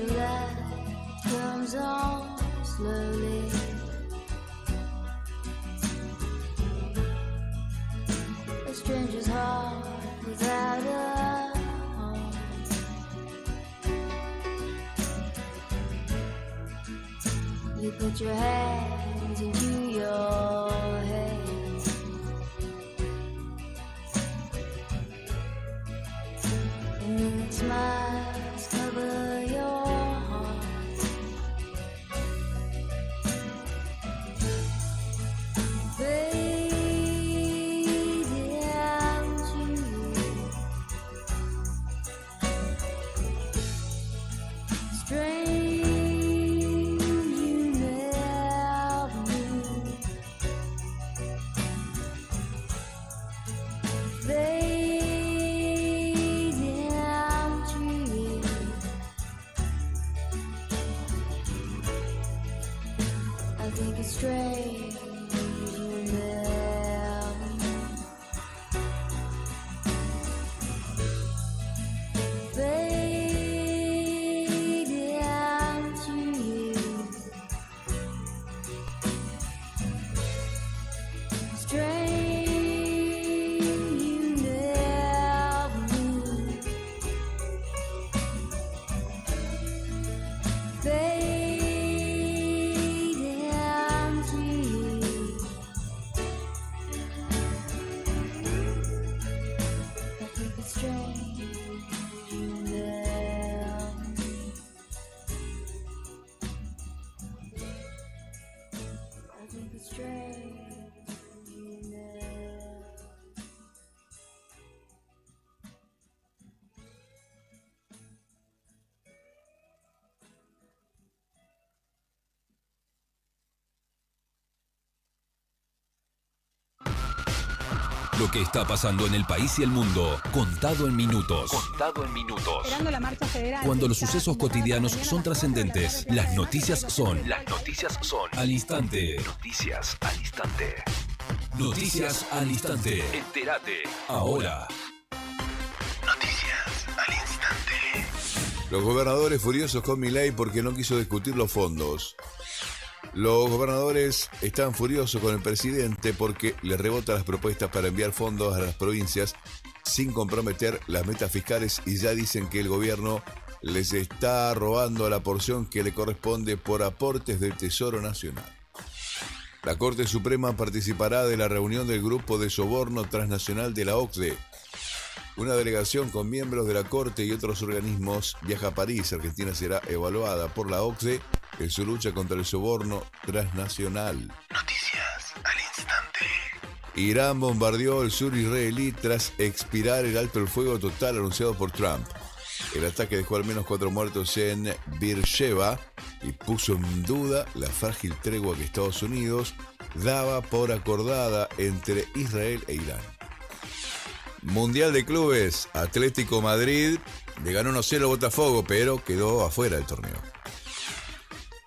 light comes on slowly. A stranger's heart without a home. You put your hands into your head. And then smiles cover your heart. Fade down to you. Strange you never knew. Fade down to you. I think it's strange you never knew. Fade down to you. Strange you never knew. Fade down to you. I think it's strange you never knew. I think it's strange you never. Lo que está pasando en el país y el mundo, contado en minutos. Esperando la marcha federal. Cuando los sucesos cotidianos son trascendentes, las noticias son al instante. Noticias al instante. Entérate ahora. Los gobernadores furiosos con Milei porque no quiso discutir los fondos. Los gobernadores están furiosos con el presidente porque le rebota las propuestas para enviar fondos a las provincias sin comprometer las metas fiscales y ya dicen que el gobierno les está robando la porción que le corresponde por aportes del Tesoro Nacional. La Corte Suprema participará de la reunión del Grupo de Soborno Transnacional de la OCDE. Una delegación con miembros de la Corte y otros organismos viaja a París. Argentina será evaluada por la OCDE en su lucha contra el soborno transnacional. Noticias al instante. Irán bombardeó el sur israelí tras expirar el alto el fuego total anunciado por Trump. El ataque dejó al menos 4 muertos en Beersheba y puso en duda la frágil tregua que Estados Unidos daba por acordada entre Israel e Irán. Mundial de Clubes, Atlético Madrid le ganó 1-0 a Botafogo, pero quedó afuera del torneo.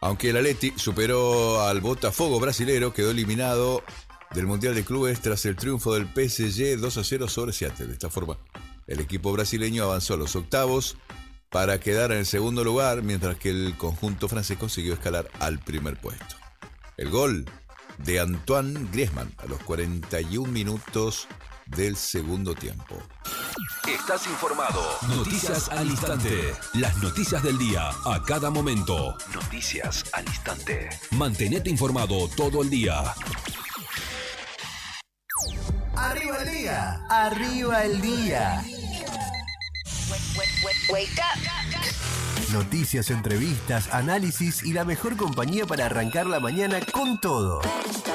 Aunque el Atleti superó al Botafogo brasilero, quedó eliminado del Mundial de Clubes tras el triunfo del PSG 2-0 sobre Seattle. De esta forma, el equipo brasileño avanzó a los octavos para quedar en el segundo lugar, mientras que el conjunto francés consiguió escalar al primer puesto. El gol de Antoine Griezmann a los 41 minutos del segundo tiempo. Estás informado. Noticias al instante. Las noticias del día a cada momento. Noticias al instante. Mantenete informado todo el día. ¡Arriba el día! ¡Arriba el día! Wake up. Noticias, entrevistas, análisis y la mejor compañía para arrancar la mañana con todo.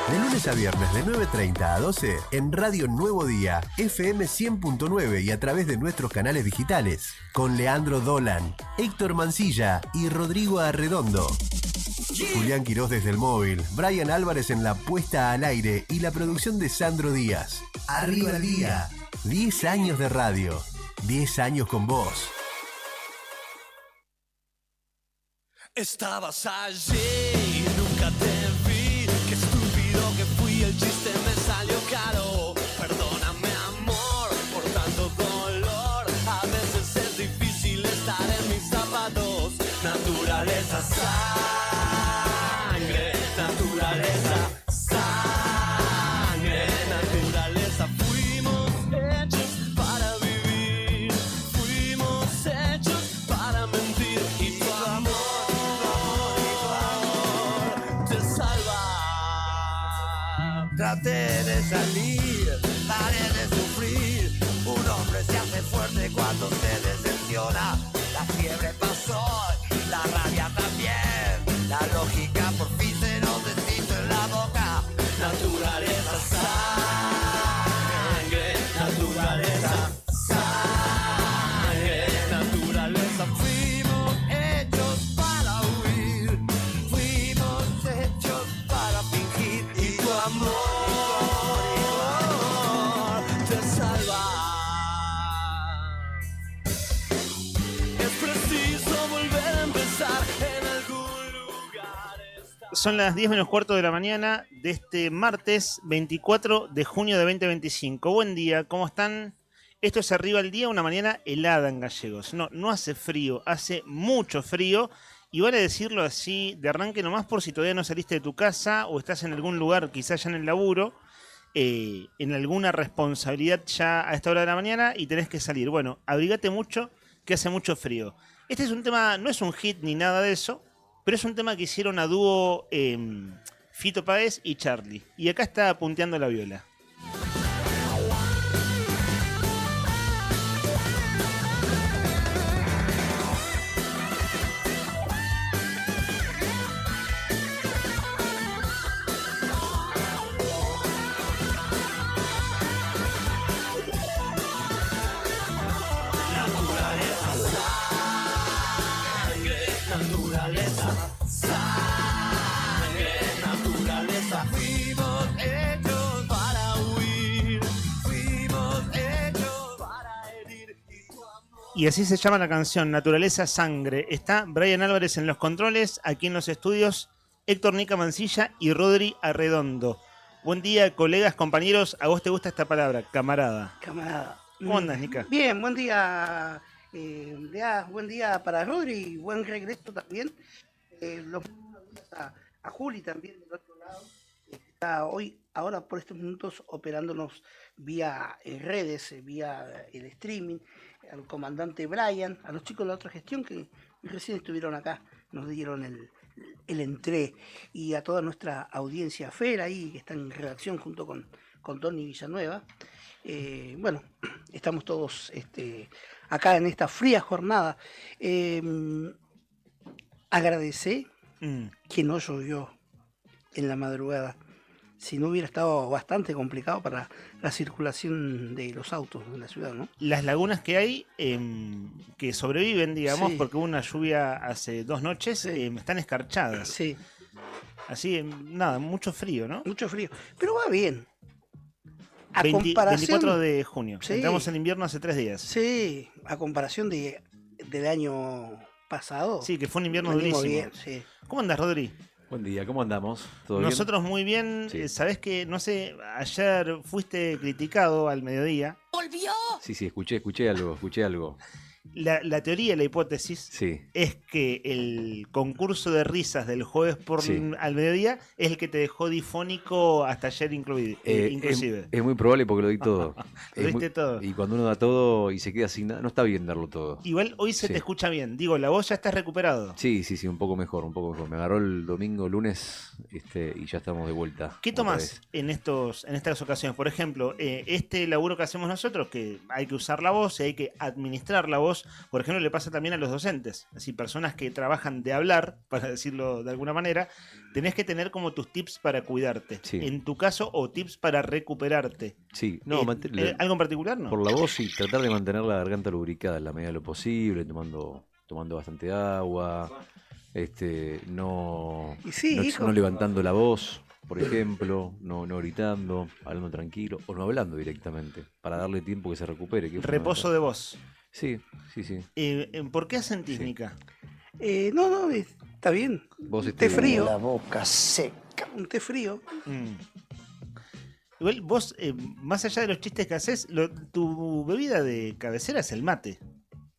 De lunes a viernes de 9:30 a 12 en Radio Nuevo Día, FM 100.9 y a través de nuestros canales digitales. Con Leandro Dolan, Héctor Mancilla y Rodrigo Arredondo. Julián Quirós desde el móvil, Brian Álvarez en la puesta al aire y la producción de Sandro Díaz. Arriba el día. 10 años de radio. 10 años con vos. Estabas allí y nunca te vi. Qué estúpido que fui, el chiste me salió caro. Perdóname, amor, por tanto dolor. A veces es difícil estar en mis zapatos. Natural. Naturaleza, sangre, naturaleza, sangre, naturaleza. Fuimos hechos para vivir, fuimos hechos para mentir. Y tu amor te salva. Traté de salir, paré de sufrir. Un hombre se hace fuerte cuando se decepciona. La fiebre pasó, la rabia también. La lógica por fin se nos deshizo en la boca. Naturaleza, sangre, naturaleza, sangre, naturaleza. Fuimos hechos para huir, fuimos hechos para fingir. Y tu amor te salva. Es preciso volver a empezar en algún lugar. Son las 10 menos cuarto de la mañana de este martes 24 de junio de 2025. Buen día, ¿cómo están? Esto es Arriba el Día, una mañana helada en Gallegos. No hace frío, hace mucho frío. Y vale decirlo así de arranque nomás por si todavía no saliste de tu casa o estás en algún lugar, quizás ya en el laburo, en alguna responsabilidad ya a esta hora de la mañana y tenés que salir. Bueno, abrigate mucho, que hace mucho frío. Este es un tema, no es un hit ni nada de eso, pero es un tema que hicieron a dúo Fito Páez y Charlie. Y acá está punteando la viola. Naturaleza, sangre, naturaleza. Fuimos hechos para huir, fuimos hechos para herir. Y así se llama la canción, Naturaleza Sangre. Está Brian Álvarez en los controles, aquí en los estudios, Héctor Nica Mancilla y Rodri Arredondo. Buen día, colegas, compañeros. ¿A vos te gusta esta palabra, camarada? Camarada. ¿Cómo andas, Nica? Bien, buen día. Buen día para Rodri, buen regreso también. Los buenos días a Juli también del otro lado. Está ahora por estos minutos operándonos vía redes, vía el streaming, al comandante Brian, a los chicos de la otra gestión que recién estuvieron acá, nos dieron el entré, y a toda nuestra audiencia FER ahí, que está en redacción junto con Tony Villanueva. Bueno, estamos todos acá en esta fría jornada. Agradecé que no llovió en la madrugada. Si no hubiera estado bastante complicado para la circulación de los autos en la ciudad, ¿no? Las lagunas que hay, que sobreviven, digamos, Sí. porque hubo una lluvia hace 2 noches, Sí. están escarchadas. Sí, Así, nada, mucho frío, ¿no? mucho frío. Pero va bien. A 24 de junio. Sí. Entramos en invierno hace 3 días. Sí, a comparación del año pasado. Sí, que fue un invierno venimos durísimo. bien, sí. ¿Cómo andas, Rodri? Buen día, ¿cómo andamos? ¿Todo Nosotros muy bien. Sí. Sabés que, no sé, ayer fuiste criticado al mediodía. ¡Volvió! bien? Sí, escuché algo. La teoría, la hipótesis, Sí. es que el concurso de risas del jueves Sí. al mediodía es el que te dejó difónico hasta ayer inclusive. Es muy probable porque lo di todo. Lo diste todo. Y cuando uno da todo y se queda sin nada, no está bien darlo todo. Igual hoy se Sí. te escucha bien. Digo, la voz ya está recuperado. Sí, un poco mejor. Me agarró el domingo, lunes, y ya estamos de vuelta. ¿Qué otra tomás vez. en estas ocasiones? Por ejemplo, este laburo que hacemos nosotros, que hay que usar la voz y hay que administrar la voz, por ejemplo, le pasa también a los docentes. Así, personas que trabajan de hablar, para decirlo de alguna manera, tenés que tener como tus tips para cuidarte. Sí. En tu caso, o tips para recuperarte. Sí, no, ¿Algo en particular, no? por la voz y tratar de mantener la garganta lubricada en la medida de lo posible, tomando bastante agua, no Y sí, hijo. no levantando la voz, por ejemplo, no gritando, hablando tranquilo, o no hablando directamente, para darle tiempo que se recupere. Que es Reposo de voz. Sí. ¿Por qué asentís, Sí. Nica? No, está bien. Vos Un té frío. La boca seca. Un té frío. Igual vos, más allá de los chistes que haces, tu bebida de cabecera es el mate.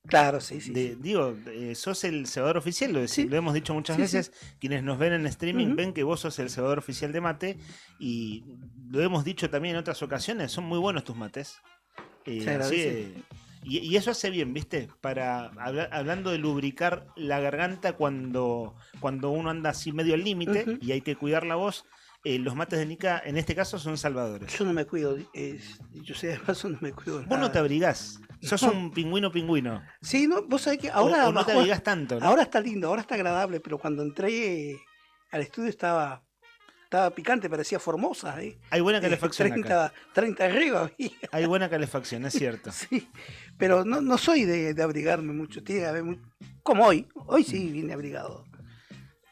Claro, sí. Digo, sos el cebador oficial, lo hemos dicho muchas veces. Quienes nos ven en streaming ven que vos sos el cebador oficial de mate, y lo hemos dicho también en otras ocasiones, son muy buenos tus mates. Y eso hace bien, ¿viste? Para hablando de lubricar la garganta cuando uno anda así medio al límite y hay que cuidar la voz. Los mates de Nica, en este caso, son salvadores. Yo no me cuido, yo sé de paso, no me cuido. Vos no te abrigás, sos un pingüino. Sí, no, vos sabés que ahora... O no te abrigás tanto, ¿no? Ahora está lindo, ahora está agradable, pero cuando entré al estudio estaba picante, parecía Formosa. Hay buena calefacción 30 arriba. Hay buena calefacción, es cierto. Sí, pero no soy de abrigarme mucho, tiene que haber como hoy sí vine abrigado.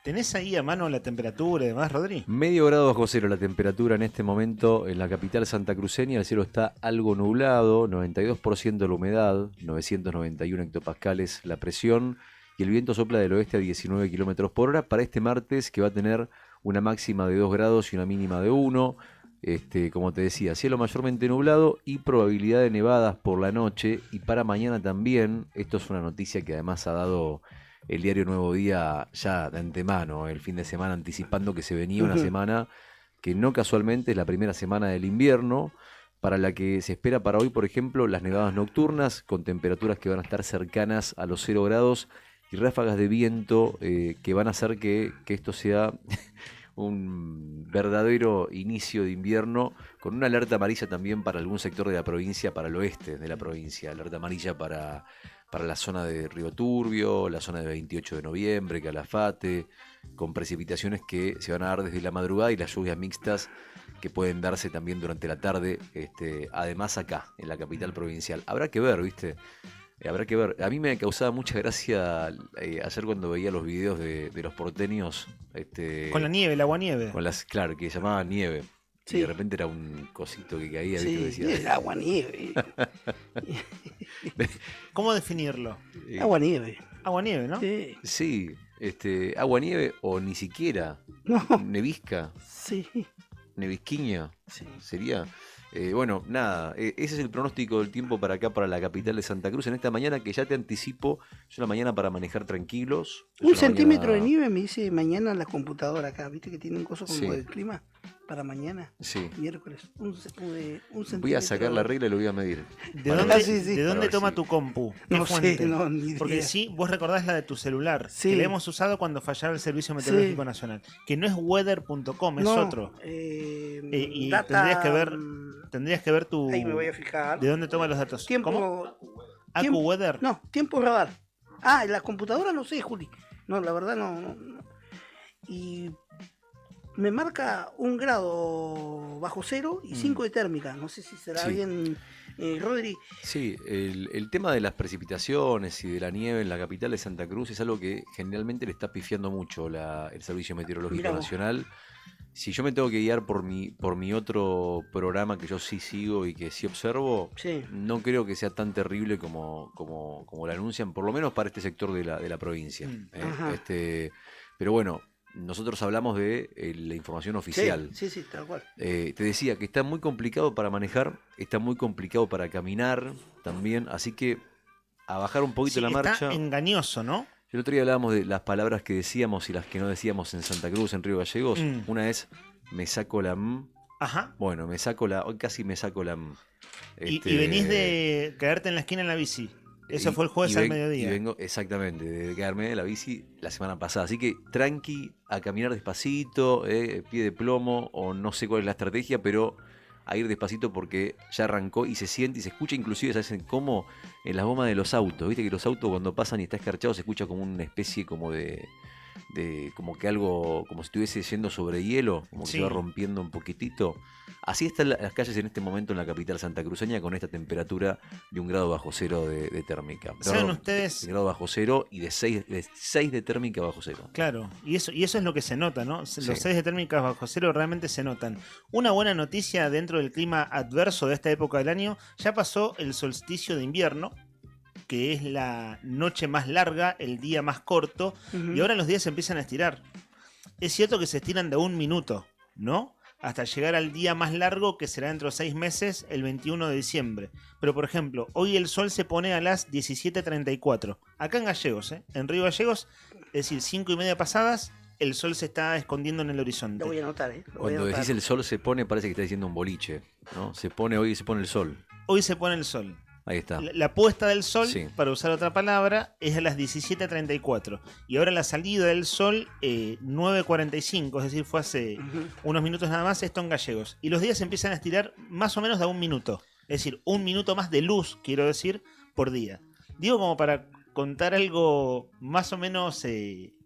¿Tenés ahí a mano la temperatura y demás, Rodri? Medio grado bajo cero la temperatura en este momento en la capital santacruceña. El cielo está algo nublado, 92% la humedad, 991 hectopascales la presión, y el viento sopla del oeste a 19 kilómetros por hora para este martes, que va a tener una máxima de 2 grados y una mínima de 1. Como te decía, cielo mayormente nublado y probabilidad de nevadas por la noche, y para mañana también. Esto es una noticia que además ha dado el diario Nuevo Día ya de antemano, el fin de semana, anticipando que se venía una semana que no casualmente es la primera semana del invierno, para la que se espera para hoy, por ejemplo, las nevadas nocturnas con temperaturas que van a estar cercanas a los 0 grados y ráfagas de viento que van a hacer que esto sea un verdadero inicio de invierno, con una alerta amarilla también para algún sector de la provincia, para el oeste de la provincia, alerta amarilla para la zona de Río Turbio, la zona de 28 de noviembre, Calafate, con precipitaciones que se van a dar desde la madrugada y las lluvias mixtas que pueden darse también durante la tarde, además acá, en la capital provincial. Habrá que ver, ¿viste? Habrá que ver. A mí me causaba mucha gracia ayer cuando veía los videos de los porteños. Con la nieve, el aguanieve. Claro, que llamaban nieve. Sí. Y de repente era un cosito que caía, sí, ¿viste? Decía, el aguanieve. ¿Cómo definirlo? Aguanieve. Aguanieve, ¿no? Sí, aguanieve o ni siquiera. No. Nevisca. Sí. Nevisquiña. Sí. Sería. Bueno, nada, ese es el pronóstico del tiempo para acá, para la capital de Santa Cruz, en esta mañana, que ya te anticipo, es una mañana para manejar tranquilos. Un centímetro de nieve me dice mañana la computadora acá, ¿viste que tiene un coso como del clima? Para mañana, miércoles, un centímetro. Voy a sacar la regla y lo voy a medir. ¿De dónde toma tu compu? No fuente? sé, no, ni idea. Porque sí, vos recordás la de tu celular, que la hemos usado cuando fallaba el Servicio Meteorológico Nacional, que no es weather.com, es otro. Y tendrías que ver tu... Ahí me voy a fijar. ¿De dónde toma los datos? ¿Cómo? ¿AccuWeather? No, tiempo radar. Ah, en la computadora no sé, Juli. No, la verdad no. Y me marca 1 grado bajo cero y 5 de térmica. No sé si será bien, Rodri. Sí, el tema de las precipitaciones y de la nieve en la capital de Santa Cruz es algo que generalmente le está pifiando mucho el Servicio Meteorológico Nacional. Si yo me tengo que guiar por mi otro programa que yo sí sigo y que sí observo, no creo que sea tan terrible como lo anuncian, por lo menos para este sector de la provincia. Pero bueno, nosotros hablamos de la información oficial. Sí, tal cual. Te decía que está muy complicado para manejar, está muy complicado para caminar también, así que a bajar un poquito la marcha. Está engañoso, ¿no? El otro día hablábamos de las palabras que decíamos y las que no decíamos en Santa Cruz, en Río Gallegos. Una es, me saco la M. Ajá. Bueno, hoy casi me saco la M. Y venís de quedarte en la esquina en la bici. Eso fue el jueves al mediodía. Y vengo, exactamente, de quedarme en la bici la semana pasada. Así que tranqui, a caminar despacito, pie de plomo, o no sé cuál es la estrategia, pero a ir despacito porque ya arrancó y se siente y se escucha, inclusive, ¿sabes cómo? En las gomas de los autos. Viste que los autos cuando pasan y está escarchado se escucha como una especie como de como que algo, como si estuviese yendo sobre hielo, como que se va rompiendo un poquitito. Así están las calles en este momento en la capital santacruceña, con esta temperatura de 1 grado bajo cero de térmica. ¿Saben ustedes? 1 grado bajo cero y de 6 de térmica bajo cero. Claro, y eso es lo que se nota, ¿no? Los 6 de térmica bajo cero realmente se notan. Una buena noticia dentro del clima adverso de esta época del año: ya pasó el solsticio de invierno, que es la noche más larga, el día más corto, y ahora los días se empiezan a estirar. Es cierto que se estiran de 1 minuto, ¿no? hasta llegar al día más largo que será dentro de 6 meses, el 21 de diciembre. Pero por ejemplo, hoy el sol se pone a las 17:34. Acá en Gallegos, en Río Gallegos, es decir, 5:30 pasadas, el sol se está escondiendo en el horizonte. Lo voy a anotar, Cuando decís el sol se pone, parece que está diciendo un boliche, ¿no? Se pone hoy y se pone el sol. Hoy se pone el sol. Ahí está. La puesta del sol, Sí. para usar otra palabra, es a las 17:34. Y ahora la salida del sol, 9:45, es decir, fue hace unos minutos nada más, esto en Gallegos. Y los días se empiezan a estirar más o menos de 1 minuto. Es decir, 1 minuto más de luz, quiero decir, por día. Digo como para contar algo más o menos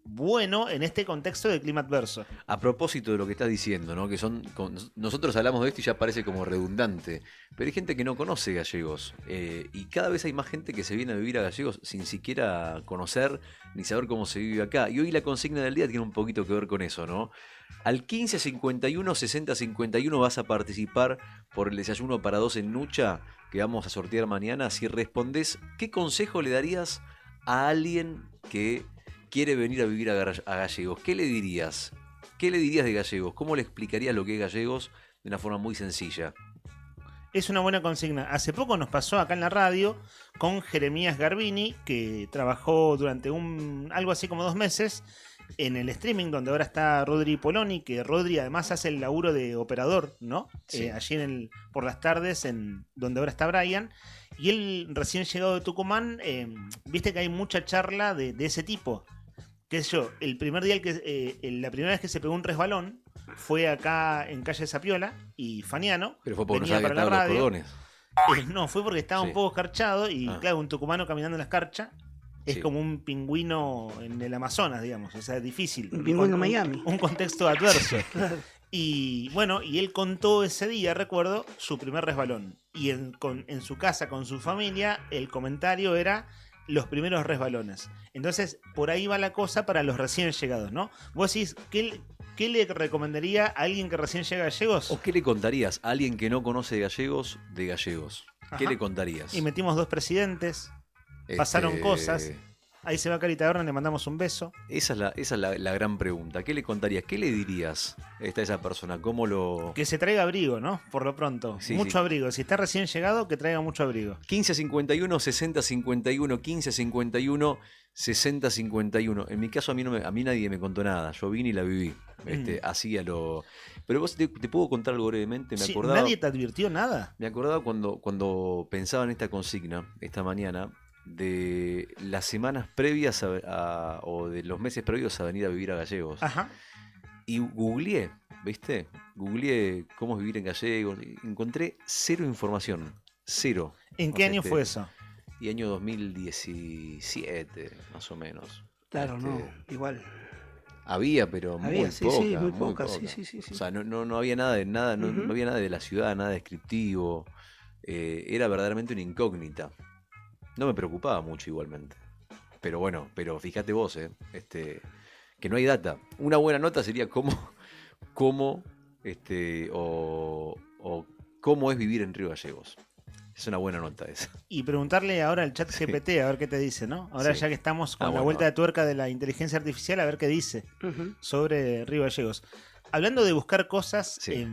bueno en este contexto de clima adverso. A propósito de lo que estás diciendo, ¿no? Que nosotros hablamos de esto y ya parece como redundante, pero hay gente que no conoce Gallegos y cada vez hay más gente que se viene a vivir a Gallegos sin siquiera conocer ni saber cómo se vive acá. Y hoy la consigna del día tiene un poquito que ver con eso, ¿no? Al 1551 6051 vas a participar por el desayuno para 2 en Nucha que vamos a sortear mañana. Si respondés, ¿qué consejo le darías a alguien que quiere venir a vivir a Gallegos? ¿Qué le dirías? ¿Qué le dirías de Gallegos? ¿Cómo le explicarías lo que es Gallegos de una forma muy sencilla? Es una buena consigna. Hace poco nos pasó acá en la radio con Jeremías Garbini, que trabajó durante algo así como 2 meses en el streaming, donde ahora está Rodri Poloni, que Rodri además hace el laburo de operador, ¿no? Sí. Allí por las tardes, donde ahora está Brian. Y él, recién llegado de Tucumán, viste que hay mucha charla de ese tipo. Qué sé yo, la primera vez que se pegó un resbalón fue acá en calle Zapiola y Faniano. Pero fue porque no venía sabía que para la estaban los radio. cordones. No, fue porque estaba Sí. un poco escarchado y Ah. claro, un tucumano caminando en la escarcha es Sí. como un pingüino en el Amazonas, digamos, o sea, es difícil. Un pingüino en Miami. Un contexto adverso. Claro. Y bueno, y él contó ese día, recuerdo, su primer resbalón. Y en su casa, con su familia, el comentario era los primeros resbalones. Entonces, por ahí va la cosa para los recién llegados, ¿no? Vos decís, ¿qué le recomendaría a alguien que recién llega a Gallegos? ¿O qué le contarías a alguien que no conoce Gallegos de Gallegos? ¿Qué Ajá. le contarías? Y metimos 2 presidentes, pasaron cosas. Ahí se va Carita Berna, le mandamos un beso. Esa es la gran pregunta. ¿Qué le contarías? ¿Qué le dirías a esa persona? ¿Cómo lo...? Que se traiga abrigo, ¿no? Por lo pronto. Sí, mucho sí. abrigo. Si está recién llegado, que traiga mucho abrigo. 1551 6051 1551 6051. En mi caso a mí nadie me contó nada. Yo vine y la viví. Hacía lo... Pero vos te puedo contar algo brevemente. Sí, acordaba, ¿nadie te advirtió nada? me acordaba cuando pensaba en esta consigna esta mañana de las semanas previas o de los meses previos a venir a vivir a Gallegos. Ajá. Y googleé, ¿viste? Googleé cómo es vivir en Gallegos. Y encontré 0 información. 0. ¿En qué año fue eso? Y año 2017, más o menos. Claro, no, igual. Había, pero Había, muy sí, poca. sí, muy poca, sí. O sea, no había nada no había nada de la ciudad, nada descriptivo. Era verdaderamente una incógnita. No me preocupaba mucho igualmente. Pero bueno, fíjate vos, que no hay data. Una buena nota sería cómo es vivir en Río Gallegos. Es una buena nota esa. Y preguntarle ahora al chat GPT a ver qué te dice, ¿no? Ahora Sí. ya que estamos con la bueno. vuelta de tuerca de la inteligencia artificial, a ver qué dice sobre Río Gallegos. Hablando de buscar cosas Sí.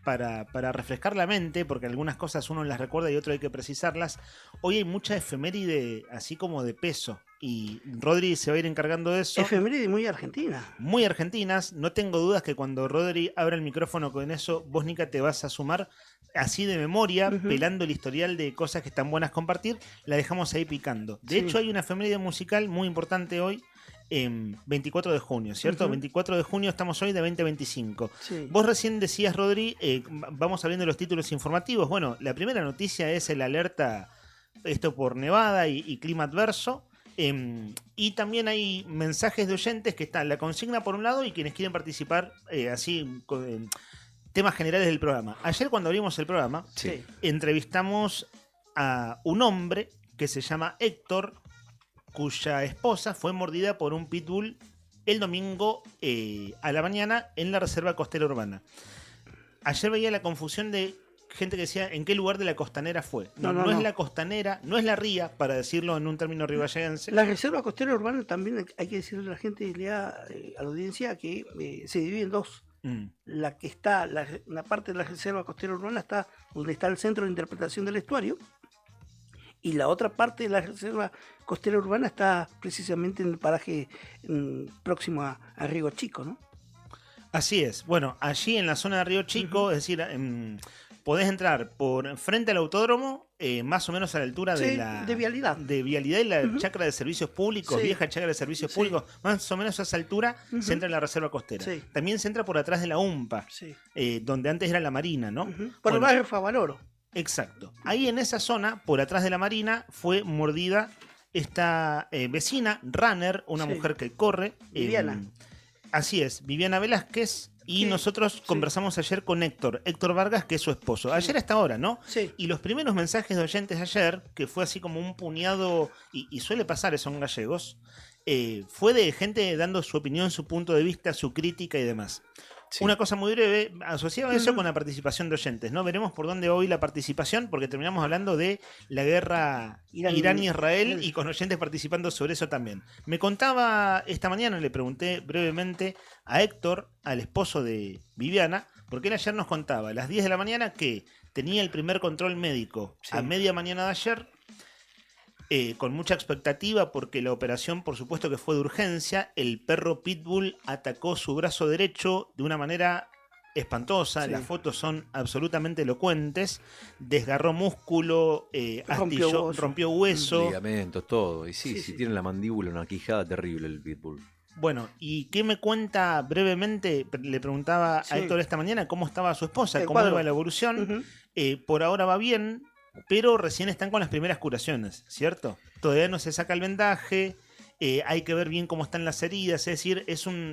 para refrescar la mente, porque algunas cosas uno las recuerda y otro hay que precisarlas, hoy hay mucha efeméride así como de peso. Y Rodri se va a ir encargando de eso. Efeméride muy argentina. Muy argentinas. No tengo dudas que cuando Rodri abra el micrófono con eso, vos, Nica, te vas a sumar así de memoria, pelando el historial de cosas que están buenas compartir. La dejamos ahí picando. De hecho, hay una efeméride musical muy importante hoy, 24 de junio, ¿cierto? 24 de junio estamos hoy de 2025. Sí. Vos recién decías, Rodri, vamos abriendo los títulos informativos. Bueno, la primera noticia es el alerta, esto por nevada y clima adverso. Y también hay mensajes de oyentes que están la consigna por un lado y quienes quieren participar así con temas generales del programa. Ayer cuando abrimos el programa Sí. entrevistamos a un hombre que se llama Héctor, cuya esposa fue mordida por un pitbull el domingo a la mañana en la reserva costera urbana. Ayer veía la confusión de gente que decía en qué lugar de la costanera fue. No es la costanera, no es la ría, para decirlo en un término rivallegense. La reserva costera urbana también hay que decirle a la gente, a la audiencia, que se divide en dos. La que está, la parte de la Reserva Costera Urbana está donde está el Centro de Interpretación del Estuario, y la otra parte de la Reserva Costera Urbana está precisamente en el paraje próximo a Río Chico, ¿no? Así es. Bueno, allí en la zona de Río Chico, es decir, podés entrar por frente al autódromo, más o menos a la altura Sí, de la... de Vialidad. De Vialidad y la chacra de servicios públicos, Sí. vieja chacra de servicios Sí. públicos, más o menos a esa altura se entra en la reserva costera. Sí. También se entra por atrás de la UMPA, Sí. donde antes era la Marina, ¿no? Por el Bueno, barrio Favaloro. exacto. Ahí en esa zona, por atrás de la Marina, fue mordida esta vecina, runner, una Sí. mujer que corre. Viviana. Así es, Viviana Velázquez. Y Sí, nosotros conversamos ayer con Héctor Vargas, que es su esposo. Ayer hasta ahora, ¿no? Sí. Y los primeros mensajes de oyentes ayer, que fue así como un puñado, y suele pasar eso en gallegos, fue de gente dando su opinión, su punto de vista, su crítica y demás. Sí. Una cosa muy breve, asociado a eso con la participación de oyentes, ¿no? Veremos por dónde hoy la participación, porque terminamos hablando de la guerra Irán-Israel y con oyentes participando sobre eso también. Me contaba esta mañana, le pregunté brevemente a Héctor, al esposo de Viviana, porque él ayer nos contaba a las 10 de la mañana que tenía el primer control médico a media mañana de ayer, con mucha expectativa porque la operación por supuesto que fue de urgencia. El perro Pitbull atacó su brazo derecho de una manera espantosa, Sí. las fotos son absolutamente elocuentes, desgarró músculo, astilló, rompió hueso. Ligamentos, todo. Y sí, tiene la mandíbula, una quijada terrible el Pitbull. Bueno, ¿y qué me cuenta brevemente? Le preguntaba Sí. a Héctor esta mañana cómo estaba su esposa, El cómo cuadro. iba la evolución. Por ahora va bien, pero recién están con las primeras curaciones, ¿cierto? Todavía no se saca el vendaje, hay que ver bien cómo están las heridas, es decir,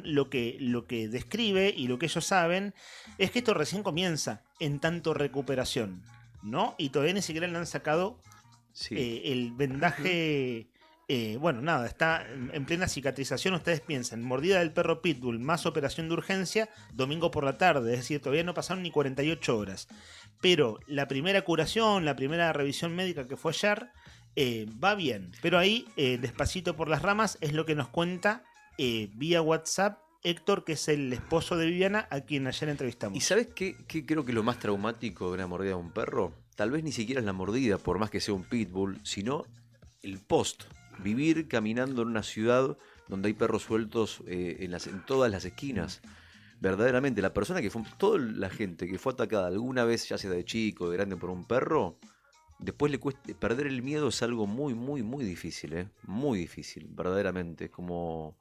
lo que describe y lo que ellos saben es que esto recién comienza en tanto recuperación, ¿no? Y todavía ni siquiera le han sacado el vendaje. Bueno, nada, está en plena cicatrización. Ustedes piensan, mordida del perro Pitbull más operación de urgencia, domingo por la tarde, es decir, todavía no pasaron ni 48 horas. Pero la primera curación, la primera revisión médica que fue ayer, va bien. Pero ahí, despacito por las ramas, es lo que nos cuenta vía WhatsApp Héctor, que es el esposo de Viviana, a quien ayer entrevistamos. ¿Y sabes qué creo que lo más traumático de una mordida de un perro? Tal vez ni siquiera es la mordida, por más que sea un pitbull, sino el post. Vivir caminando en una ciudad donde hay perros sueltos en todas las esquinas. Verdaderamente, la persona que fue, toda la gente que fue atacada alguna vez, ya sea de chico o de grande por un perro, después le cuesta, perder el miedo es algo muy, muy, muy difícil, muy difícil, verdaderamente. Como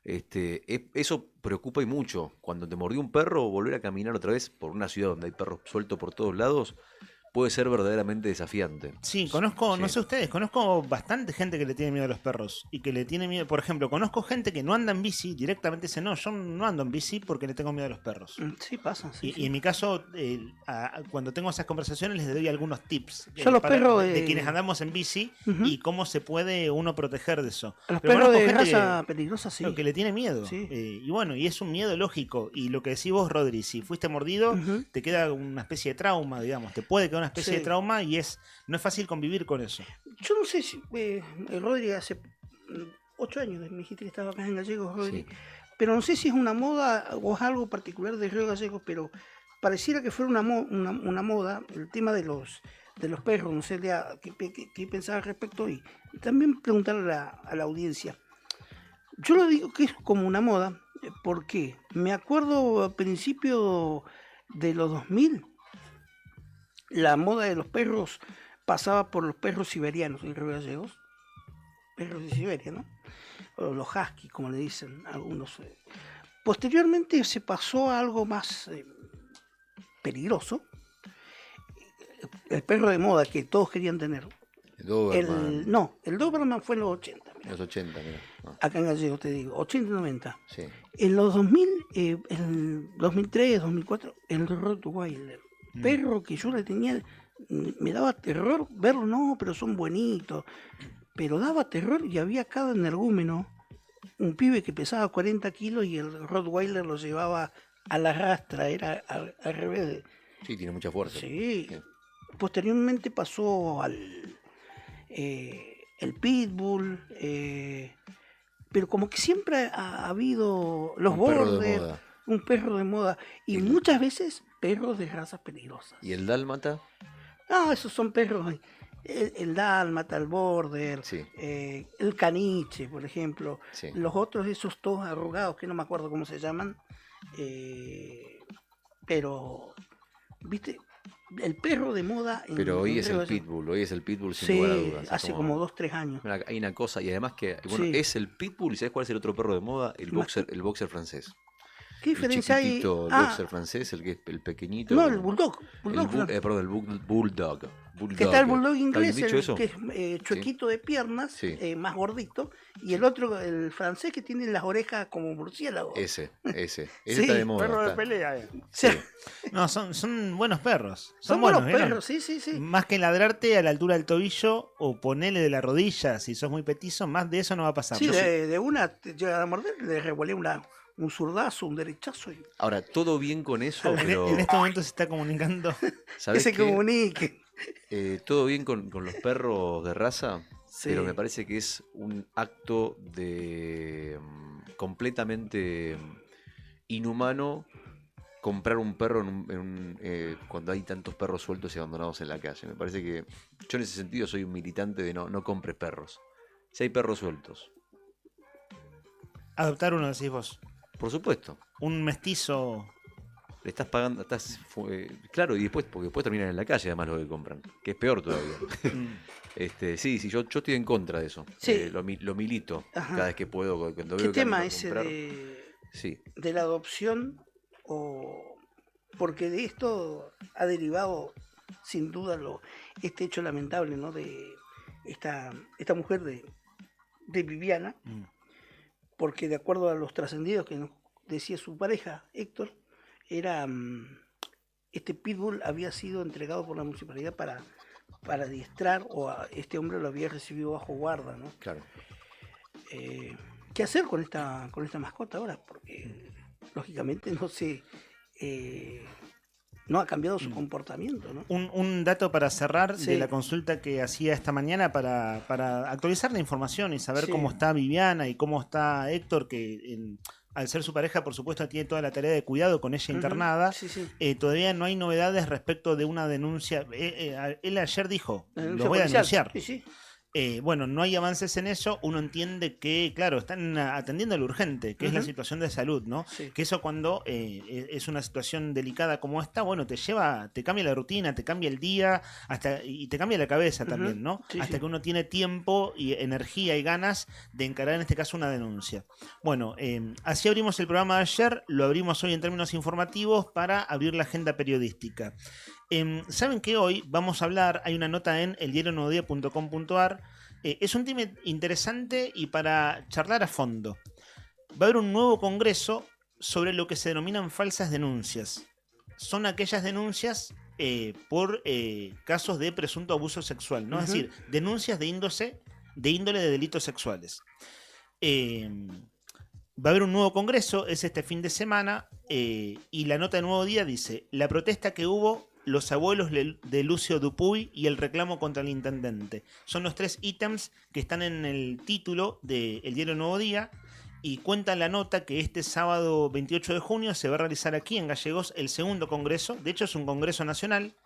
eso preocupa y mucho. Cuando te mordió un perro, volver a caminar otra vez por una ciudad donde hay perros sueltos por todos lados puede ser verdaderamente desafiante. Sí, conozco, no Sí. sé ustedes, conozco bastante gente que le tiene miedo a los perros y que le tiene miedo, por ejemplo, conozco gente que no anda en bici, directamente dice, no, yo no ando en bici porque le tengo miedo a los perros. Sí, pasa. Sí, Y en mi caso, cuando tengo esas conversaciones les doy algunos tips Yo los perros de quienes andamos en bici y cómo se puede uno proteger de eso. A los Pero perros conozco de gente raza peligrosa, sí. que le tiene miedo. Sí. Y bueno, y es un miedo lógico. Y lo que decís vos, Rodri, si fuiste mordido, te queda una especie de trauma, digamos. Te puede quedar una especie Sí. de trauma y no es fácil convivir con eso. Yo no sé si el Rodri hace 8 años, me dijiste que estaba acá en Gallegos, Rodri. Sí. Pero no sé si es una moda o es algo particular de Río Gallegos, pero pareciera que fuera una moda el tema de los perros. No sé qué pensaba al respecto y también preguntarle a la audiencia. Yo lo digo que es como una moda, porque me acuerdo al principio de los 2000, la moda de los perros pasaba por los perros siberianos en Río Gallegos, perros de Siberia, ¿no? O los husky, como le dicen algunos. Posteriormente se pasó a algo más peligroso, el perro de moda que todos querían tener. Doberman. El Doberman fue en los 80. En los 80, mira. Acá en Gallegos, te digo, 80 y 90. Sí. En los 2000, en 2003, 2004, el Rottweiler. Perro que yo le tenía, me daba terror verlo, no, pero son buenitos. Pero daba terror y había cada energúmeno, un pibe que pesaba 40 kilos y el Rottweiler lo llevaba a la rastra, era al revés. Sí, tiene mucha fuerza. Sí. Posteriormente pasó al el Pitbull, pero como que siempre ha habido los Un perro de Border, moda. un perro de moda y muchas veces perros de razas peligrosas. ¿Y el dálmata? No, esos son perros, el dálmata, el border, Sí. El caniche, por ejemplo. Sí. Los otros, esos todos arrugados, que no me acuerdo cómo se llaman. Pero, viste, el perro de moda... Pero hoy es el Río de pitbull, hoy es el pitbull sin Sí, lugar a dudas. Es hace como 2-3 años. Hay una cosa, y además que, bueno, Sí. es el pitbull, ¿y sabes cuál es el otro perro de moda? El boxer francés. ¿Qué diferencia el hay? chiquitito, el boxer francés, el que es el pequeñito. No, el bulldog. Perdón, el bulldog. Que está el bulldog ¿Está bien inglés, dicho el eso? que es chuequito de piernas, Sí. más gordito, y el otro, el francés, que tiene las orejas como murciélago. Ese. Ese Sí, está de moda. Perro de está. pelea. Sí. No, son buenos perros. Son buenos, buenos ¿vieron? perros, sí. Más que ladrarte a la altura del tobillo o ponerle de la rodilla, si sos muy petizo, más de eso no va a pasar. Sí, Yo de una te llega a morder, le revolé un zurdazo, un derechazo. Y Ahora, todo bien con eso, en, pero. en este momento se está comunicando. ¿sabés que se qué? comunique. Todo bien con los perros de raza, Sí. pero me parece que es un acto de completamente inhumano comprar un perro cuando hay tantos perros sueltos y abandonados en la calle. Me parece que yo en ese sentido soy un militante de no compres perros. Si hay perros sueltos, Adoptar uno, decís vos. por supuesto. Un mestizo. Le estás pagando, claro, y porque después terminan en la calle además lo que compran, que es peor todavía. Sí, yo estoy en contra de eso. Sí. Lo milito Ajá. cada vez que puedo, cuando ¿Qué veo que tema alguien va a ese comprar. Sí. de la adopción? Porque de esto ha derivado, sin duda, este hecho lamentable, ¿no? De esta mujer de Viviana, porque de acuerdo a los trascendidos que nos decía su pareja, Héctor, este pitbull había sido entregado por la municipalidad para adiestrar, o este hombre lo había recibido bajo guarda, ¿no? Claro. ¿Qué hacer con esta mascota ahora? Porque lógicamente no ha cambiado su comportamiento, ¿no? Un dato para cerrar Sí. de la consulta que hacía esta mañana para actualizar la información y saber Sí. cómo está Viviana y cómo está Héctor, que al ser su pareja, por supuesto, tiene toda la tarea de cuidado con ella internada. Sí, sí. Todavía no hay novedades respecto de una denuncia. Él ayer dijo, La lo denuncia voy a policial. denunciar. Sí, sí. Bueno, no hay avances en eso. Uno entiende que, claro, están atendiendo lo urgente, que es la Ujú. situación de salud, ¿no? Sí. Que eso cuando es una situación delicada como esta, bueno, te cambia la rutina, te cambia el día, y te cambia la cabeza también, ¿no? Sí, hasta sí. que uno tiene tiempo y energía y ganas de encarar en este caso una denuncia. Bueno, así abrimos el programa de ayer, lo abrimos hoy en términos informativos para abrir la agenda periodística. Saben que hoy vamos a hablar, hay una nota en eldiarionuevodía.com.ar, es un tema interesante y para charlar a fondo. Va a haber un nuevo congreso sobre lo que se denominan falsas denuncias. Son aquellas denuncias por casos de presunto abuso sexual, ¿no? Es decir, denuncias de índole de delitos sexuales. Va a haber un nuevo congreso, es este fin de semana, y la nota de Nuevo Día dice: la protesta que hubo, los abuelos de Lucio Dupuy y el reclamo contra el intendente. Son los 3 ítems que están en el título del diario Nuevo Día, y cuenta la nota que este sábado 28 de junio se va a realizar aquí en Gallegos el segundo congreso. De hecho, es un congreso nacional,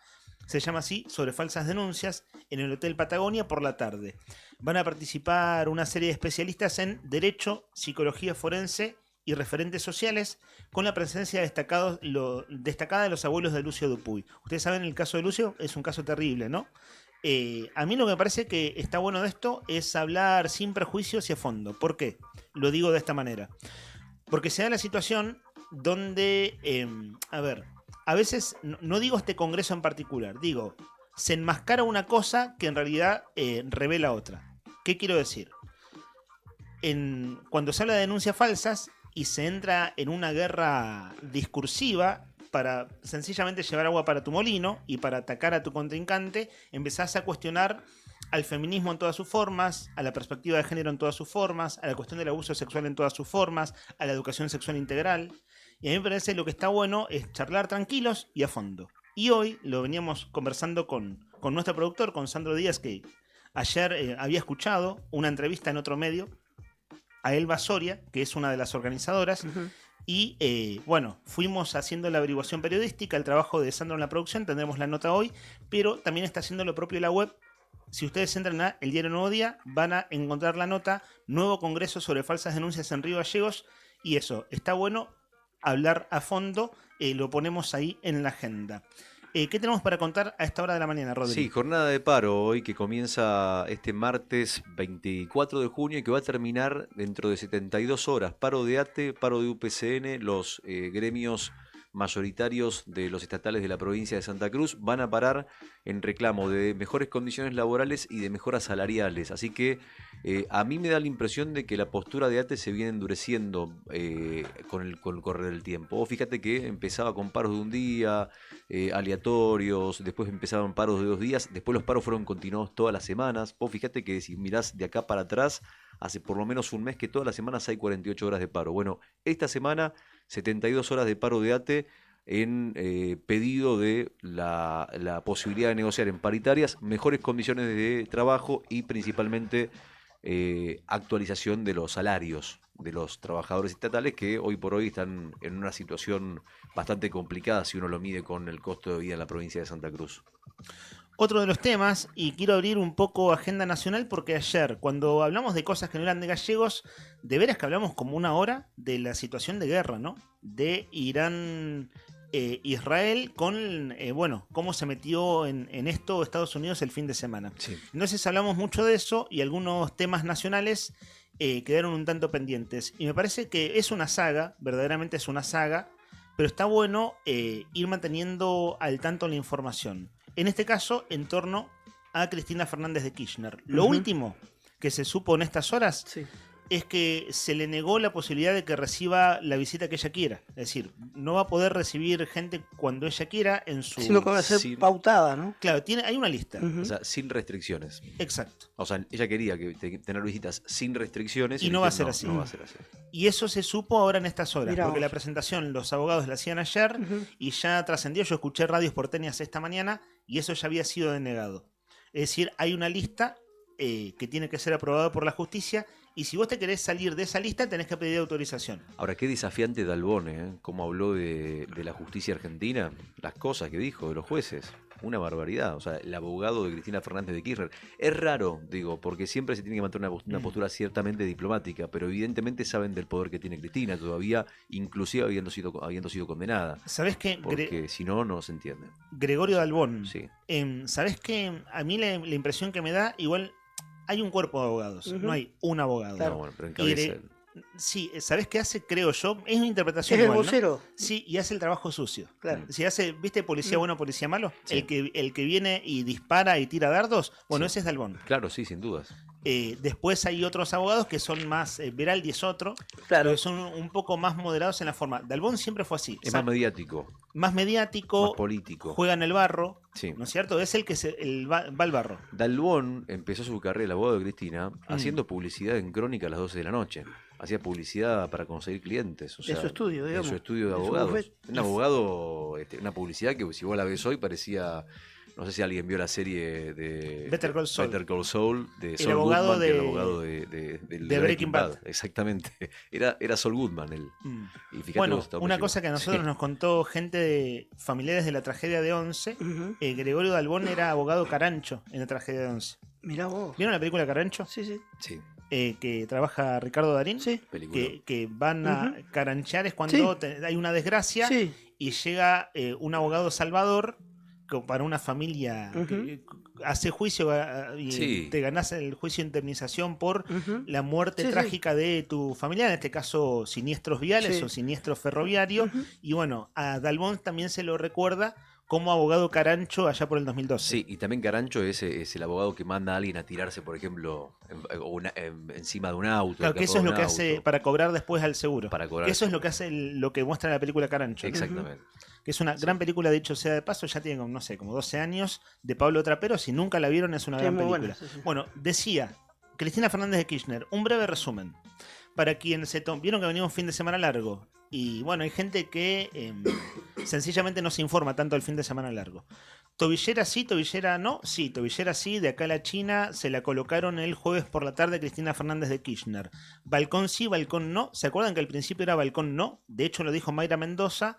se llama así, sobre falsas denuncias, en el Hotel Patagonia por la tarde. Van a participar una serie de especialistas en Derecho, Psicología Forense y referentes sociales, con la presencia destacada de los abuelos de Lucio Dupuy. Ustedes saben, el caso de Lucio es un caso terrible, ¿no? A mí lo que me parece que está bueno de esto es hablar sin prejuicios y a fondo. ¿Por qué? Lo digo de esta manera. Porque se da la situación donde, a veces, no digo este congreso en particular, digo, se enmascara una cosa que en realidad revela otra. ¿Qué quiero decir? Cuando se habla de denuncias falsas y se entra en una guerra discursiva para sencillamente llevar agua para tu molino y para atacar a tu contrincante, empezás a cuestionar al feminismo en todas sus formas, a la perspectiva de género en todas sus formas, a la cuestión del abuso sexual en todas sus formas, a la educación sexual integral. Y a mí me parece lo que está bueno es charlar tranquilos y a fondo. Y hoy lo veníamos conversando con nuestro productor, con Sandro Díaz, que ayer había escuchado una entrevista en otro medio a Elba Soria, que es una de las organizadoras, Y bueno, fuimos haciendo la averiguación periodística, el trabajo de Sandro en la producción, tendremos la nota hoy, pero también está haciendo lo propio la web. Si ustedes entran a El Diario Nuevo Día, van a encontrar la nota, nuevo congreso sobre falsas denuncias en Río Gallegos, y eso, está bueno hablar a fondo, lo ponemos ahí en la agenda. ¿Qué tenemos para contar a esta hora de la mañana, Rodri? Sí, jornada de paro hoy que comienza este martes 24 de junio y que va a terminar dentro de 72 horas. Paro de ATE, paro de UPCN, los gremios mayoritarios de los estatales de la provincia de Santa Cruz van a parar en reclamo de mejores condiciones laborales y de mejoras salariales. Así que a mí me da la impresión de que la postura de ATE se viene endureciendo con el correr del tiempo. Vos fíjate que empezaba con paros de un día, aleatorios, después empezaban paros de 2 días, después los paros fueron continuados todas las semanas. Vos fíjate que si mirás de acá para atrás, hace por lo menos un mes que todas las semanas hay 48 horas de paro. Bueno, esta semana 72 horas de paro de ATE en pedido de la posibilidad de negociar en paritarias mejores condiciones de trabajo y principalmente actualización de los salarios de los trabajadores estatales que hoy por hoy están en una situación bastante complicada si uno lo mide con el costo de vida en la provincia de Santa Cruz. Otro de los temas, y quiero abrir un poco agenda nacional porque ayer, cuando hablamos de cosas que no eran de gallegos, de veras que hablamos como una hora de la situación de guerra, ¿no? De Irán, Israel, con, bueno, cómo se metió en esto Estados Unidos el fin de semana. Sí. Entonces hablamos mucho de eso y algunos temas nacionales quedaron un tanto pendientes. Y me parece que es una saga, verdaderamente es una saga, pero está bueno ir manteniendo al tanto la información. En este caso, en torno a Cristina Fernández de Kirchner. Lo último que se supo en estas horas es que se le negó la posibilidad de que reciba la visita que ella quiera. Es decir, no va a poder recibir gente cuando ella quiera en su... Sino que va a ser pautada, ¿no? Claro, hay una lista. O sea, sin restricciones. Exacto. O sea, ella quería tener visitas sin restricciones. Y no va a ser así. No va a ser así. Y eso se supo ahora en estas horas, Mirá porque vos. la presentación los abogados la hacían ayer y ya trascendió. Yo escuché radios porteñas esta mañana y eso ya había sido denegado. Es decir, hay una lista que tiene que ser aprobada por la justicia y si vos te querés salir de esa lista tenés que pedir autorización. Ahora, qué desafiante Dalbone, ¿eh? Cómo habló de la justicia argentina, las cosas que dijo de los jueces. Una barbaridad. O sea, el abogado de Cristina Fernández de Kirchner. Es raro, digo, porque siempre se tiene que mantener una postura ciertamente diplomática, pero evidentemente saben del poder que tiene Cristina todavía, inclusive habiendo sido condenada. ¿Sabés qué? Porque si no, no se entiende. Gregorio Dalbón. Sí. ¿Sabés qué? A mí la impresión que me da, igual hay un cuerpo de abogados, no hay un abogado. Claro. No, bueno, pero encabeza Sí, ¿sabés qué hace? Creo yo. Es una interpretación Es el igual, ¿no? vocero. Sí, y hace el trabajo sucio. Claro. Si hace, ¿viste policía bueno, policía malo? Sí. El que viene y dispara y tira dardos, bueno, ese es Dalbón. Claro, sí, sin dudas. Después hay otros abogados que son más, Veraldi es otro, Claro. que son un poco más moderados en la forma. Dalbón siempre fue así. Es más mediático, más mediático, más político. juega en el barro, Sí. ¿no es cierto? Es el que va al barro. Dalbón empezó su carrera, el abogado de Cristina, haciendo publicidad en Crónica a las 12 de la noche. Hacía publicidad para conseguir clientes. O sea, De su estudio, digamos. De su estudio de De su abogados. bufete. Un abogado, una publicidad que si vos la ves hoy parecía... No sé si alguien vio la serie de Better Call Saul. Better Call Saul de El Saul abogado Goodman, que era de- el abogado de de Breaking Bad. Exactamente. Era Saul Goodman él. Y fíjate Bueno, vos, está una buenísimo. cosa que a nosotros Sí. nos contó gente de familiares de la tragedia de Once, Gregorio Dalbón era abogado Carancho en la tragedia de Once. Mirá vos. ¿Vieron la película Carancho? Sí, sí. Sí, Que trabaja Ricardo Darín. Sí. película. Que van a caranchear es cuando hay una desgracia Sí. y llega un abogado salvador para una familia que hace juicio y Sí. te ganás el juicio de indemnización por la muerte Sí, sí. trágica de tu familiar, en este caso siniestros viales Sí. o siniestros ferroviarios. Y bueno, a Dalbón también se lo recuerda como abogado Carancho allá por el 2012. Sí, y también Carancho es el abogado que manda a alguien a tirarse, por ejemplo, encima de un auto. Claro, que eso es lo que hace para cobrar después al seguro. Para cobrar Que eso al es lo que hace lo que muestra en la película Carancho. ¿no? Exactamente. Que es una gran película, dicho sea de paso, ya tiene, no sé, como 12 años, de Pablo Trapero. Si nunca la vieron, es una Sí, gran muy película. buena, sí, sí. Bueno, decía Cristina Fernández de Kirchner, un breve resumen. Para quienes vieron que venimos fin de semana largo. Y bueno, hay gente que sencillamente no se informa tanto del fin de semana largo. Tobillera sí, tobillera no. Sí, tobillera sí, de acá a la China se la colocaron el jueves por la tarde Cristina Fernández de Kirchner. Balcón sí, balcón no. ¿Se acuerdan que al principio era balcón no? De hecho lo dijo Mayra Mendoza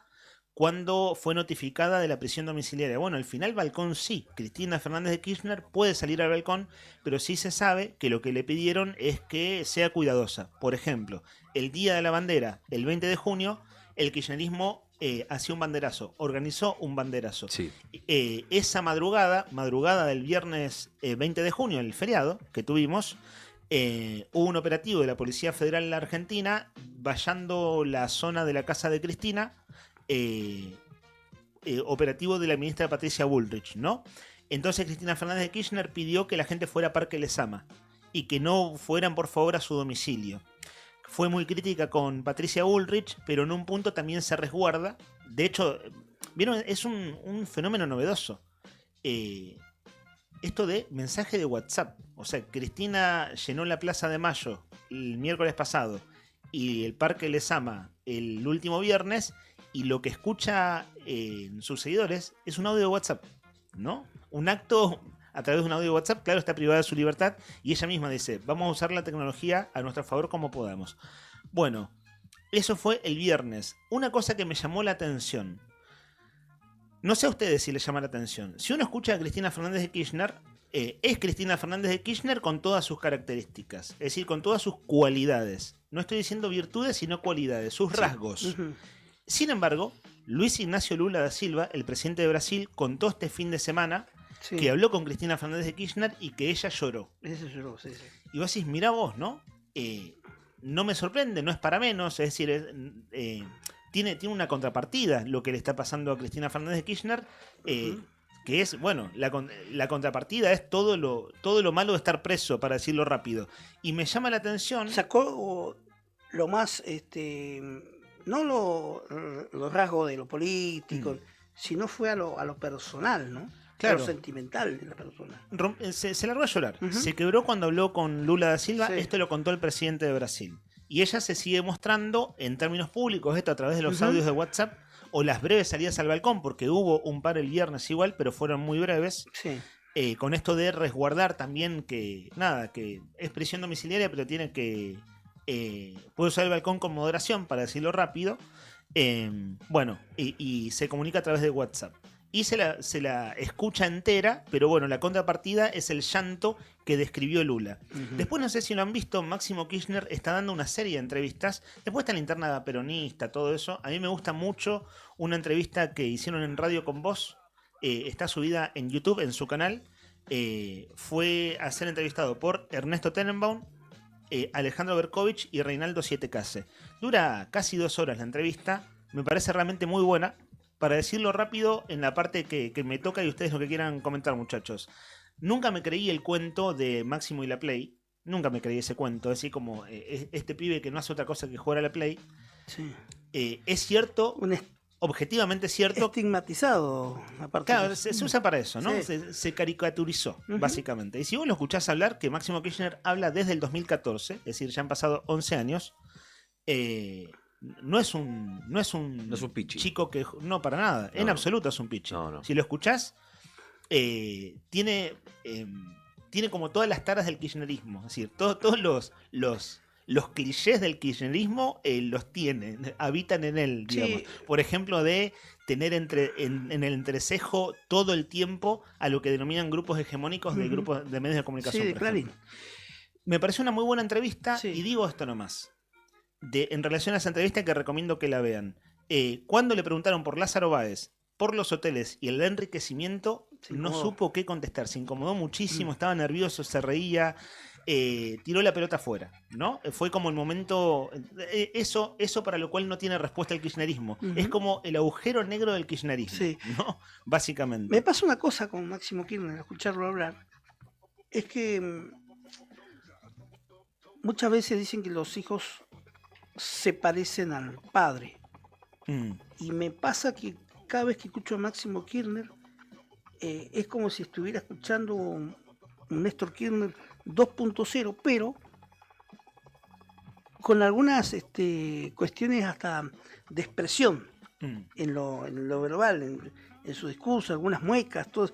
cuando fue notificada de la prisión domiciliaria. Bueno, al final balcón sí. Cristina Fernández de Kirchner puede salir al balcón, pero sí se sabe que lo que le pidieron es que sea cuidadosa. Por ejemplo, el Día de la Bandera, el 20 de junio, el kirchnerismo hacía un banderazo, organizó un banderazo. Sí. Esa madrugada del viernes 20 de junio, el feriado que tuvimos, hubo un operativo de la Policía Federal en la Argentina, vallando la zona de la casa de Cristina, operativo de la ministra Patricia Bullrich, ¿no? Entonces Cristina Fernández de Kirchner pidió que la gente fuera a Parque Lezama y que no fueran por favor a su domicilio. Fue muy crítica con Patricia Bullrich, pero en un punto también se resguarda. De hecho, ¿vieron? Es un fenómeno novedoso. Esto de mensaje de WhatsApp. O sea, Cristina llenó la Plaza de Mayo el miércoles pasado y el Parque Lezama el último viernes, y lo que escucha sus seguidores es un audio de WhatsApp, ¿no? Un acto a través de un audio de WhatsApp, claro, está privada de su libertad, y ella misma dice, vamos a usar la tecnología a nuestro favor como podamos. Bueno, eso fue el viernes. Una cosa que me llamó la atención, no sé a ustedes si les llama la atención, si uno escucha a Cristina Fernández de Kirchner, es Cristina Fernández de Kirchner con todas sus características, es decir, con todas sus cualidades. No estoy diciendo virtudes, sino cualidades, sus rasgos. Sin embargo, Luis Ignacio Lula da Silva, el presidente de Brasil, contó este fin de semana que habló con Cristina Fernández de Kirchner y que ella lloró. Ella lloró, sí. Y vos decís, mirá vos, ¿no? No me sorprende, no es para menos, es decir, tiene una contrapartida lo que le está pasando a Cristina Fernández de Kirchner, que es, bueno, la contrapartida es todo lo malo de estar preso, para decirlo rápido. Y me llama la atención... Sacó lo más, no los rasgos de lo político, sino fue a lo personal, ¿no? Claro. Lo sentimental de la persona. Se largó a llorar. Se quebró cuando habló con Lula da Silva. Sí. Esto lo contó el presidente de Brasil. Y ella se sigue mostrando en términos públicos, esto a través de los audios de WhatsApp o las breves salidas al balcón, porque hubo un par el viernes igual, pero fueron muy breves. Sí. Con esto de resguardar también que es prisión domiciliaria, pero tiene que... puede usar el balcón con moderación, para decirlo rápido. Bueno, y se comunica a través de WhatsApp. Y se la escucha entera, pero bueno, la contrapartida es el llanto que describió Lula. Después, no sé si lo han visto, Máximo Kirchner está dando una serie de entrevistas. Después está la interna peronista, todo eso. A mí me gusta mucho una entrevista que hicieron en Radio Con Voz. Está subida en YouTube, en su canal. Fue a ser entrevistado por Ernesto Tenenbaum, Alejandro Berkovich y Reinaldo Sietecase. Dura casi 2 horas la entrevista. Me parece realmente muy buena. Para decirlo rápido, en la parte que me toca y ustedes lo que quieran comentar, muchachos. Nunca me creí el cuento de Máximo y la Play. Nunca me creí ese cuento. Así como este pibe que no hace otra cosa que jugar a la Play. Sí. Es cierto, objetivamente cierto. Estigmatizado, aparte. Claro, se usa para eso, ¿no? Sí. Se caricaturizó, básicamente. Y si vos lo escuchás hablar, que Máximo Kirchner habla desde el 2014, es decir, ya han pasado 11 años. No es un pichi. Chico que... No, para nada. En absoluto es un pichi. No. Si lo escuchás, tiene como todas las taras del kirchnerismo. Es decir, todos los clichés del kirchnerismo los tiene. Habitan en él, digamos. Sí. Por ejemplo, de tener en el entrecejo todo el tiempo a lo que denominan grupos hegemónicos de grupos de medios de comunicación. Sí, claro. Me pareció una muy buena entrevista y digo esto nomás. En relación a esa entrevista, que recomiendo que la vean. Cuando le preguntaron por Lázaro Báez, por los hoteles y el enriquecimiento, no supo qué contestar. Se incomodó muchísimo, estaba nervioso, se reía, tiró la pelota afuera, ¿no? Fue como el momento... Eso para lo cual no tiene respuesta el kirchnerismo. Es como el agujero negro del kirchnerismo, ¿no? Básicamente. Me pasa una cosa con Máximo Kirchner, escucharlo hablar. Es que muchas veces dicen que los hijos se parecen al padre. Y me pasa que cada vez que escucho a Máximo Kirchner es como si estuviera escuchando un Néstor Kirchner 2.0, pero con algunas cuestiones hasta de expresión. en lo verbal, en su discurso, algunas muecas, todo.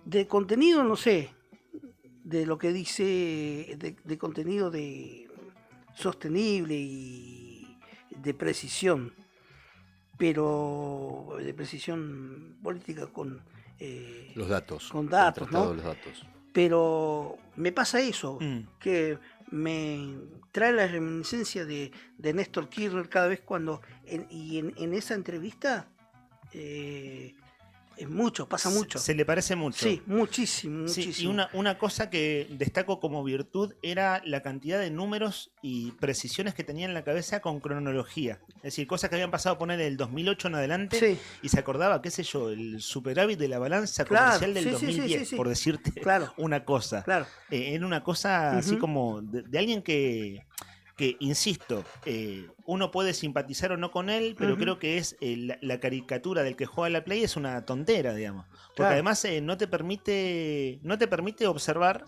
De contenido, no sé, de lo que dice, de contenido de sostenible y de precisión, pero de precisión política con los datos. Con datos, ¿no? Los datos. Pero me pasa eso, que me trae la reminiscencia de Néstor Kirchner cada vez cuando, en esa entrevista, es mucho, pasa mucho. Se le parece mucho. Sí, muchísimo. Sí, y una cosa que destaco como virtud era la cantidad de números y precisiones que tenía en la cabeza con cronología. Es decir, cosas que habían pasado a poner el 2008 en adelante y se acordaba, qué sé yo, el superávit de la balanza comercial del 2010, por decirte una cosa. Claro. Era una cosa así como de alguien que insisto, uno puede simpatizar o no con él, pero creo que es la caricatura del que juega la Play es una tontera, digamos. Porque además no te permite observar,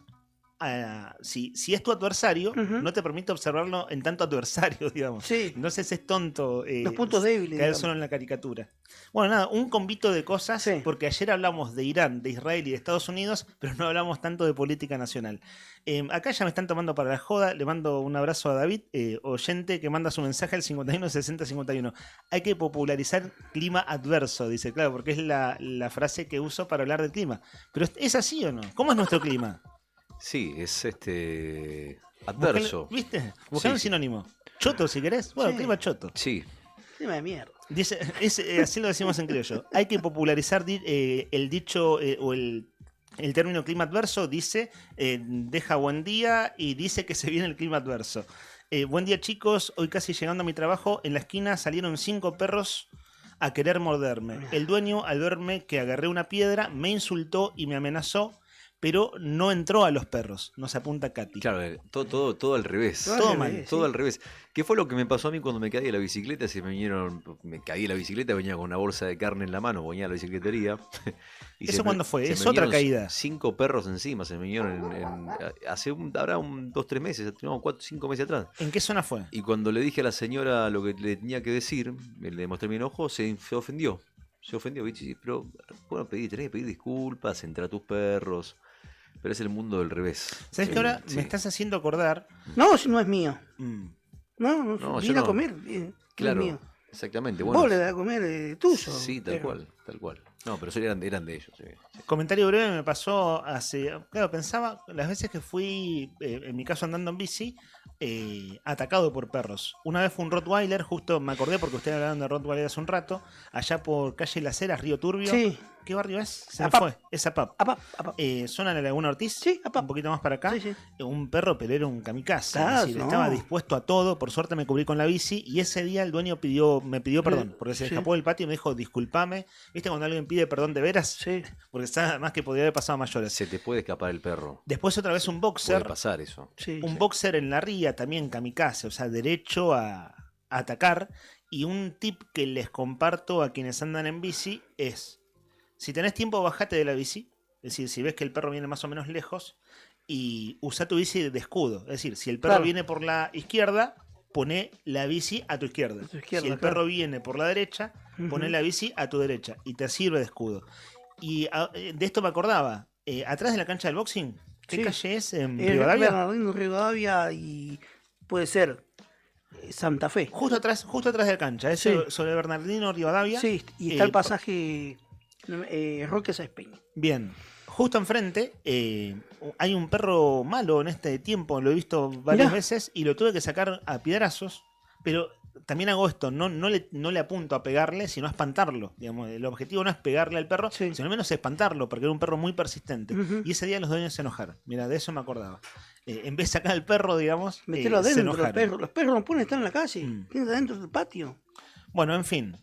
si es tu adversario, no te permite observarlo en tanto adversario, digamos. Entonces es tonto los puntos débiles, caer solo en la caricatura. Bueno, nada, un convito de cosas, porque ayer hablamos de Irán, de Israel y de Estados Unidos, pero no hablamos tanto de política nacional. Acá ya me están tomando para la joda. Le mando un abrazo a David, oyente, que manda su mensaje al 516051. Hay que popularizar clima adverso, dice, claro, porque es la frase que uso para hablar del clima. Pero ¿es así o no? ¿Cómo es nuestro clima? Sí, es adverso. ¿Viste? Buscar un sinónimo. Choto, si querés. Bueno, clima choto. Sí. Clima de mierda. Dice, así lo decimos en criollo. Hay que popularizar el dicho o el término clima adverso. Dice, deja buen día y dice que se viene el clima adverso. Buen día, chicos. Hoy casi llegando a mi trabajo, en la esquina salieron 5 perros a querer morderme. El dueño, al verme que agarré una piedra, me insultó y me amenazó, pero no entró a los perros. Nos apunta Katy. Claro, todo al revés. Todo mal. Todo al revés. ¿Qué fue lo que me pasó a mí cuando me caí de la bicicleta? Me caí de la bicicleta, venía con una bolsa de carne en la mano, venía a la bicicletería. ¿Eso cuándo fue? ¿Es otra caída? 5 perros encima se me vinieron hace 2-3 meses, 4-5 meses atrás. ¿En qué zona fue? Y cuando le dije a la señora lo que le tenía que decir, le mostré mi enojo, se ofendió. Se ofendió, ¿viste? Pero bueno, tenés que pedir disculpas, entra a tus perros. Pero es el mundo del revés. ¿Sabes que ahora me estás haciendo acordar? No, si no es mío. No, viene a comer. Claro, es mío. Exactamente. Bueno, vos le das a comer tuyo. Sí, tal cual. No, pero eran de ellos. Sí. Comentario breve me pasó claro, pensaba las veces que fui, en mi caso andando en bici, atacado por perros. Una vez fue un Rottweiler, justo me acordé porque ustedes hablaron de Rottweiler hace un rato, allá por calle Las Heras, Río Turbio. Sí. ¿Qué barrio es? Se me fue. Es Apap. ¿Zona de la Laguna Ortiz? Sí, Apap. Un poquito más para acá. Sí. Un perro, pero era un kamikaze. Claro, es decir, estaba dispuesto a todo. Por suerte me cubrí con la bici y ese día el dueño me pidió perdón, porque se escapó del patio y me dijo, discúlpame. ¿Viste cuando alguien pide perdón de veras? Sí. Porque sabe más que podría haber pasado a mayores. Se te puede escapar el perro. Después otra vez un boxer. Puede pasar eso. Boxer en la ría, también kamikaze, o sea, derecho a atacar. Y un tip que les comparto a quienes andan en bici es: si tenés tiempo, bajate de la bici. Es decir, si ves que el perro viene más o menos lejos, y usa tu bici de escudo. Es decir, si el perro viene por la izquierda, poné la bici a tu izquierda. Si el perro viene por la derecha, poné la bici a tu derecha. Y te sirve de escudo. Y de esto me acordaba. Atrás de la cancha del boxing, ¿qué calle es? ¿En Rivadavia? Bernardino, Rivadavia y puede ser Santa Fe. Justo atrás de la cancha. Es sobre Bernardino, Rivadavia. Sí, y está el pasaje Roque Sáenz Peña. Bien. Justo enfrente hay un perro malo en este tiempo, lo he visto varias veces y lo tuve que sacar a piedrazos, pero también hago esto, no le apunto a pegarle, sino a espantarlo. Digamos, el objetivo no es pegarle al perro, sino al menos espantarlo, porque era un perro muy persistente. Y ese día los dueños se enojaron. Mira, de eso me acordaba. En vez de sacar al perro, digamos, meterlo adentro, se enojaron. Los perros no pueden estar en la calle, tienen adentro del patio. Bueno, en fin,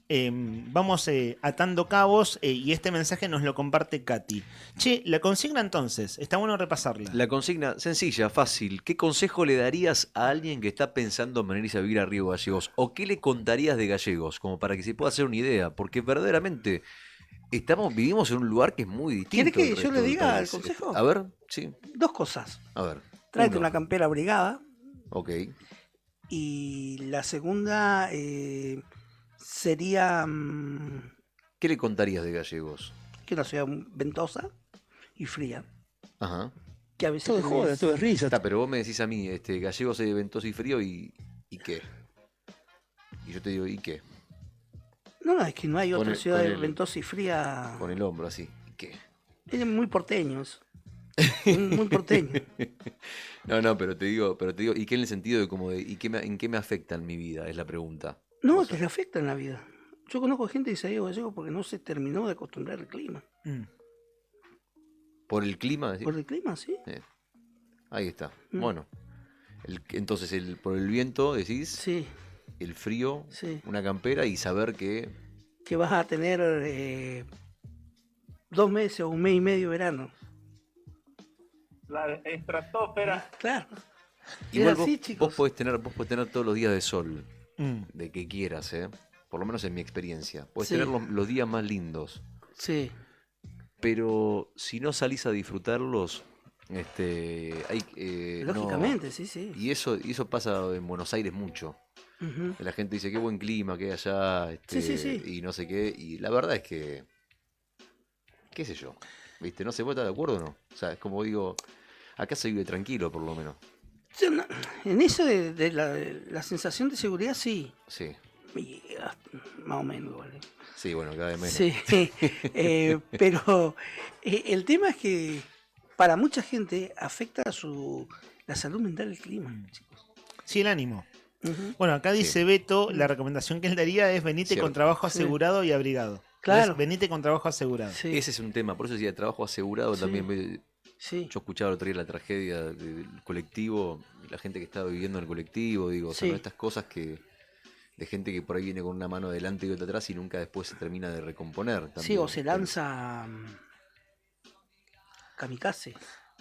vamos atando cabos y este mensaje nos lo comparte Katy. Che, la consigna entonces, está bueno repasarla. La consigna, sencilla, fácil. ¿Qué consejo le darías a alguien que está pensando en venirse a vivir a Río Gallegos? ¿O qué le contarías de Gallegos? Como para que se pueda hacer una idea. Porque verdaderamente vivimos en un lugar que es muy distinto. ¿Quieres que yo le diga el consejo? A ver, sí. 2 cosas. A ver. Tráete una campera abrigada. Ok. Y la segunda... sería ¿Qué le contarías de Gallegos? que una ciudad ventosa y fría. Ajá. Que a veces Todo es joda, todo es risa. Está, pero vos me decís a mí, Gallegos es ventoso y frío ¿y qué? Y yo te digo, ¿y qué? No, es que no hay otra ciudad con el- ventosa y fría. Con el hombro así. ¿Y qué? Es muy porteño eso. Muy porteño. No, pero te digo, ¿y qué en el sentido de como de, en qué me afecta en mi vida? Es la pregunta. No, que le afecta en la vida. Yo conozco gente que se ha ido a Gallegos porque no se terminó de acostumbrar al clima. ¿Por el clima? ¿Decís? Por el clima, sí. Ahí está. Bueno. Entonces, por el viento, decís. Sí. El frío, Sí. una campera y saber que... Que vas a tener 2 meses o 1 mes y medio de verano. La estratosfera. Claro. Igual así, vos chicos. podés tener todos los días de sol, de que quieras, por lo menos en mi experiencia. Podés Sí. tener los días más lindos. Sí. Pero si no salís a disfrutarlos, hay... Lógicamente, no. sí. Y eso pasa en Buenos Aires mucho. Ujú. La gente dice, qué buen clima que hay allá, Sí. y no sé qué. Y la verdad es que, qué sé yo, ¿viste? No sé, ¿vos estás de acuerdo o no? O sea, es como digo, acá se vive tranquilo por lo menos. En eso de la sensación de seguridad, sí. Sí. Y, más o menos, ¿vale? Sí, bueno, cada vez menos. Sí, pero el tema es que para mucha gente afecta la salud mental el clima, chicos. Sí, el ánimo. Ujú. Bueno, acá dice Beto, la recomendación que él daría es venite Cierto. con trabajo asegurado y abrigado. Claro. Es venite con trabajo asegurado. Sí. Ese es un tema, por eso decía trabajo asegurado Sí. también. Sí. Yo escuchaba el otro día la tragedia del colectivo, la gente que estaba viviendo en el colectivo, digo, o sea, Sí. ¿no? Estas cosas de gente que por ahí viene con una mano adelante y otra atrás y nunca después se termina de recomponer. Sí, también. o se lanza kamikaze.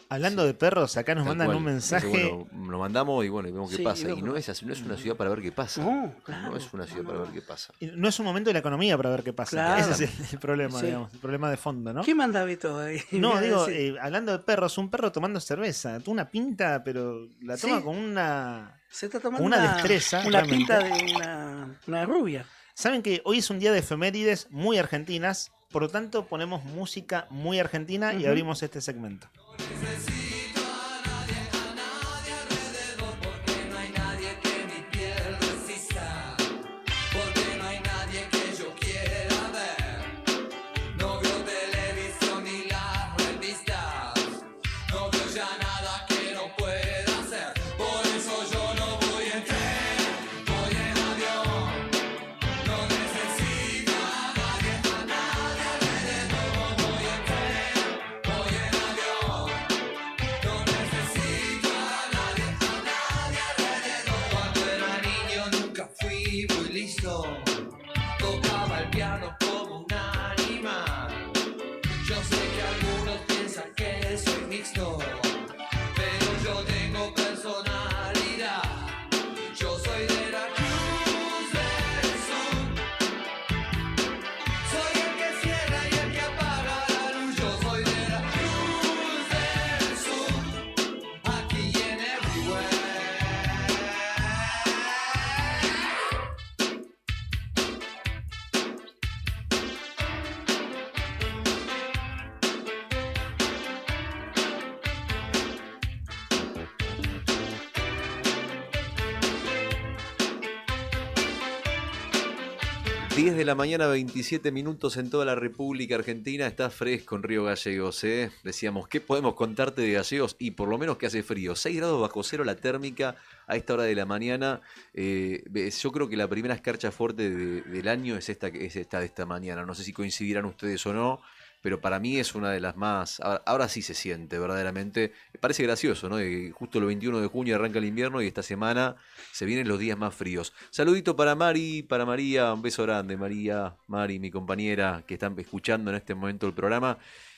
Hablando de perros, acá nos Tal mandan cual. un mensaje. Dice, bueno, lo mandamos y bueno, y vemos qué Sí, pasa. y Y no es así, no es una ciudad para ver qué pasa. No, claro. No es una ciudad para ver qué pasa. No es un momento de la economía para ver qué pasa. Claro. Ese es el problema, Sí. digamos, el problema de fondo, ¿no? ¿Qué manda Beto ahí? No, Mira, digo, sí. hablando de perros, un perro tomando cerveza, una pinta, pero la toma Sí. con una... Se está tomando una destreza, una realmente. pinta de una rubia. Saben que hoy es un día de efemérides muy argentinas, por lo tanto ponemos música muy argentina y Ujú. abrimos este segmento. Porque no hay nadie que yo quiera ver. No veo televisión ni las revistas. No veo ya nada que no pueda hacer. Por eso yo no voy en tren, voy en avión. No necesito a nadie alrededor. Voy en tren, voy en avión. No necesito a nadie alrededor. Cuando era niño nunca fui muy listo. Tocaba el piano como un animal. Yo sé que algunos piensan que soy mixto, pero yo tengo personalidad. Yo soy de la Cruz del Sur. Soy el que cierra y el que apaga la luz. Yo soy de la Cruz del Sur. Aquí y en everywhere. Diez de la mañana, 27 minutos en toda la República Argentina. Está fresco en Río Gallegos, ¿eh? Decíamos, ¿qué podemos contarte de Gallegos? Y por lo menos que hace frío. 6 grados bajo cero la térmica a esta hora de la mañana. Yo creo que la primera escarcha fuerte del año es esta de esta mañana. No sé si coincidirán ustedes o no, pero para mí es una de las más... Ahora sí se siente verdaderamente. Me parece gracioso, ¿no? Justo el 21 de junio arranca el invierno y esta semana se vienen los días más fríos. Saludito para Mari, para María, un beso grande, María, Mari, mi compañera que están escuchando en este momento el programa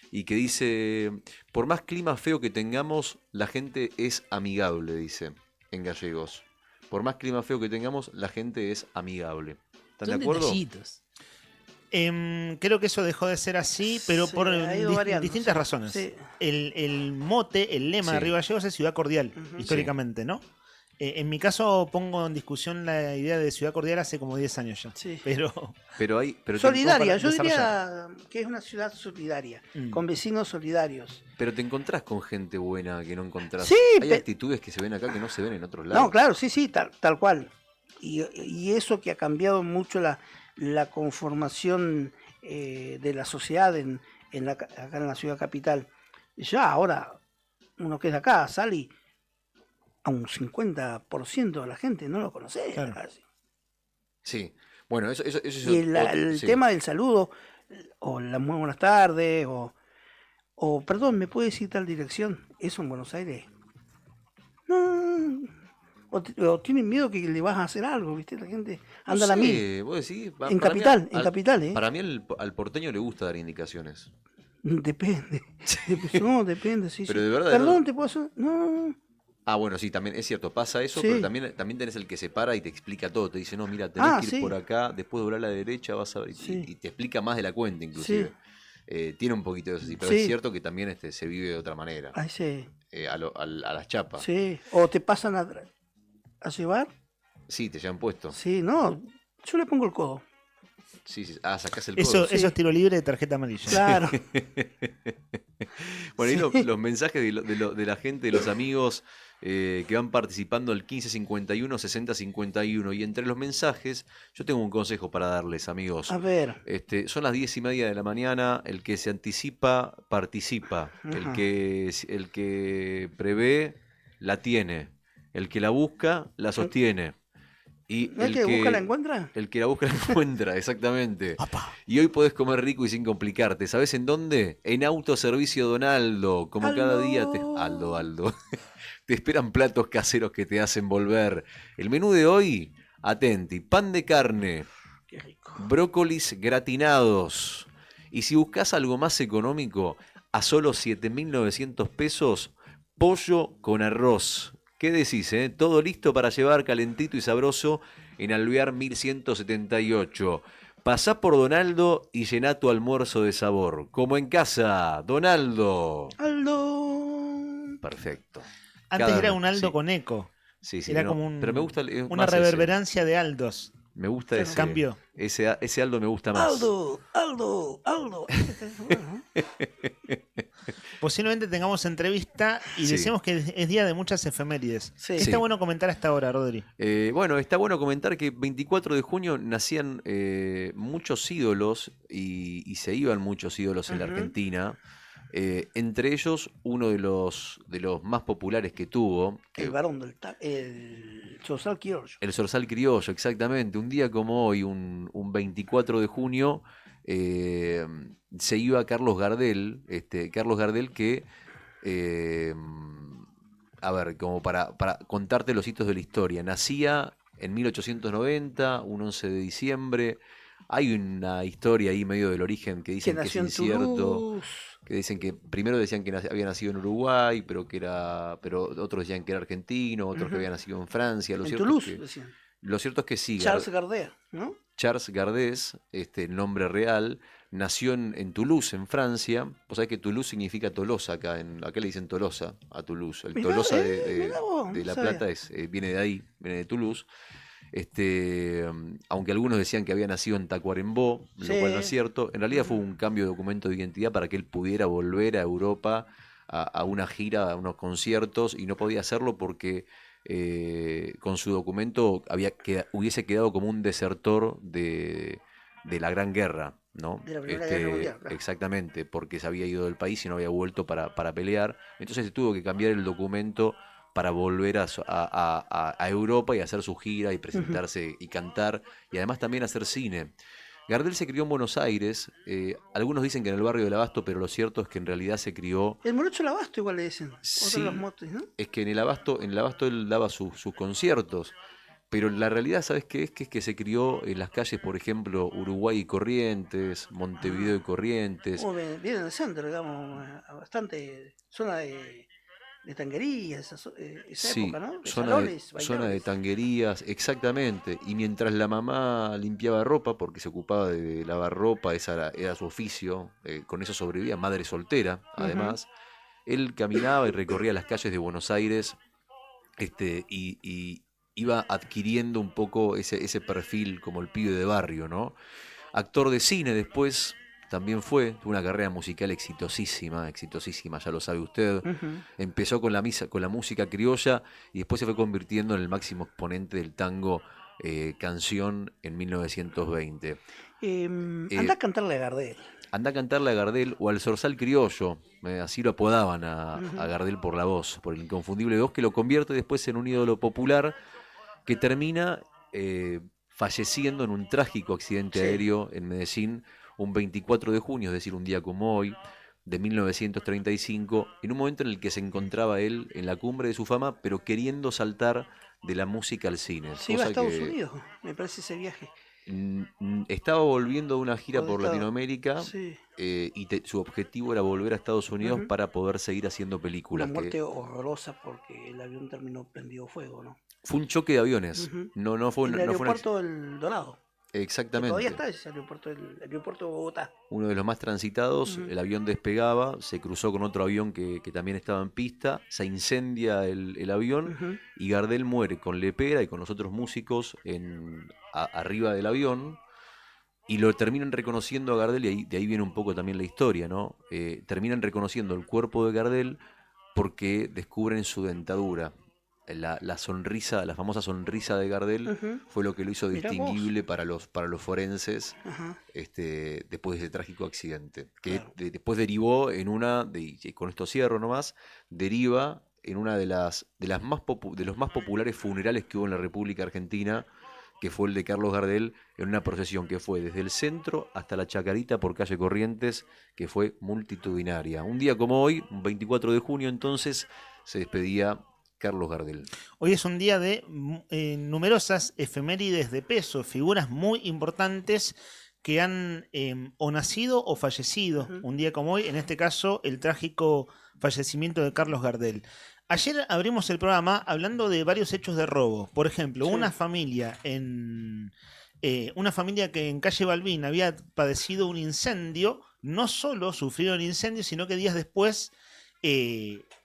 y que dice, por más clima feo que tengamos, la gente es amigable, dice, en Gallegos. Por más clima feo que tengamos, la gente es amigable. ¿Están de acuerdo? Creo que eso dejó de ser así, pero Sí, por ha ido variando, distintas sí. razones. Sí. El mote, el lema de Sí. Río Gallegos es ciudad cordial, Ujú. históricamente, ¿no? En mi caso pongo en discusión la idea de ciudad cordial hace como 10 años ya. Sí. Pero Solidaria, yo desarrollar. diría que es una ciudad solidaria, Mm. con vecinos solidarios. Pero te encontrás con gente buena que no encontrás. Sí, Hay actitudes que se ven acá que no se ven en otros lados. No, claro, sí, tal cual. Y eso que ha cambiado mucho la conformación de la sociedad acá en la ciudad capital. Ya ahora, uno que es de acá, sale y a un 50% de la gente no lo conoce. Claro. Casi. Sí. Bueno, eso es Y el sí. tema del saludo, o la muy buenas tardes, o perdón, ¿me puede decir tal dirección? ¿Eso en Buenos Aires? No. O tienen miedo que le vas a hacer algo, ¿viste? La gente anda a la mil. Vos decís, En para mí capital, ¿eh? Para mí al porteño le gusta dar indicaciones. Depende. No, depende, sí. Pero sí. de verdad, Perdón, ¿te puedo hacer? No. Ah, bueno, sí, también es cierto, pasa eso, Sí. pero también tenés el que se para y te explica todo. Te dice, no, mira, tenés que ir sí. por acá, después doblar a la derecha, vas a ver. Sí. Y te explica más de la cuenta, inclusive. Tiene un poquito de eso, sí, pero Sí. es cierto que también se vive de otra manera. Ahí sí. A las chapas. Sí. O te pasan a llevar. Sí, te llevan puesto. Sí, no. Yo le pongo el codo. Sí, sí. Ah, sacás el Eso codo. es tiro libre de tarjeta amarilla. Claro. Bueno, ahí los mensajes de la gente, de los amigos que van participando al 1551 6051. Y entre los mensajes, yo tengo un consejo para darles, amigos. A ver. Son las 10:30 de la mañana. El que se anticipa, participa. Ajá. El que prevé, la tiene. El que la busca, la sostiene. Y ¿No el que busca la encuentra? El que la busca la encuentra, exactamente. Y hoy podés comer rico y sin complicarte. ¿Sabés en dónde? En Autoservicio Donaldo. Como Aldo. cada día Aldo. Te esperan platos caseros que te hacen volver. El menú de hoy, atenti, pan de carne, Qué rico. brócolis gratinados. Y si buscas algo más económico, a solo 7.900 pesos, pollo con arroz. ¿Qué decís, eh? Todo listo para llevar calentito y sabroso en Alvear 1178. Pasá por Donaldo y llená tu almuerzo de sabor. Como en casa, Donaldo. Aldo. Perfecto. Antes era un Aldo sí. con eco. Sí, Era no, como pero me gusta una más ese. reverberancia de Aldos. Me gusta ese. Cambió. Ese Aldo me gusta más. Aldo. Posiblemente tengamos entrevista y Sí. decimos que es día de muchas efemérides. Sí. Está Sí. bueno comentar hasta ahora, Rodri. Bueno, está bueno comentar que 24 de junio nacían muchos ídolos y se iban muchos ídolos en la Ujú. Argentina. Entre ellos, uno de los más populares que tuvo, El varón el Chosal Quiroyo. el Zorzal Criollo, exactamente. Un día como hoy, un 24 de junio, se iba Carlos Gardel. Carlos Gardel que, a ver, como para contarte los hitos de la historia, nacía en 1890, un 11 de diciembre. Hay una historia ahí medio del origen que Que dicen que es nació en incierto. Toulouse. Que dicen que primero decían que había nacido en Uruguay, pero otros decían que era argentino, otros que Ujú. había nacido en Francia. En Toulouse, decían. Lo cierto es que sí. Charles Gardea, ¿no? Charles Gardés, el nombre real, nació en Toulouse, en Francia. Vos sabés que Toulouse significa Tolosa acá le dicen Tolosa a Toulouse. El Mirá, Tolosa mirá vos, de no La sabía. Plata viene de ahí, viene de Toulouse. Aunque algunos decían que había nacido en Tacuarembó, lo Sí. cual no es cierto, en realidad fue un cambio de documento de identidad para que él pudiera volver a Europa a una gira, a unos conciertos, y no podía hacerlo porque con su documento hubiese quedado como un desertor de la Gran Guerra, ¿no? De la Primera Guerra Mundial, claro. Exactamente, porque se había ido del país y no había vuelto para pelear. Entonces se tuvo que cambiar el documento para volver a Europa y hacer su gira y presentarse y cantar, y además también hacer cine. Gardel se crió en Buenos Aires, algunos dicen que en el barrio del Abasto, pero lo cierto es que en realidad se crió... El morocho del Abasto igual le dicen. Sí. Otro de los motes, ¿no? Es que en el Abasto él daba sus conciertos, pero la realidad, ¿sabes qué es? Que es que se crió en las calles, por ejemplo, Uruguay y Corrientes, Montevideo y Corrientes. Como viene del centro, digamos, bastante zona de tanguería, esa Sí, época, ¿no? De zona salones, zona de bailables. tanguerías, exactamente. Y mientras la mamá limpiaba ropa, porque se ocupaba de lavar ropa, era su oficio, con eso sobrevivía, madre soltera, además, él caminaba y recorría las calles de Buenos Aires y iba adquiriendo un poco ese perfil como el pibe de barrio, ¿no? Actor de cine después también tuvo una carrera musical exitosísima, ya lo sabe usted. Empezó con la música criolla y después se fue convirtiendo en el máximo exponente del tango canción en 1920. Anda a cantarle a Gardel. Anda a cantarle a Gardel o al Zorzal criollo, así lo apodaban a Gardel por la voz, por el inconfundible voz que lo convierte después en un ídolo popular que termina falleciendo en un trágico accidente aéreo en Medellín un 24 de junio, es decir, un día como hoy, de 1935, en un momento en el que se encontraba él en la cumbre de su fama, pero queriendo saltar de la música al cine. Se iba a Estados Unidos, me parece ese viaje. Estaba volviendo de una gira por Latinoamérica y su objetivo era volver a Estados Unidos para poder seguir haciendo películas. Una muerte horrorosa porque el avión terminó prendido fuego, ¿no? Fue un choque de aviones. No fue el aeropuerto del Dorado. Exactamente. Todavía está ese aeropuerto, el aeropuerto de Bogotá. Uno de los más transitados, el avión despegaba, se cruzó con otro avión que también estaba en pista, se incendia el avión y Gardel muere con Lepera y con los otros músicos arriba del avión y lo terminan reconociendo a Gardel y de ahí viene un poco también la historia, ¿no? Terminan reconociendo el cuerpo de Gardel porque descubren su dentadura. La sonrisa, la famosa sonrisa de Gardel fue lo que lo hizo distinguible para los forenses después de ese trágico accidente, que después derivó en y con esto cierro nomás, deriva en una de los más populares funerales que hubo en la República Argentina, que fue el de Carlos Gardel, en una procesión que fue desde el centro hasta la Chacarita por calle Corrientes, que fue multitudinaria. Un día como hoy, un 24 de junio entonces, se despedía Carlos Gardel. Hoy es un día de numerosas efemérides de peso, figuras muy importantes que han o nacido o fallecido un día como hoy, en este caso el trágico fallecimiento de Carlos Gardel. Ayer abrimos el programa hablando de varios hechos de robo. Por ejemplo, una familia que en calle Balbín había padecido un incendio, no solo sufrieron el incendio, sino que días después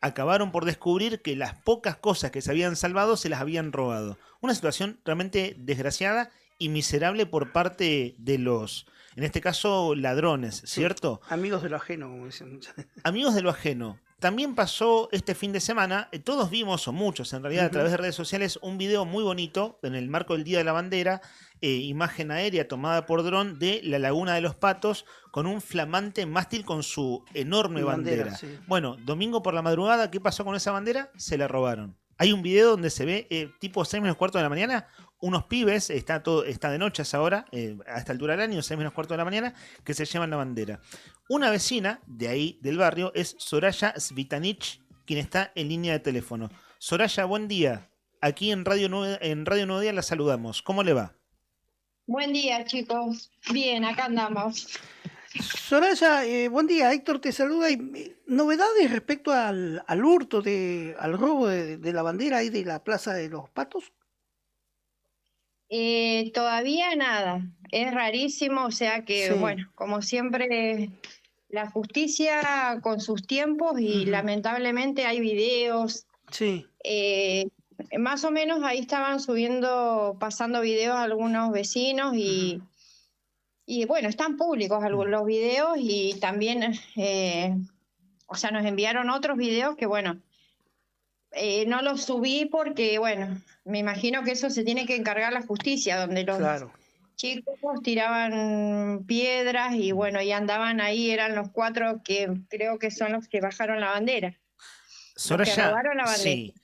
acabaron por descubrir que las pocas cosas que se habían salvado se las habían robado. Una situación realmente desgraciada y miserable por parte de los, en este caso, ladrones, ¿cierto? Amigos de lo ajeno, como dicen muchas veces. Amigos de lo ajeno. También pasó este fin de semana, todos vimos, o muchos en realidad, a través de redes sociales, un video muy bonito en el marco del Día de la Bandera, imagen aérea tomada por dron de la Laguna de los Patos con un flamante mástil con su enorme bandera. Bueno, domingo por la madrugada, ¿qué pasó con esa bandera? Se la robaron. Hay un video donde se ve, tipo 6 menos cuarto de la mañana, unos pibes, está de noche a esa hora, a esta altura del año, 6 menos cuarto de la mañana, que se llevan la bandera. Una vecina de ahí, del barrio, es Soraya Svitanich, quien está en línea de teléfono. Soraya, buen día. Aquí en Radio Nuevo Día la saludamos. ¿Cómo le va? Buen día, chicos. Bien, acá andamos. Soraya, buen día. Héctor te saluda. ¿Novedades respecto al hurto, al robo de la bandera ahí de la Plaza de los Patos? Todavía nada. Es rarísimo, o sea que, bueno, como siempre, la justicia con sus tiempos y lamentablemente hay videos. Sí. Más o menos ahí estaban pasando videos algunos vecinos y bueno, están públicos los videos y también, o sea, nos enviaron otros videos que, bueno, no los subí porque, bueno, me imagino que eso se tiene que encargar la justicia, donde los chicos tiraban piedras y, bueno, y andaban ahí, eran los 4 que creo que son los que bajaron la bandera. Soraya, sí.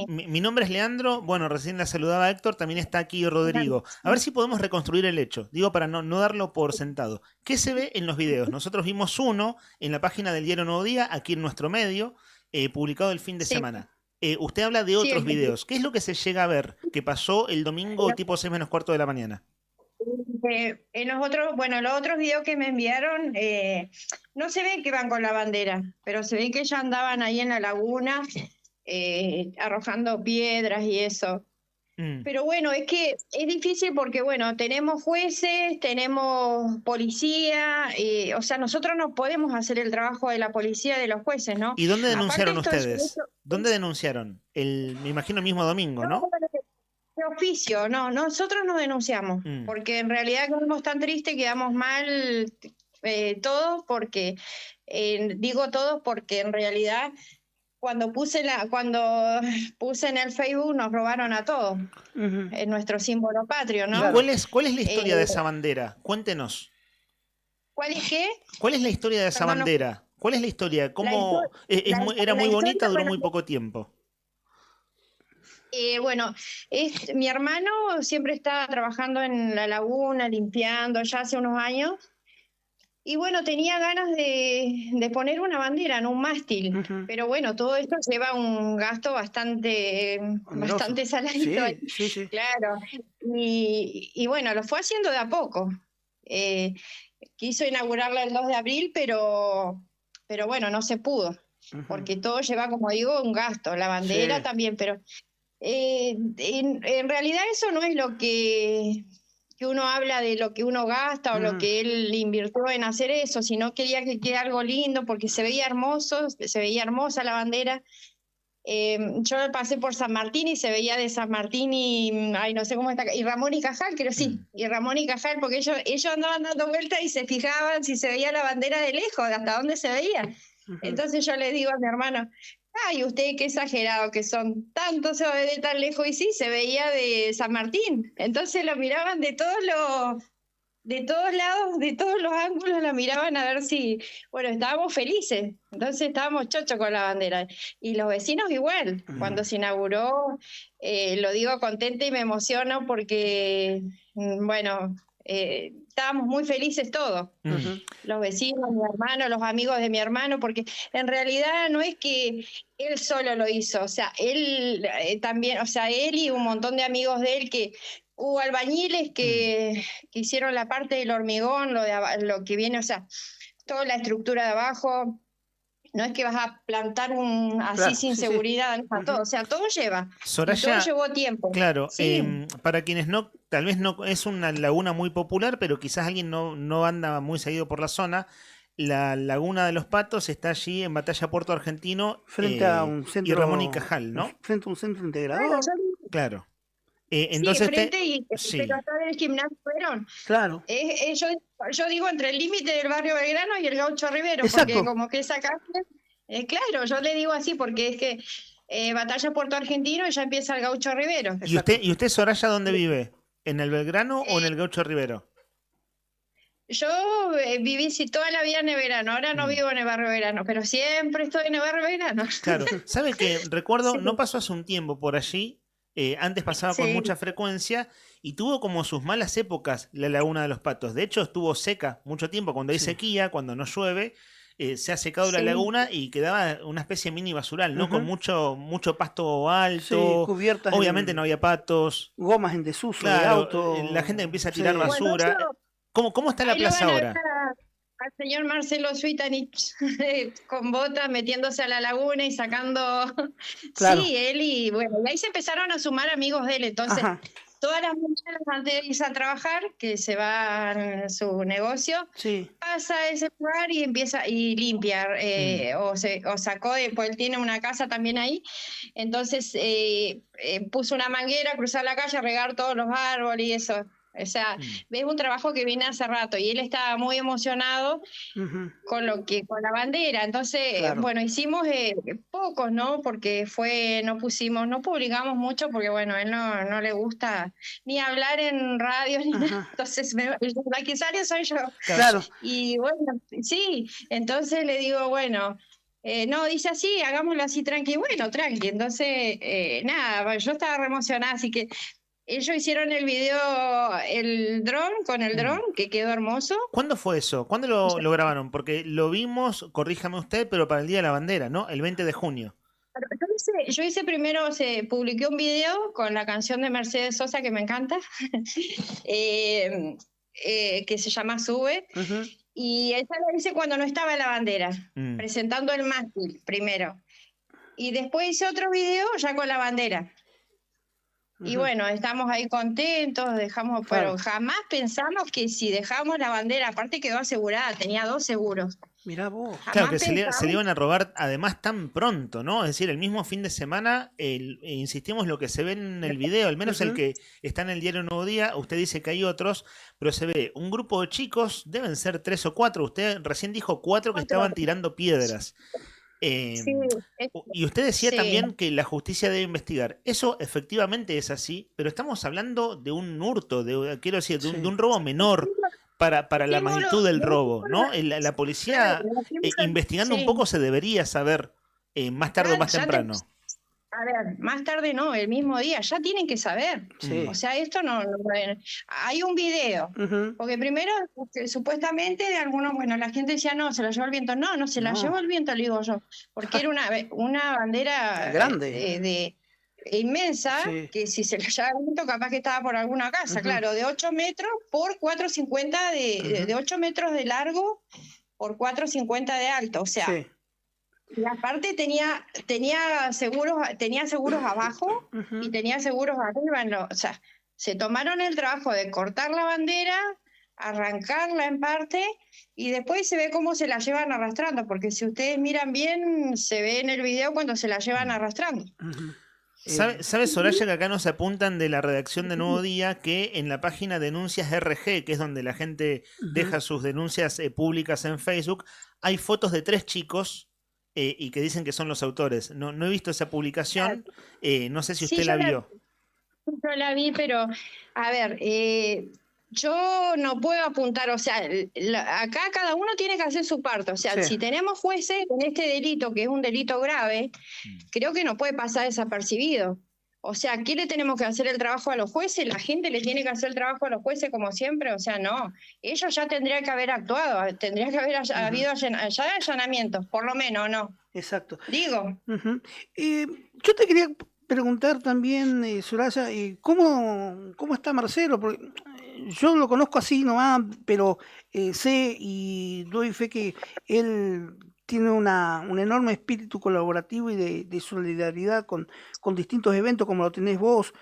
Mi nombre es Leandro, bueno, recién la saludaba Héctor, también está aquí Rodrigo. A ver si podemos reconstruir el hecho, digo para no darlo por sentado. ¿Qué se ve en los videos? Nosotros vimos uno en la página del Diario Nuevo Día, aquí en nuestro medio, publicado el fin de semana. Usted habla de otros videos. ¿Qué es lo que se llega a ver que pasó el domingo tipo 6 menos cuarto de la mañana? En los otros videos que me enviaron, no se ve que van con la bandera, pero se ve que ellos andaban ahí en la laguna arrojando piedras y eso. Pero bueno, es que es difícil porque, bueno, tenemos jueces, tenemos policía, o sea, nosotros no podemos hacer el trabajo de la policía y de los jueces, ¿no? ¿Y dónde denunciaron Aparte, ustedes? ¿Dónde denunciaron? Me imagino el mismo domingo, ¿no? De oficio, no, nosotros no denunciamos, porque en realidad quedamos tan tristes, quedamos mal todos, porque, digo todos porque en realidad cuando puse en el Facebook nos robaron a todos, nuestro símbolo patrio, ¿no? ¿Y cuál es la historia de esa bandera? Cuéntenos. ¿Cuál es qué? ¿Cuál es la historia de esa bandera? ¿Cuál es la historia? ¿Cómo era muy bonita, duró muy poco tiempo? Bueno, mi hermano siempre está trabajando en la laguna, limpiando, ya hace unos años. Y bueno, tenía ganas de poner una bandera en un mástil, pero bueno, todo esto lleva un gasto bastante saladito. Sí. Claro. Y bueno, lo fue haciendo de a poco. Quiso inaugurarla el 2 de abril, pero bueno, no se pudo, porque todo lleva, como digo, un gasto. La bandera también, pero en realidad eso no es lo que uno habla de lo que uno gasta o lo que él invirtió en hacer eso, sino quería que quede algo lindo porque se veía hermoso, se veía hermosa la bandera. Yo pasé por San Martín y se veía de San Martín y, ay, no sé cómo está, y Ramón y Cajal, creo sí, y Ramón y Cajal, porque ellos andaban dando vueltas y se fijaban si se veía la bandera de lejos, de hasta dónde se veía. Entonces yo le digo a mi hermano, ay, usted qué exagerado que son, tanto se ve de tan lejos, y sí, se veía de San Martín. Entonces lo miraban de todos lados, de todos los ángulos la miraban a ver si, bueno, estábamos felices, entonces estábamos chochos con la bandera. Y los vecinos igual, cuando se inauguró, lo digo contenta y me emociono porque, bueno, estábamos muy felices todos, los vecinos, mi hermano, los amigos de mi hermano, porque en realidad no es que él solo lo hizo, o sea, él también, o sea, él y un montón de amigos de él que hubo albañiles que hicieron la parte del hormigón, lo que viene, o sea, toda la estructura de abajo. No es que vas a plantar así sin seguridad, todo, o sea, todo lleva. Soraya, todo llevó tiempo. Claro, Sí. Para quienes no, tal vez no es una laguna muy popular, pero quizás alguien no anda muy seguido por la zona. La Laguna de los Patos está allí en Batalla Puerto Argentino, Frente a un centro. y Ramón y Cajal, ¿no? Frente a un centro integrador. Claro. Entonces sí, pero está del gimnasio Perón. Claro. Yo digo entre el límite del barrio Belgrano y el Gaucho Rivero, Exacto. porque como que esa calle, claro, yo le digo así porque es que Batalla Puerto Argentino y ya empieza el Gaucho Rivero. ¿Y usted, Soraya, dónde vive? ¿En el Belgrano o en el Gaucho Rivero? Yo viví toda la vida en el Belgrano, ahora no vivo en el barrio Belgrano, pero siempre estoy en el barrio Belgrano. Claro, ¿sabe qué? Recuerdo, no pasó hace un tiempo por allí, antes pasaba con mucha frecuencia y tuvo como sus malas épocas la Laguna de los Patos. De hecho, estuvo seca mucho tiempo. Cuando hay sequía, cuando no llueve, se ha secado la laguna y quedaba una especie de mini basural, ¿no? Con mucho pasto alto. Cubiertas. Obviamente no había patos. Gomas en desuso de Claro, auto. la gente empieza a tirar basura. Bueno, ¿Cómo está la plaza ahora? Al señor Marcelo Suitanich con botas metiéndose a la laguna y sacando. Claro. Sí, él y bueno, y ahí se empezaron a sumar amigos de él. Entonces, todas las mañanas antes de irse a trabajar, que se va a su negocio, pasa a ese lugar y empieza y limpia. O sacó, pues él tiene una casa también ahí. Entonces, puso una manguera, cruzar la calle, regar todos los árboles y eso. O sea, es un trabajo que viene hace rato y él estaba muy emocionado con la bandera. Entonces, bueno, hicimos pocos, ¿no? Porque no publicamos mucho porque, bueno, a él no le gusta ni hablar en radio ni nada. Entonces, la que sale soy yo. Claro. Y bueno, sí, entonces le digo, bueno, no, dice así, hagámoslo así tranqui. Bueno, tranqui. Entonces, nada, yo estaba re emocionada, así que ellos hicieron el video, con el dron, que quedó hermoso. ¿Cuándo fue eso? ¿Cuándo lo grabaron? Porque lo vimos, corríjame usted, pero para el Día de la Bandera, ¿no? El 20 de junio. Yo hice primero, se publicó un video con la canción de Mercedes Sosa, que me encanta, que se llama Sube, y esa la hice cuando no estaba la bandera, presentando el mástil primero. Y después hice otro video ya con la bandera. Y bueno, estamos ahí contentos, dejamos, pero Claro. jamás pensamos que si dejamos la bandera, aparte quedó asegurada, tenía 2 seguros. Mirá vos. Claro, Jamás que se le pensamos. iban a robar además tan pronto, ¿no? Es decir, el mismo fin de semana, insistimos lo que se ve en el video, al menos el Ujú. que está en el diario Nuevo Día, usted dice que hay otros, pero se ve un grupo de chicos, deben ser 3 o 4, usted recién dijo 4 que estaban tirando piedras. Sí, Y usted decía sí. también que la justicia debe investigar. Eso efectivamente es así, pero estamos hablando de un hurto, quiero decir, de un robo menor para la magnitud del robo, ¿no? La policía, investigando un Sí. poco, se debería saber más tarde o más Ya te- temprano. A ver, más tarde no, el mismo día, ya tienen que saber. Sí. O sea, esto hay un video, Ujú. porque primero, supuestamente, algunos, bueno, la gente decía, no, se la llevó el viento. No, no se la No. llevó el viento, le digo yo, porque era una bandera Grande. inmensa, Sí. que si se la llevaba el viento, capaz que estaba por alguna casa, Ujú. claro, de 8 metros por 4,50 de 8 metros de largo por 4,50 de alto, o sea. Sí. Y aparte tenía seguros abajo y tenía seguros arriba. O sea, se tomaron el trabajo de cortar la bandera, arrancarla en parte y después se ve cómo se la llevan arrastrando, porque si ustedes miran bien, se ve en el video cuando se la llevan arrastrando. ¿Sabe, Soraya, que acá nos apuntan de la redacción de Nuevo Día que en la página Denuncias RG, que es donde la gente deja sus denuncias públicas en Facebook, hay fotos de 3 chicos y que dicen que son los autores? No he visto esa publicación, no sé si Sí, usted la vio. Yo la vi, pero a ver, yo no puedo apuntar, o sea, acá cada uno tiene que hacer su parte, o sea, Sí. si tenemos jueces en este delito, que es un delito grave, creo que no puede pasar desapercibido. O sea, ¿qué le tenemos que hacer el trabajo a los jueces? ¿La gente le tiene que hacer el trabajo a los jueces como siempre? O sea, no. Ellos ya tendrían que haber actuado, tendría que haber habido ya allanamientos, por lo menos, ¿no? Exacto. Digo. Ujú. Yo te quería preguntar también, Soraya, ¿cómo está Marcelo? Porque yo lo conozco así nomás, pero sé y doy fe que él tiene un enorme espíritu colaborativo y de solidaridad con distintos eventos como lo tenés vos,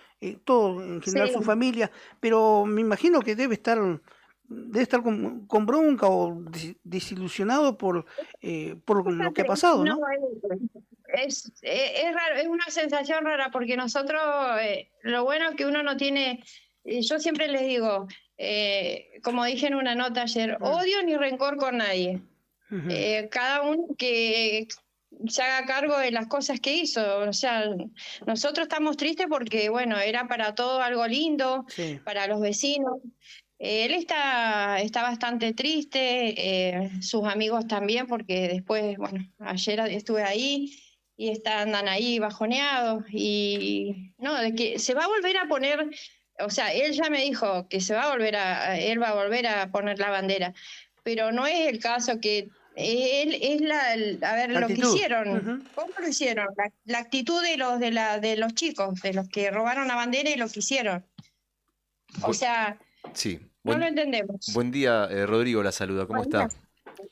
todo en general Sí. su familia, pero me imagino que debe estar con bronca o desilusionado por lo que ha pasado, ¿no? Es raro, es una sensación rara porque nosotros, lo bueno es que uno no tiene, yo siempre les digo, como dije en una nota ayer, odio ni rencor con nadie. Cada uno que se haga cargo de las cosas que hizo. O sea, nosotros estamos tristes porque, bueno, era para todo algo lindo, Sí. para los vecinos. Él está bastante triste, sus amigos también, porque después, bueno, ayer estuve ahí y andan ahí bajoneados y no, de que se va a volver a poner, o sea, él ya me dijo que él va a volver a poner la bandera, pero no es el caso que él es a ver, La lo que actitud. hicieron, ¿cómo lo hicieron? La actitud de los chicos, de los que robaron la bandera y lo que hicieron. O sea, Sí. no lo entendemos. Buen día, Rodrigo la saluda, ¿cómo Buen está?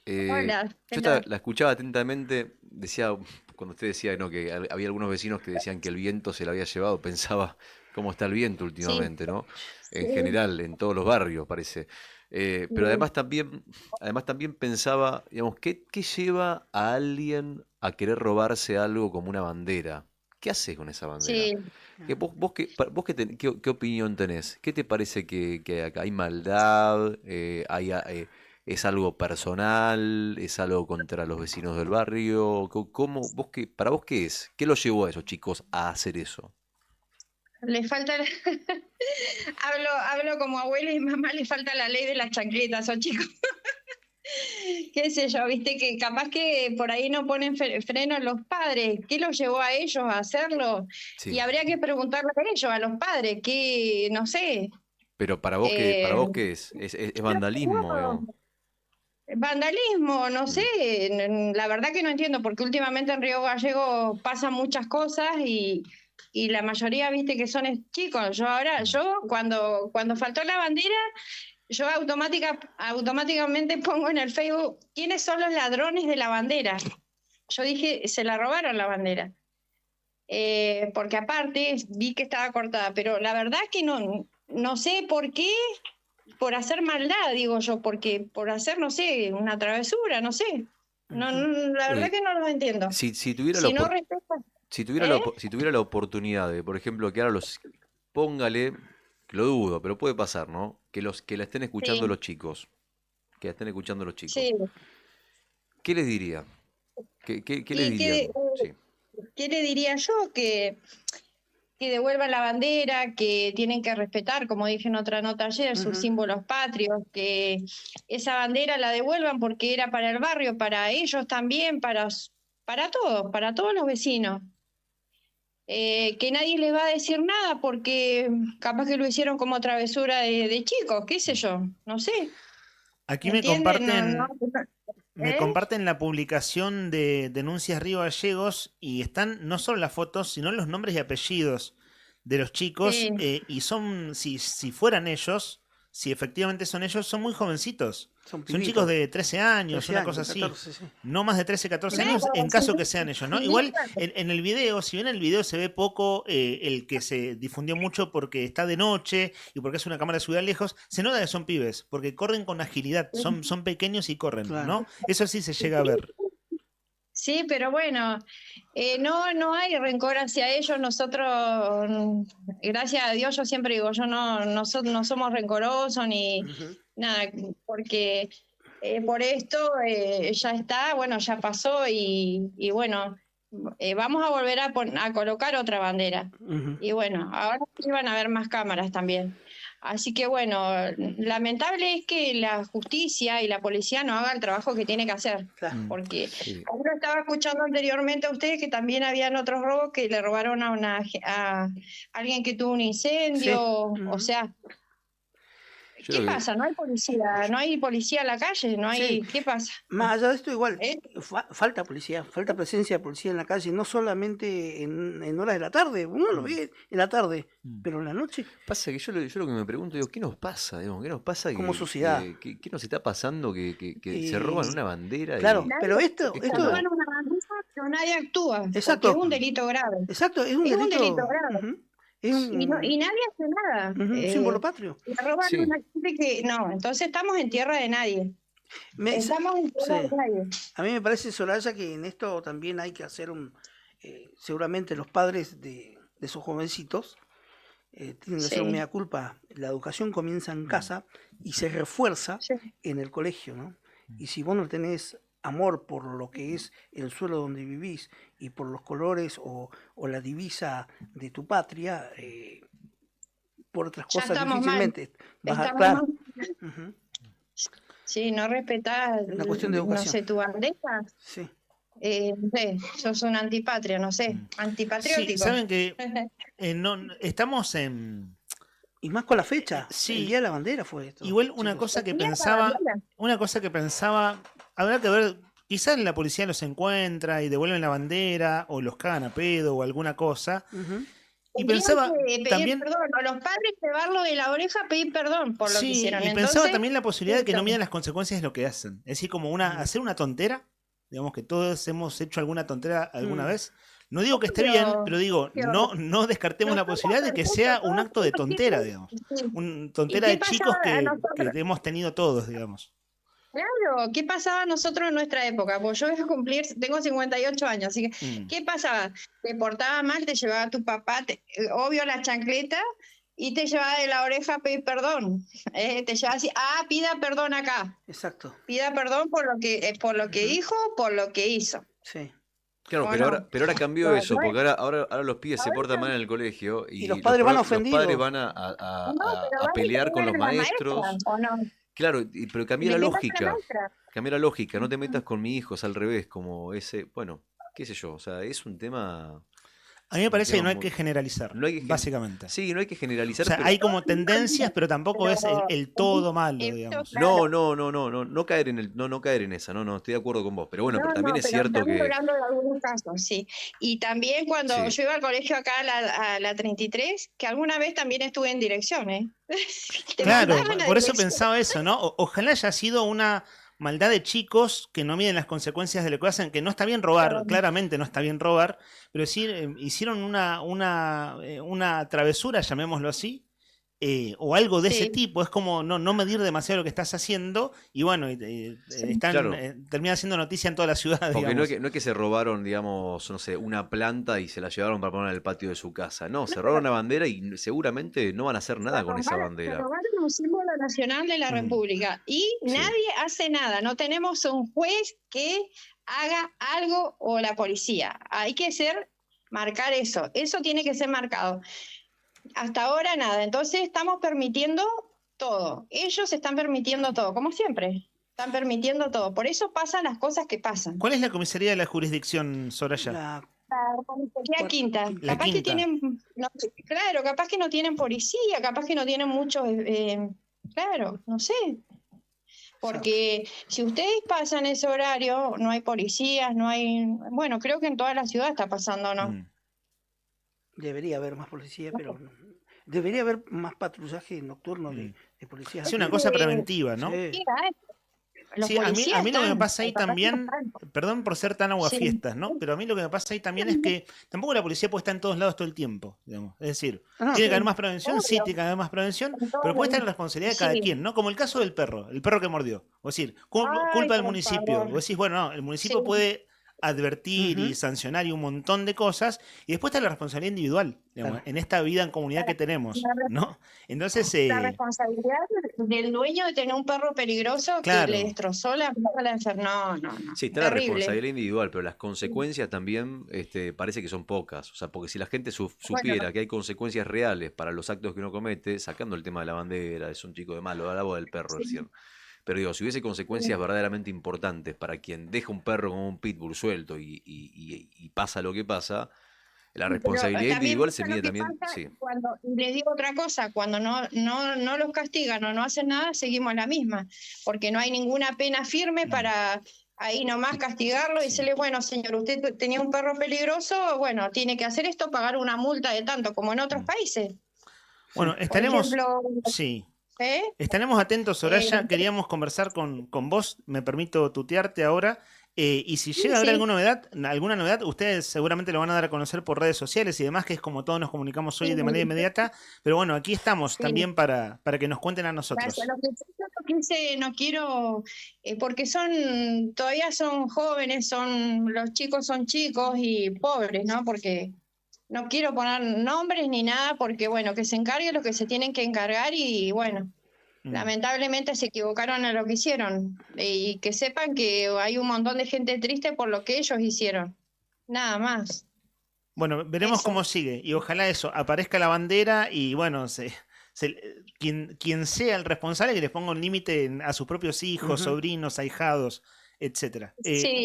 Hola, ¿qué Yo tal? la escuchaba atentamente, decía, cuando usted decía ¿no? que había algunos vecinos que decían que el viento se lo había llevado, pensaba cómo está el viento últimamente, ¿no? En Sí. general, en todos los barrios, parece. Pero Sí. además también pensaba, digamos, ¿qué lleva a alguien a querer robarse algo como una bandera? ¿Qué haces con esa bandera? Sí. ¿Vos qué opinión tenés? ¿Qué te parece que acá hay maldad? ¿Es algo personal? ¿Es algo contra los vecinos del barrio? ¿Para vos qué es? ¿Qué los llevó a esos chicos a hacer eso? Le falta, hablo como abuela y mamá, le falta la ley de las chancletas, o chicos. Qué sé yo, viste que capaz que por ahí no ponen freno los padres. ¿Qué los llevó a ellos a hacerlo? Sí. Y habría que preguntarle a ellos, a los padres, que no sé. Pero para vos qué es? ¿Es vandalismo, digamos? Vandalismo, no sé, la verdad que no entiendo, porque últimamente en Río Gallegos pasan muchas cosas y la mayoría, viste, que son chicos. Yo cuando faltó la bandera, yo automáticamente pongo en el Facebook quiénes son los ladrones de la bandera. Yo dije, se la robaron la bandera. porque aparte vi que estaba cortada, pero la verdad que no sé por qué, por hacer maldad, digo yo, porque por hacer, no sé, una travesura, no sé. La verdad que no lo entiendo. Si tuviera Si la no opor- respeta, si tuviera la oportunidad de, por ejemplo, que ahora póngale, que lo dudo, pero puede pasar, ¿no? Que la estén escuchando Sí. los chicos. Que la estén escuchando los chicos. sí. ¿Qué les diría? ¿Qué les Y dirían? Sí. ¿qué le diría yo? Que devuelvan la bandera, que tienen que respetar, como dije en otra nota ayer, sus símbolos patrios, que esa bandera la devuelvan porque era para el barrio, para ellos también, para todos los vecinos. Que nadie les va a decir nada porque capaz que lo hicieron como travesura de chicos, qué sé yo, no sé. Aquí me ¿Entienden? comparten, me comparten la publicación de Denuncias Río Gallegos y están no solo las fotos, sino los nombres y apellidos de los chicos. Sí. Y son, si fueran ellos, si efectivamente son ellos, son muy jovencitos. Son pibitos. chicos de 13 años, 13 una años, cosa así. 14, sí. No más de 13, 14 Claro, años, en caso sí. que sean ellos, ¿no? Sí, Igual claro. en el video, si bien en el video se ve poco, el que se difundió mucho porque está de noche y porque es una cámara de seguridad lejos, se nota que son pibes, porque corren con agilidad, son pequeños y corren, Claro. ¿no? Eso sí se llega a ver. Sí, pero bueno, no hay rencor hacia ellos. Nosotros, gracias a Dios, yo siempre digo, no somos rencorosos ni nada, porque por esto ya está, bueno, ya pasó y bueno, vamos a volver a colocar otra bandera. Y bueno, ahora sí van a haber más cámaras también. Así que bueno, lamentable es que la justicia y la policía no haga el trabajo que tiene que hacer, porque yo estaba escuchando anteriormente a ustedes que también habían otros robos que le robaron a alguien que tuvo un incendio, o sea, Yo ¿qué lo que- pasa? No hay policía en la calle, no hay, Sí. ¿qué pasa? Más allá de esto, igual, falta policía, falta presencia de policía en la calle, no solamente en horas de la tarde, uno lo ve en la tarde, pero en la noche. Pasa que yo lo que me pregunto, digo, ¿qué nos pasa? Digamos? ¿Qué nos pasa? Como sociedad. ¿Qué nos está pasando? Que se roban una bandera. Claro, y- pero esto, es Se como- roban una bandera, pero nadie actúa, Exacto. porque es un delito grave. Exacto, es un Es un delito. delito grave. Ujú. Es un, Y nadie hace nada. un símbolo patrio. Le roban Sí. a una gente que... No, entonces estamos en tierra de nadie. Estamos en tierra sí. de nadie. A mí me parece, Soraya, que en esto también hay que hacer seguramente los padres de esos jovencitos tienen que hacer un Sí. mea culpa. La educación comienza en casa y se refuerza Sí. en el colegio, ¿no? Y si vos no tenés amor por lo que es el suelo donde vivís y por los colores o la divisa de tu patria, por otras Ya cosas estamos mal. difícilmente vas a... Estamos Claro. mal. Ujú. Sí, no respetás, Una cuestión de no educación. sé, tu bandera. Sí. No sé, sos un antipatria, no sé, antipatriótico. Sí, saben que estamos en... Y más con la fecha. Sí. El Día de la Bandera fue esto. Igual una cosa que pensaba, habrá que ver, quizás la policía los encuentra y devuelven la bandera o los cagan a pedo o alguna cosa. Ujú. Y Tendrían pensaba que pedir también, perdón, a los padres llevarlo de la oreja a pedir perdón por lo que sí, hicieron. y Entonces, pensaba también la posibilidad de que no punto. midan las consecuencias de lo que hacen. Es decir, como hacer una tontera, digamos que todos hemos hecho alguna tontera alguna vez. No digo que esté bien, pero digo, no descartemos la posibilidad de que sea un acto de tontera, digamos. Un tontera ¿Y qué de chicos pasaba a que nosotros? hemos tenido todos, digamos. Claro, ¿qué pasaba a nosotros en nuestra época? Pues yo voy a cumplir, tengo 58 años, así que, ¿qué pasaba? Te portaba mal, te llevaba tu papá, obvio la chancleta, y te llevaba de la oreja a pedir perdón. Te llevaba así, pida perdón acá. Exacto. Pida perdón por lo que dijo, por lo que hizo. Sí. Claro, ¿O pero no? ahora cambió No, eso, no es- porque ahora los pibes se portan mal en el colegio y los padres van ofendidos. Los padres van a pelear con los maestros. ¿O no? Claro, pero cambia la ¿De qué pasa la lógica. maestra? Cambia la lógica, no te metas con mi hijo, es al revés, como ese, bueno, qué sé yo, o sea, es un tema... A mí me parece que no hay digamos, que generalizar, no hay que básicamente. Sí, no hay que generalizar. O sea, pero- hay como tendencias, pero tampoco es el todo malo, digamos. No caer en no caer en esa, no, estoy de acuerdo con vos, pero bueno, pero también es cierto estamos que... hablando de algunos casos, sí. Y también cuando Sí. yo iba al colegio acá a la 33, que alguna vez también estuve en dirección, ¿eh? Te Claro, mandaban a por eso dirección. pensaba eso, ¿no? Ojalá haya sido una maldad de chicos que no miden las consecuencias de lo que hacen, que no está bien robar, claramente no está bien robar, pero sí hicieron una travesura, llamémoslo así, o algo de ese tipo. Es como no medir demasiado lo que estás haciendo y bueno, termina siendo noticia en toda la ciudad. Porque digamos. no es que se robaron, digamos, no sé, una planta y se la llevaron para poner en el patio de su casa. No, se robaron una bandera y seguramente no van a hacer nada con esa bandera. Robaron un símbolo nacional de la República y nadie hace nada. No tenemos un juez que haga algo o la policía. Hay que marcar eso. Eso tiene que ser marcado. Hasta ahora nada, entonces estamos permitiendo todo. Ellos están permitiendo todo, como siempre. Están permitiendo todo. Por eso pasan las cosas que pasan. ¿Cuál es la comisaría de la jurisdicción, Soraya? La comisaría quinta. La Capaz quinta. que tienen, claro, capaz que no tienen policía, capaz que no tienen muchos, claro, no sé. Porque si ustedes pasan ese horario, no hay policías, no hay, bueno, creo que en toda la ciudad está pasando, ¿no? Debería haber más policía, pero debería haber más patrullaje nocturno de policías. Es una cosa preventiva, ¿no? Sí. Sí, a mí lo que me pasa ahí también, perdón por ser tan aguafiestas, ¿no? Pero a mí lo que me pasa ahí también es que tampoco la policía puede estar en todos lados todo el tiempo, digamos. Es decir, tiene que haber más prevención, sí, tiene que haber más prevención, pero puede estar en la responsabilidad de cada quien, ¿no? Como el caso del perro que mordió. O decir, culpa del municipio. O decir, bueno, no, el municipio puede advertir y sancionar y un montón de cosas, y después está la responsabilidad individual, digamos, en esta vida en comunidad que tenemos, ¿no? Entonces... la responsabilidad del dueño de tener un perro peligroso que le destrozó la enfermedad. No. Sí, está la responsabilidad individual, pero las consecuencias también parece que son pocas. O sea, porque si la gente supiera que hay consecuencias reales para los actos que uno comete, sacando el tema de la bandera, es un chico de malo, hablaba del perro recién. Pero digo, si hubiese consecuencias verdaderamente importantes para quien deja un perro como un pitbull suelto y pasa lo que pasa, la responsabilidad individual se mide también. Sí. Les digo otra cosa, cuando no los castigan o no hacen nada, seguimos la misma, porque no hay ninguna pena firme para ahí nomás castigarlo y decirle, bueno, señor, usted tenía un perro peligroso, bueno, tiene que hacer esto, pagar una multa de tanto, como en otros países. Bueno, estaremos... Sí. Estaremos atentos, Soraya. Queríamos conversar con vos. Me permito tutearte ahora. Y si llega a haber alguna novedad, ustedes seguramente lo van a dar a conocer por redes sociales y demás, que es como todos nos comunicamos hoy de manera inmediata. Pero bueno, aquí estamos también para que nos cuenten a nosotros. Gracias. Lo que no quiero, porque todavía son jóvenes, los chicos son chicos y pobres, ¿no? Porque no quiero poner nombres ni nada, porque bueno, que se encarguen los que se tienen que encargar y bueno, lamentablemente se equivocaron en lo que hicieron. Y que sepan que hay un montón de gente triste por lo que ellos hicieron. Nada más. Bueno, veremos cómo sigue. Y ojalá aparezca la bandera y bueno, quien sea el responsable que les ponga un límite a sus propios hijos, sobrinos, ahijados, etcétera.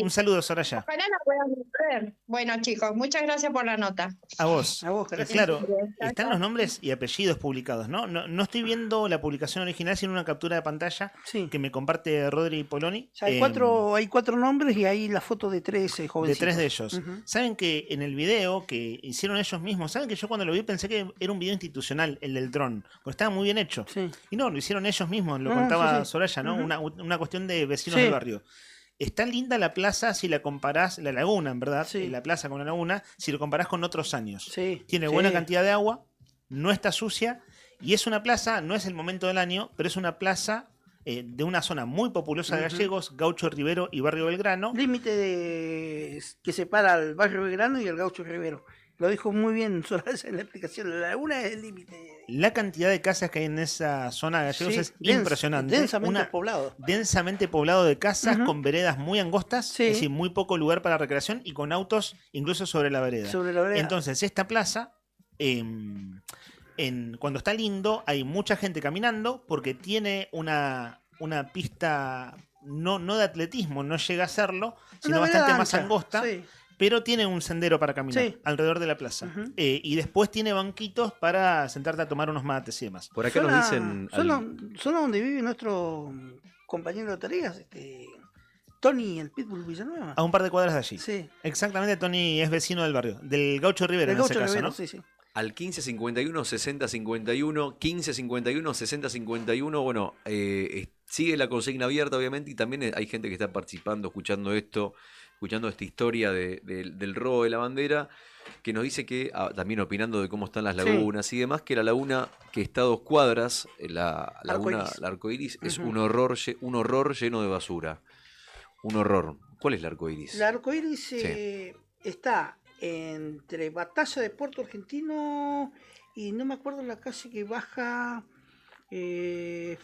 Un saludo, Soraya. Ojalá la puedan ver. Bueno, chicos, muchas gracias por la nota. A vos. Gracias. Claro, están los nombres y apellidos publicados, ¿no? No estoy viendo la publicación original, sino una captura de pantalla que me comparte Rodri Poloni. Hay cuatro nombres y hay la foto de 3 jovencitos. De 3 de ellos. Saben que en el video que hicieron ellos mismos, saben que yo cuando lo vi pensé que era un video institucional, el del dron, porque estaba muy bien hecho. Sí. Y no, lo hicieron ellos mismos, lo contaba Soraya, ¿no? Una cuestión de vecinos del barrio. Está linda la plaza si la comparás, la laguna, en verdad, la plaza con la laguna, si lo comparás con otros años. Tiene buena cantidad de agua, no está sucia, y es una plaza, no es el momento del año, pero es una plaza de una zona muy populosa de Gallegos, Gaucho Rivero y Barrio Belgrano. Límite que separa al Barrio Belgrano y el Gaucho Rivero. Lo dijo muy bien Soraya en la explicación. La laguna es el límite. La cantidad de casas que hay en esa zona de Gallegos es impresionante. Densamente poblado de casas con veredas muy angostas, es decir, muy poco lugar para recreación y con autos incluso sobre la vereda. Entonces, esta plaza, cuando está lindo, hay mucha gente caminando porque tiene una pista no de atletismo, no llega a serlo, sino bastante más angosta. Pero tiene un sendero para caminar alrededor de la plaza. Y después tiene banquitos para sentarte a tomar unos mates y demás. Por acá nos dicen... Zona donde vive nuestro compañero de tareas, Tony, el Pitbull Villanueva. A un par de cuadras de allí. Sí. Exactamente, Tony es vecino del barrio. Del Gaucho Rivero en ese caso, ¿no? Sí. Al 1551 6051, 1551 6051, bueno, Sigue la consigna abierta, obviamente, y también hay gente que está participando, escuchando esta historia del robo de la bandera, que nos dice que, también opinando de cómo están las lagunas y demás, que la laguna que está a 2 cuadras, la laguna la Arcoiris, es un horror lleno de basura. Un horror. ¿Cuál es la Arcoiris? La Arcoiris está entre Batalla de Puerto Argentino y no me acuerdo la calle que baja. En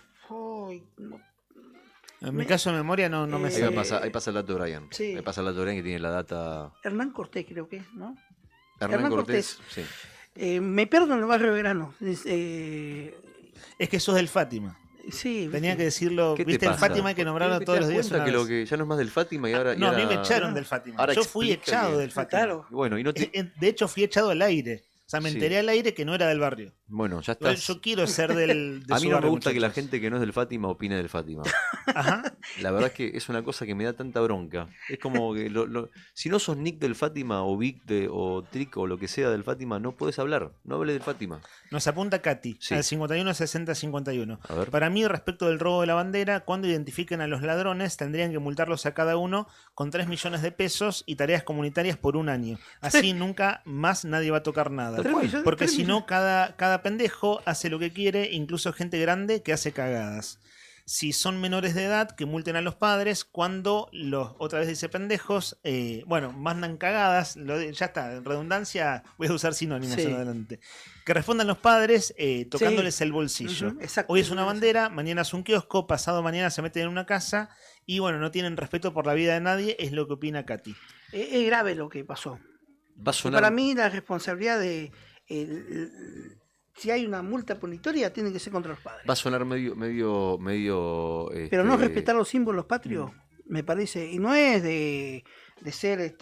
mi caso de memoria no me sé. Ahí pasa el dato de Brian. Sí. Ahí pasa el dato de Brian que tiene la data. Hernán Cortés creo que es, ¿no? Hernán Cortés. Sí. Me pierdo en el barrio Belgrano. Es que sos del Fátima. Sí. Tenía que decirlo. ¿Viste? El Fátima hay que nombrarlo todos los días. Que ya no es más del Fátima y ahora. No, a mí me echaron del Fátima. Yo fui echado del Fátima. Claro. Bueno, de hecho, fui echado al aire. O sea, me enteré al aire que no era del barrio. Bueno, ya está. Yo quiero ser del. A mí no me gusta que la gente que no es del Fátima opine del Fátima. Ajá. La verdad es que es una cosa que me da tanta bronca. Es como que si no sos Nick del Fátima o Vic o Trick o lo que sea del Fátima, no podés hablar. No hables del Fátima. Nos apunta Katy al 51 60 51. A ver. Para mí, respecto del robo de la bandera, cuando identifiquen a los ladrones, tendrían que multarlos a cada uno con 3 millones de pesos y tareas comunitarias por 1 año. Así nunca más nadie va a tocar nada. Porque si no, cada pendejo hace lo que quiere, incluso gente grande que hace cagadas. Si son menores de edad, que multen a los padres cuando otra vez dice pendejos, mandan cagadas, ya está, en redundancia, voy a usar sinónimos en adelante. Que respondan los padres tocándoles el bolsillo. Hoy es una bandera, mañana es un kiosco, pasado mañana se meten en una casa y no tienen respeto por la vida de nadie, es lo que opina Katy. Es grave lo que pasó. Va a sonar... Para mí la responsabilidad de... si hay una multa punitoria, tiene que ser contra los padres. Va a sonar medio pero no respetar los símbolos patrios, me parece, y no es de ser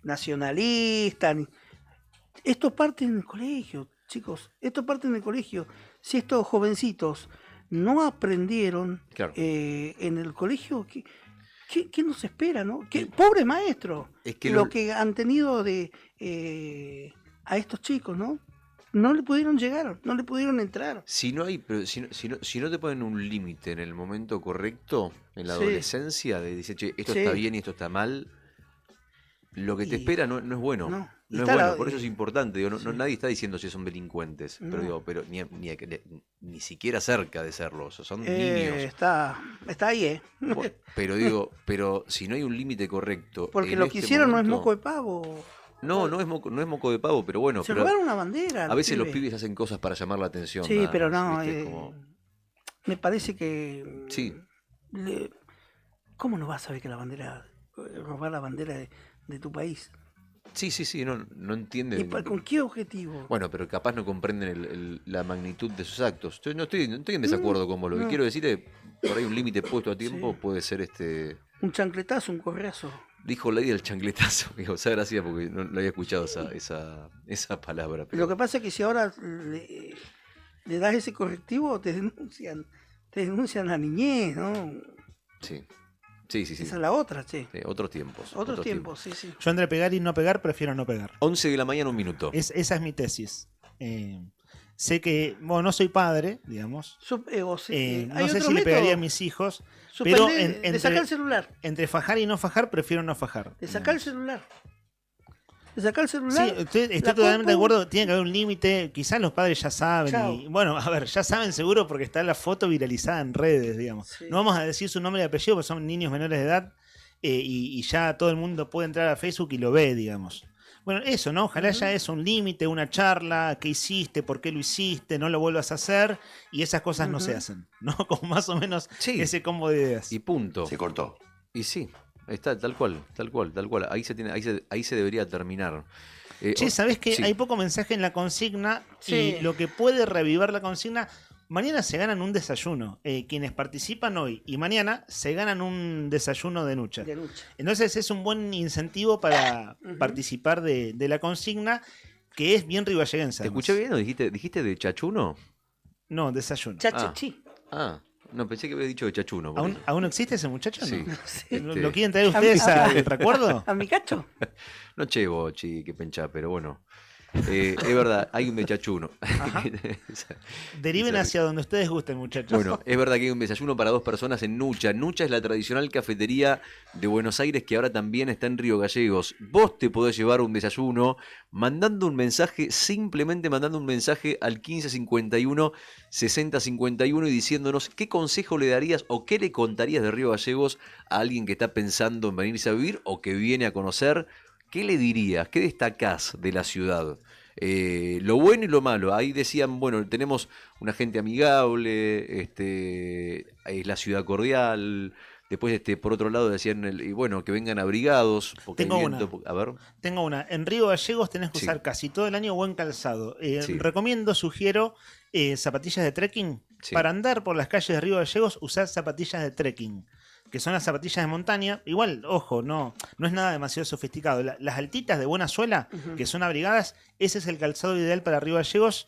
nacionalista. Esto parte en el colegio, chicos, esto parte en el colegio. Si estos jovencitos no aprendieron en el colegio, ¿qué nos espera, no? Pobre maestro, es que lo que han tenido a estos chicos, ¿no? No le pudieron llegar, no le pudieron entrar. Si no te ponen un límite en el momento correcto, en la adolescencia, de decir, che, esto está bien y esto está mal, lo que te espera no es bueno. No es bueno, por eso es importante. Digo, nadie está diciendo si son delincuentes, pero ni siquiera cerca de serlo. Son niños. Está ahí, Pero si no hay un límite correcto. Porque lo que hicieron no es moco de pavo. No es moco de pavo, pero bueno. Se robaron una bandera. A veces los pibes hacen cosas para llamar la atención. Sí, pero no. Me parece que. Sí. ¿Cómo no vas a saber que robar la bandera de tu país? Sí, no entienden. ¿Y con qué objetivo? Bueno, pero capaz no comprenden la magnitud de sus actos. Yo no estoy en desacuerdo con vos. Lo que quiero decir es, por ahí un límite puesto a tiempo puede ser un chancletazo, un correazo. Dijo Lady el chancletazo. Me causó gracia porque no había escuchado esa palabra. Pero... Lo que pasa es que si ahora le das ese correctivo, te denuncian la niñez, ¿no? Sí. Esa es la otra, otros tiempos. Otros tiempos, sí. Yo entre pegar y no pegar, prefiero no pegar. 11 de la mañana, 1 minuto. Esa es mi tesis. Sé que, no soy padre, digamos. No sé si le pegaría a mis hijos. Pero de sacar el celular. Entre fajar y no fajar, prefiero no fajar. De sacar el celular. Sí, estoy totalmente de acuerdo. Tiene que haber un límite. Quizás los padres ya saben. Ya saben seguro porque está la foto viralizada en redes, digamos. Sí. No vamos a decir su nombre y apellido porque son niños menores de edad y ya todo el mundo puede entrar a Facebook y lo ve, digamos. Bueno, eso, ¿no? Ojalá ya es un límite, una charla, qué hiciste, por qué lo hiciste, no lo vuelvas a hacer y esas cosas no se hacen, ¿no? Como más o menos ese combo de ideas. Y punto. Se cortó. Y sí. Está tal cual. Ahí se debería terminar. ¿Sabés qué? Hay poco mensaje en la consigna y lo que puede revivar la consigna, mañana se ganan un desayuno. Quienes participan hoy y mañana se ganan un desayuno de Nucha. Entonces es un buen incentivo para participar de la consigna, que es bien rivalleguense. ¿Te escuché bien o dijiste de chachuno? No, desayuno. Chachichi. No, pensé que había dicho de chachuno. ¿Aún existe ese muchacho? Sí. ¿No? ¿Lo quieren traer ustedes al recuerdo? ¿A mi cacho? No chevo, chi, que penchá, pero bueno. Es verdad, hay un desayuno. Deriven hacia donde ustedes gusten, muchachos. Bueno, es verdad que hay un desayuno para 2 personas en Nucha. Nucha es la tradicional cafetería de Buenos Aires que ahora también está en Río Gallegos. Vos te podés llevar un desayuno mandando un mensaje, simplemente mandando un mensaje al 1551 6051 y diciéndonos qué consejo le darías o qué le contarías de Río Gallegos a alguien que está pensando en venirse a vivir o que viene a conocer. ¿Qué le dirías? ¿Qué destacás de la ciudad? Lo bueno y lo malo. Ahí decían, bueno, tenemos una gente amigable, es la ciudad cordial. Después, por otro lado, decían, y bueno, que vengan abrigados. Porque Tengo el viento, una. a ver. Tengo una. En Río Gallegos tenés que Sí. usar casi todo el año buen calzado. Sí. Recomiendo, sugiero zapatillas de trekking. Sí. Para andar por las calles de Río Gallegos, usar zapatillas de trekking, que son las zapatillas de montaña. Igual, ojo, no es nada demasiado sofisticado. Las altitas de buena suela, que son abrigadas, ese es el calzado ideal para Río Gallegos,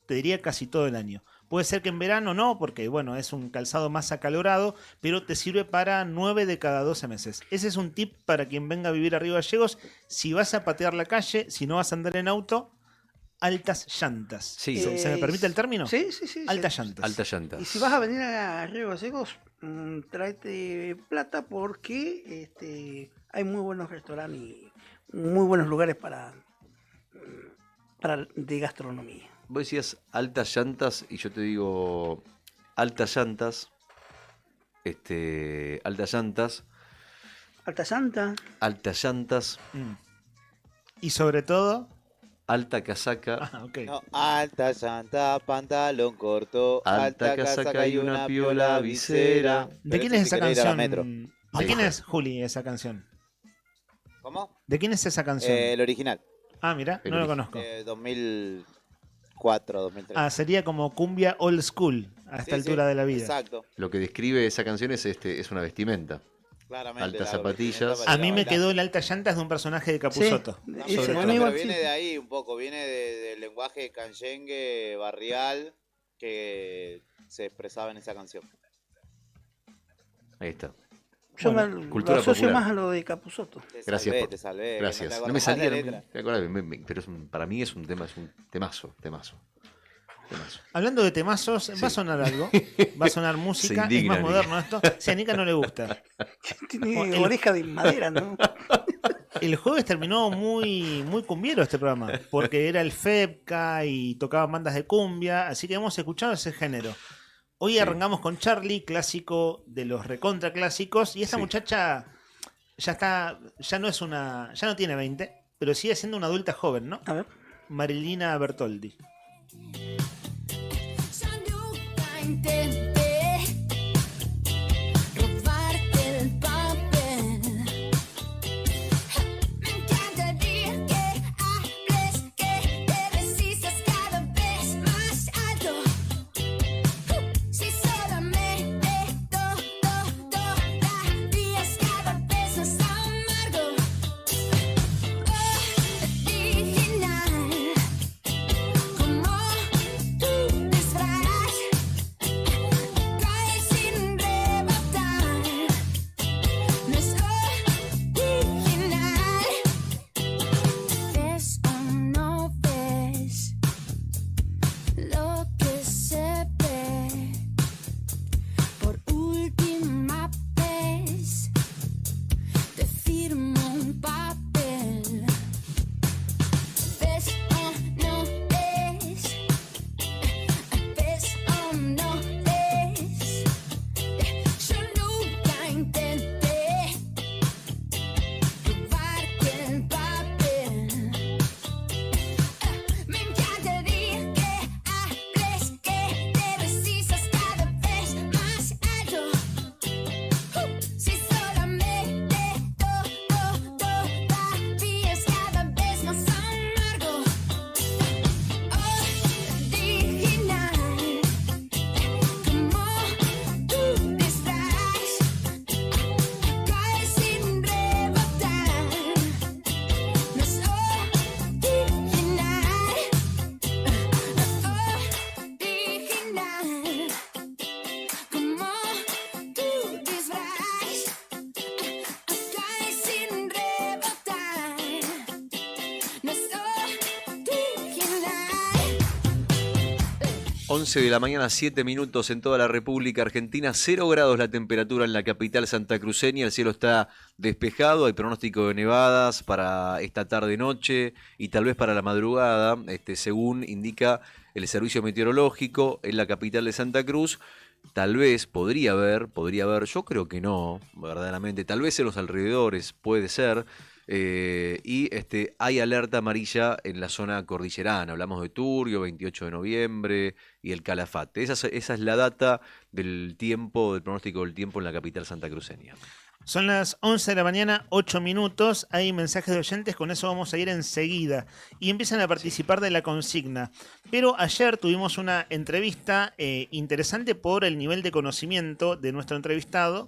te diría casi todo el año. Puede ser que en verano no, porque bueno, es un calzado más acalorado, pero te sirve para 9 de cada 12 meses. Ese es un tip para quien venga a vivir a Río Gallegos. Si vas a patear la calle, si no vas a andar en auto, altas llantas. Sí. ¿Se me permite el término? Sí, sí, sí. Altas llantas. Altas llantas. Y si vas a venir a Río Gallegos, tráete plata porque hay muy buenos restaurantes y muy buenos lugares para de gastronomía. Vos decías altas llantas y yo te digo altas llantas, altas llantas, Alta Santa. altas llantas, Y sobre todo, alta casaca, No, alta llanta, pantalón corto, alta casaca y una piola visera. ¿de quién es esa canción? ¿De quién es, Juli, esa canción? ¿Cómo? ¿De quién es esa canción? El original. Ah, mira, no lo conozco. 2004, 2003. Ah, sería como cumbia old school a esta altura de la vida. Exacto. Lo que describe esa canción es una vestimenta. Claramente. Altas la zapatillas. vestimenta A mí me para quedó el alta llantas de un personaje de Capusotto. No, Sobre pero, todo. pero viene de ahí un poco, viene del lenguaje canyengue, barrial, que se expresaba en esa canción. Ahí está. Yo Bueno, me cultura lo asocio popular. más a lo de Capusotto. Gracias. Te salvé. Gracias. Me No me acordás salía, la letra. me acordaba, pero para mí es un temazo. Hablando de temazos, va a sonar algo. Va a sonar música. Es indigna, más Nica. moderno esto. Si a Nica no le gusta. Tiene oreja de madera, ¿no? El jueves terminó muy, muy cumbiero este programa. Porque era el FEPCA y tocaban bandas de cumbia. Así que hemos escuchado ese género. Hoy arrancamos con Charlie, clásico de los recontra clásicos. Y esta muchacha ya no tiene 20, pero sigue siendo una adulta joven, ¿no? A ver. Marilina Bertoldi. Intenté robarte el papel. Me encantaría que hables, que te resistas cada vez más alto. Si solamente todavía cada vez más amargo. Original, como tu disfraz. 11 de la mañana, 7 minutos en toda la República Argentina, 0 grados la temperatura en la capital santacruceña, el cielo está despejado, hay pronóstico de nevadas para esta tarde-noche y tal vez para la madrugada, según indica el servicio meteorológico en la capital de Santa Cruz. Tal vez podría haber, yo creo que no, verdaderamente, tal vez en los alrededores puede ser. Y hay alerta amarilla en la zona cordillerana. Hablamos de Turbio, 28 de noviembre y el Calafate. Esa es la data del tiempo, del pronóstico del tiempo en la capital santacruceña. Son las 11 de la mañana, 8 minutos. Hay mensajes de oyentes, con eso vamos a ir enseguida. Y empiezan a participar de la consigna. Pero ayer tuvimos una entrevista interesante por el nivel de conocimiento de nuestro entrevistado,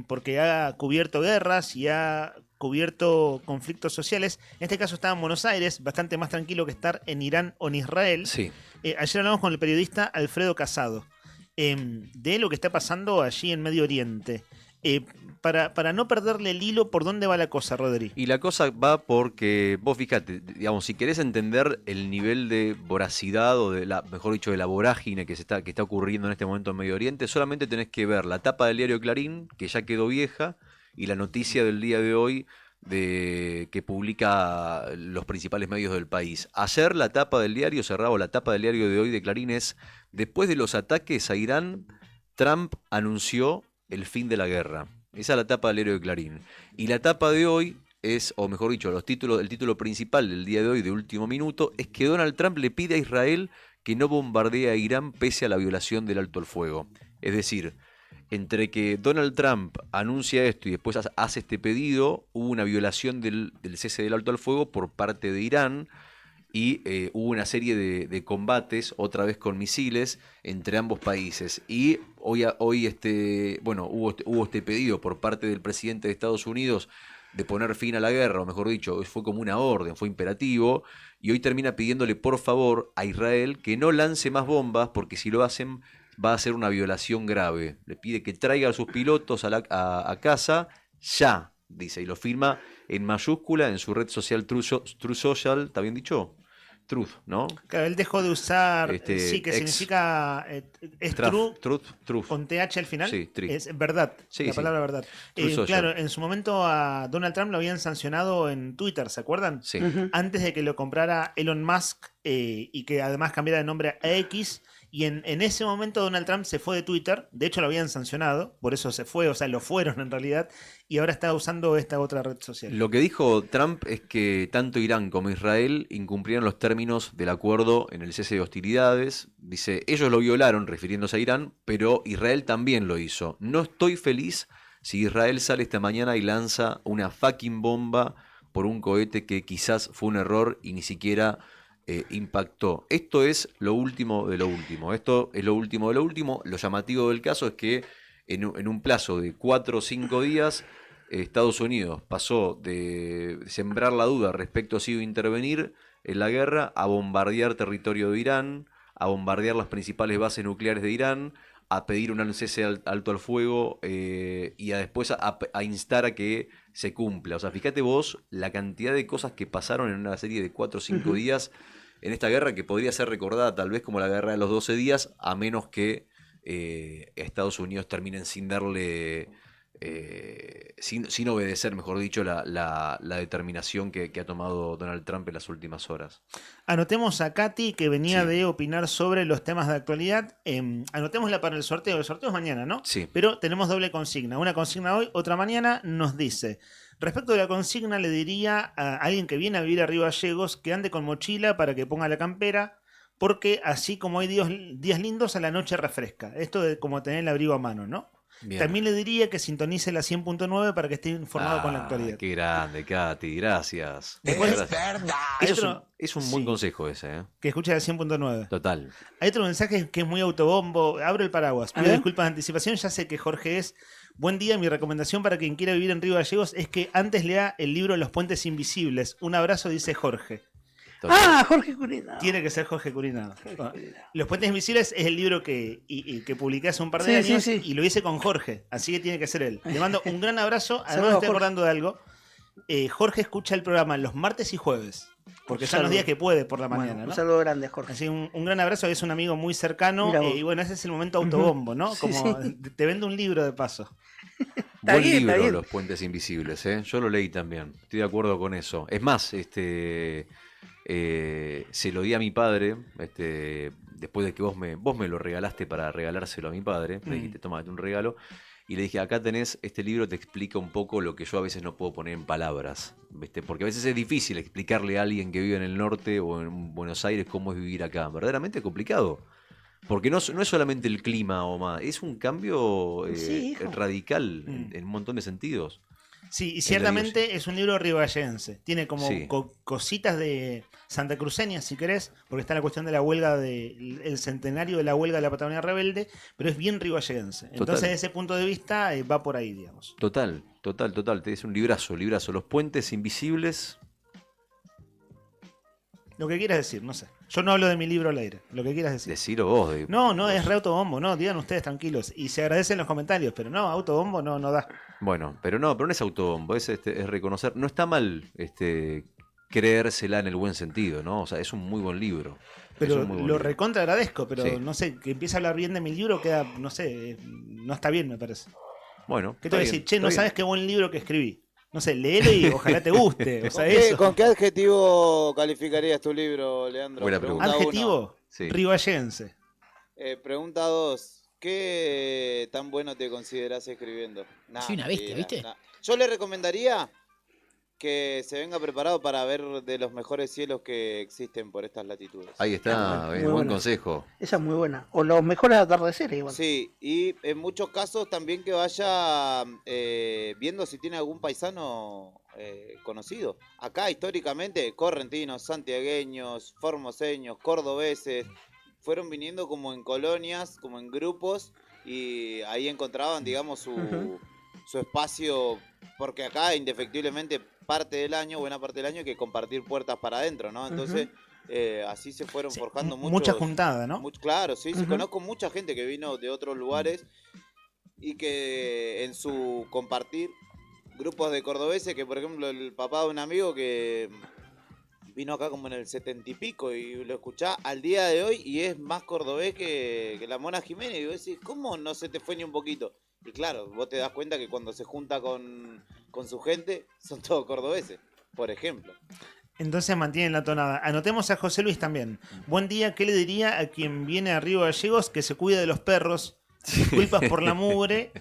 porque ha cubierto guerras y ha cubierto conflictos sociales. En este caso estaba en Buenos Aires, bastante más tranquilo que estar en Irán o en Israel. Sí. Ayer hablamos con el periodista Alfredo Casado de lo que está pasando allí en Medio Oriente. Para no perderle el hilo, ¿por dónde va la cosa, Rodri? Y la cosa va porque, vos fíjate, digamos, si querés entender el nivel de voracidad o mejor dicho, de la vorágine que está ocurriendo en este momento en Medio Oriente, solamente tenés que ver la tapa del diario Clarín, que ya quedó vieja, y la noticia del día de hoy que publica los principales medios del país. Ayer la tapa del diario, la tapa del diario de hoy de Clarín es: después de los ataques a Irán, Trump anunció el fin de la guerra. Esa es la tapa del diario de Clarín. Y la tapa de hoy es, o mejor dicho, el título principal del día de hoy, de último minuto, es que Donald Trump le pide a Israel que no bombardee a Irán pese a la violación del alto el fuego. Es decir, entre que Donald Trump anuncia esto y después hace este pedido, hubo una violación del cese del alto al fuego por parte de Irán y hubo una serie de combates, otra vez con misiles, entre ambos países. Y hoy hubo este pedido por parte del presidente de Estados Unidos de poner fin a la guerra, o mejor dicho, fue como una orden, fue imperativo, y hoy termina pidiéndole por favor a Israel que no lance más bombas, porque si lo hacen va a ser una violación grave. Le pide que traiga a sus pilotos a casa ya, dice, y lo firma en mayúscula en su red social True Social, ¿está bien dicho? Truth, ¿no? Claro, él dejó de usar, sí, que significa truth, con TH al final, sí, es verdad, sí, la palabra verdad. Claro, en su momento a Donald Trump lo habían sancionado en Twitter, ¿se acuerdan? Sí. Antes de que lo comprara Elon Musk y que además cambiara de nombre a X. Y en ese momento Donald Trump se fue de Twitter, de hecho lo habían sancionado, por eso se fue, o sea, lo fueron en realidad, y ahora está usando esta otra red social. Lo que dijo Trump es que tanto Irán como Israel incumplieron los términos del acuerdo en el cese de hostilidades. Dice, ellos lo violaron, refiriéndose a Irán, pero Israel también lo hizo. No estoy feliz si Israel sale esta mañana y lanza una fucking bomba por un cohete que quizás fue un error y ni siquiera impactó. Esto es lo último de lo último. Esto es lo último de lo último. Lo llamativo del caso es que en un plazo de 4 o 5 días, Estados Unidos pasó de sembrar la duda respecto a si iba a intervenir en la guerra a bombardear territorio de Irán, a bombardear las principales bases nucleares de Irán, a pedir un cese alto al fuego y después a instar a que se cumpla. O sea, fíjate vos la cantidad de cosas que pasaron en una serie de 4 o 5 días en esta guerra, que podría ser recordada tal vez como la guerra de los 12 días, a menos que Estados Unidos terminen sin darle, sin obedecer, mejor dicho, la determinación que ha tomado Donald Trump en las últimas horas. Anotemos a Katy, que venía de opinar sobre los temas de actualidad. Anotémosla para el sorteo. El sorteo es mañana, ¿no? Sí. Pero tenemos doble consigna. Una consigna hoy, otra mañana. Nos dice: respecto de la consigna, le diría a alguien que viene a vivir a Río Gallegos que ande con mochila para que ponga la campera, porque así como hay días lindos, a la noche refresca. Esto de como tener el abrigo a mano, ¿no? Bien. También le diría que sintonice la 100.9 para que esté informado con la actualidad. Qué grande, Katy, gracias. Después, verdad. Es un buen consejo ese, ¿eh? Que escuche la 100.9. Total. Hay otro mensaje que es muy autobombo. Abro el paraguas. Pido disculpas de anticipación. Ya sé que Jorge es. Buen día. Mi recomendación para quien quiera vivir en Río Gallegos es que antes lea el libro Los Puentes Invisibles. Un abrazo, dice Jorge. Total. Jorge Curinado. Tiene que ser Jorge Curinado. Los Puentes Invisibles es el libro que publiqué hace un par de años y lo hice con Jorge, así que tiene que ser él. Le mando un gran abrazo. Además, me estoy acordando de algo. Jorge escucha el programa los martes y jueves. Porque Un son los saludo. días que puede por la Bueno, mañana, un ¿no? saludo grande, Jorge. Así un gran abrazo, es un amigo muy cercano. Mira vos. Y bueno, ese es el momento autobombo, ¿no? Sí, Como sí. te vendo un libro de paso. Buen bien, está libro, bien. Los Puentes Invisibles, ¿eh? Yo lo leí también, estoy de acuerdo con eso. Es más, se lo di a mi padre, después de que vos me lo regalaste para regalárselo a mi padre, me dijiste, tómate un regalo, y le dije, acá tenés, este libro te explica un poco lo que yo a veces no puedo poner en palabras, ¿viste? Porque a veces es difícil explicarle a alguien que vive en el norte o en Buenos Aires cómo es vivir acá, verdaderamente es complicado. Porque no es solamente el clima o más, es un cambio Sí, hijo. radical en un montón de sentidos. Sí, y ciertamente es un libro ribayense. Tiene como Sí. cositas de santacruceñas, si querés, porque está la cuestión de la huelga, el centenario de la huelga de la Patagonia Rebelde, pero es bien ribayense. Entonces, Total. desde ese punto de vista, va por ahí, digamos. Total. Es un librazo. Los Puentes Invisibles. Lo que quieras decir, no sé. Yo no hablo de mi libro al aire, lo que quieras decir. Decilo vos. No, es re autobombo, no, digan ustedes tranquilos. Y se agradecen los comentarios, pero no, autobombo no da. Bueno, pero no es autobombo, es reconocer. No está mal creérsela en el buen sentido, ¿no? O sea, es un muy buen libro. Pero Es un muy buen lo libro. recontra agradezco, pero Sí. no sé, que empiece a hablar bien de mi libro queda, no sé, no está bien, me parece. Bueno, ¿Qué te voy a está decir? bien, Che, está no bien. sabes qué buen libro que escribí. No sé, léelo y ojalá te guste. O sea, ¿Con qué, eso. con qué adjetivo calificarías tu libro, Leandro? Buena pregunta. Adjetivo, Sí. ribayense. Pregunta 2. ¿Qué tan bueno te considerás escribiendo? Nah, Soy una bestia, mentira, ¿viste? nah. Yo le recomendaría que se venga preparado para ver de los mejores cielos que existen por estas latitudes. Ahí está, Muy buen buena. consejo. Esa es muy buena. O los mejores atardeceres, igual. Sí, y en muchos casos también que vaya viendo si tiene algún paisano conocido. Acá históricamente correntinos, santiagueños, formoseños, cordobeses, fueron viniendo como en colonias, como en grupos, y ahí encontraban, digamos, su espacio, porque acá indefectiblemente buena parte del año hay que compartir puertas para adentro, ¿no? Entonces, así se fueron forjando Mucha muchos... juntada, ¿no? Claro, sí, sí, Ujú. conozco mucha gente que vino de otros lugares y que en su compartir, grupos de cordobeses, que por ejemplo el papá de un amigo que vino acá como en el 70 y pico y lo escuchá al día de hoy y es más cordobés que la Mona Jiménez, y vos decís, ¿cómo no se te fue ni un poquito? Y claro, vos te das cuenta que cuando se junta con su gente, son todos cordobeses, por ejemplo. Entonces mantienen la tonada. Anotemos a José Luis también. Buen día, ¿qué le diría a quien viene a Río Gallegos que se cuide de los perros? Disculpas por la mugre,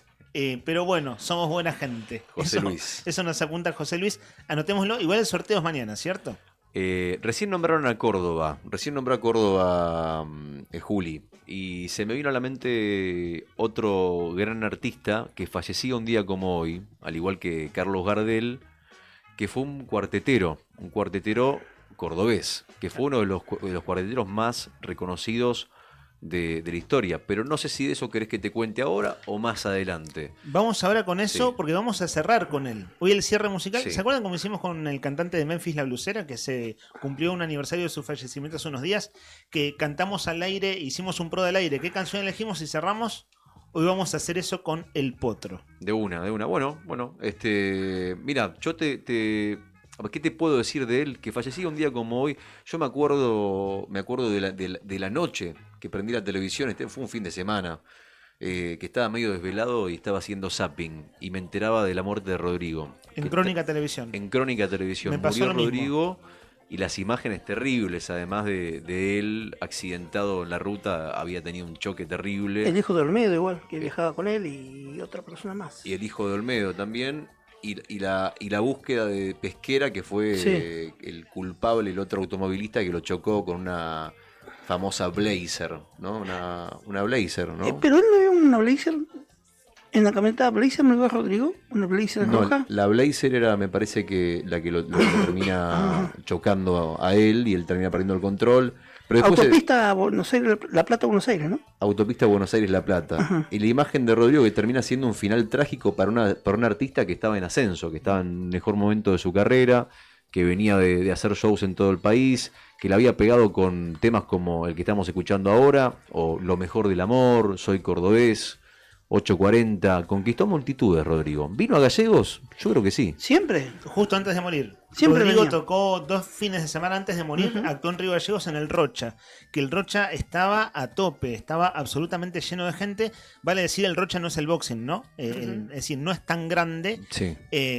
pero bueno, somos buena gente. José Luis. Eso nos apunta José Luis. Anotémoslo. Igual el sorteo es mañana, ¿cierto? Recién nombraron a Córdoba. Recién nombró a Córdoba Juli. Y se me vino a la mente otro gran artista que fallecía un día como hoy, al igual que Carlos Gardel, que fue un cuartetero cordobés, que fue uno de los cuarteteros más reconocidos de la historia. Pero no sé si de eso querés que te cuente ahora o más adelante. Vamos ahora con eso Sí. porque vamos a cerrar con él. Hoy el cierre musical. Sí. ¿Se acuerdan cómo hicimos con el cantante de Memphis La Blusera? Que se cumplió un aniversario de su fallecimiento hace unos días. Que cantamos al aire, hicimos un pro del aire. ¿Qué canción elegimos y cerramos? Hoy vamos a hacer eso con El Potro. De una. Bueno, mira, yo ¿qué te puedo decir de él? Que fallecía un día como hoy. Yo me acuerdo de la noche que prendí la televisión, fue un fin de semana, que estaba medio desvelado y estaba haciendo zapping, y me enteraba de la muerte de Rodrigo. En Crónica Televisión. En Crónica Televisión. Me pasó Murió lo mismo. Rodrigo, y las imágenes terribles, además de él accidentado en la ruta, había tenido un choque terrible. El hijo de Olmedo, igual, que viajaba con él y otra persona más. Y el hijo de Olmedo también, y la búsqueda de Pesquera, que fue Sí. el culpable, el otro automovilista que lo chocó con una famosa Blazer, ¿no? Una Blazer, ¿no? Pero él no vio una Blazer en la camioneta Blazer, ¿me lo Rodrigo? ¿Una Blazer No, roja? la Blazer era, me parece que la que lo termina chocando a él, y él termina perdiendo el control. Pero después Autopista Buenos Aires, La Plata, Buenos Aires, ¿no? Autopista Buenos Aires-La Plata. Y la imagen de Rodrigo, que termina siendo un final trágico para un artista que estaba en ascenso, que estaba en el mejor momento de su carrera, que venía de hacer shows en todo el país, que le había pegado con temas como el que estamos escuchando ahora, o Lo mejor del amor, Soy cordobés, 8:40, conquistó multitudes, Rodrigo. ¿Vino a Gallegos? Yo creo que sí. Siempre. Justo antes de morir. Siempre Rodrigo venía. tocó 2 fines de semana antes de morir, actuó en Río Gallegos en el Rocha, que el Rocha estaba a tope, estaba absolutamente lleno de gente. Vale decir, el Rocha no es el boxing, ¿no? Es decir, no es tan grande. Sí.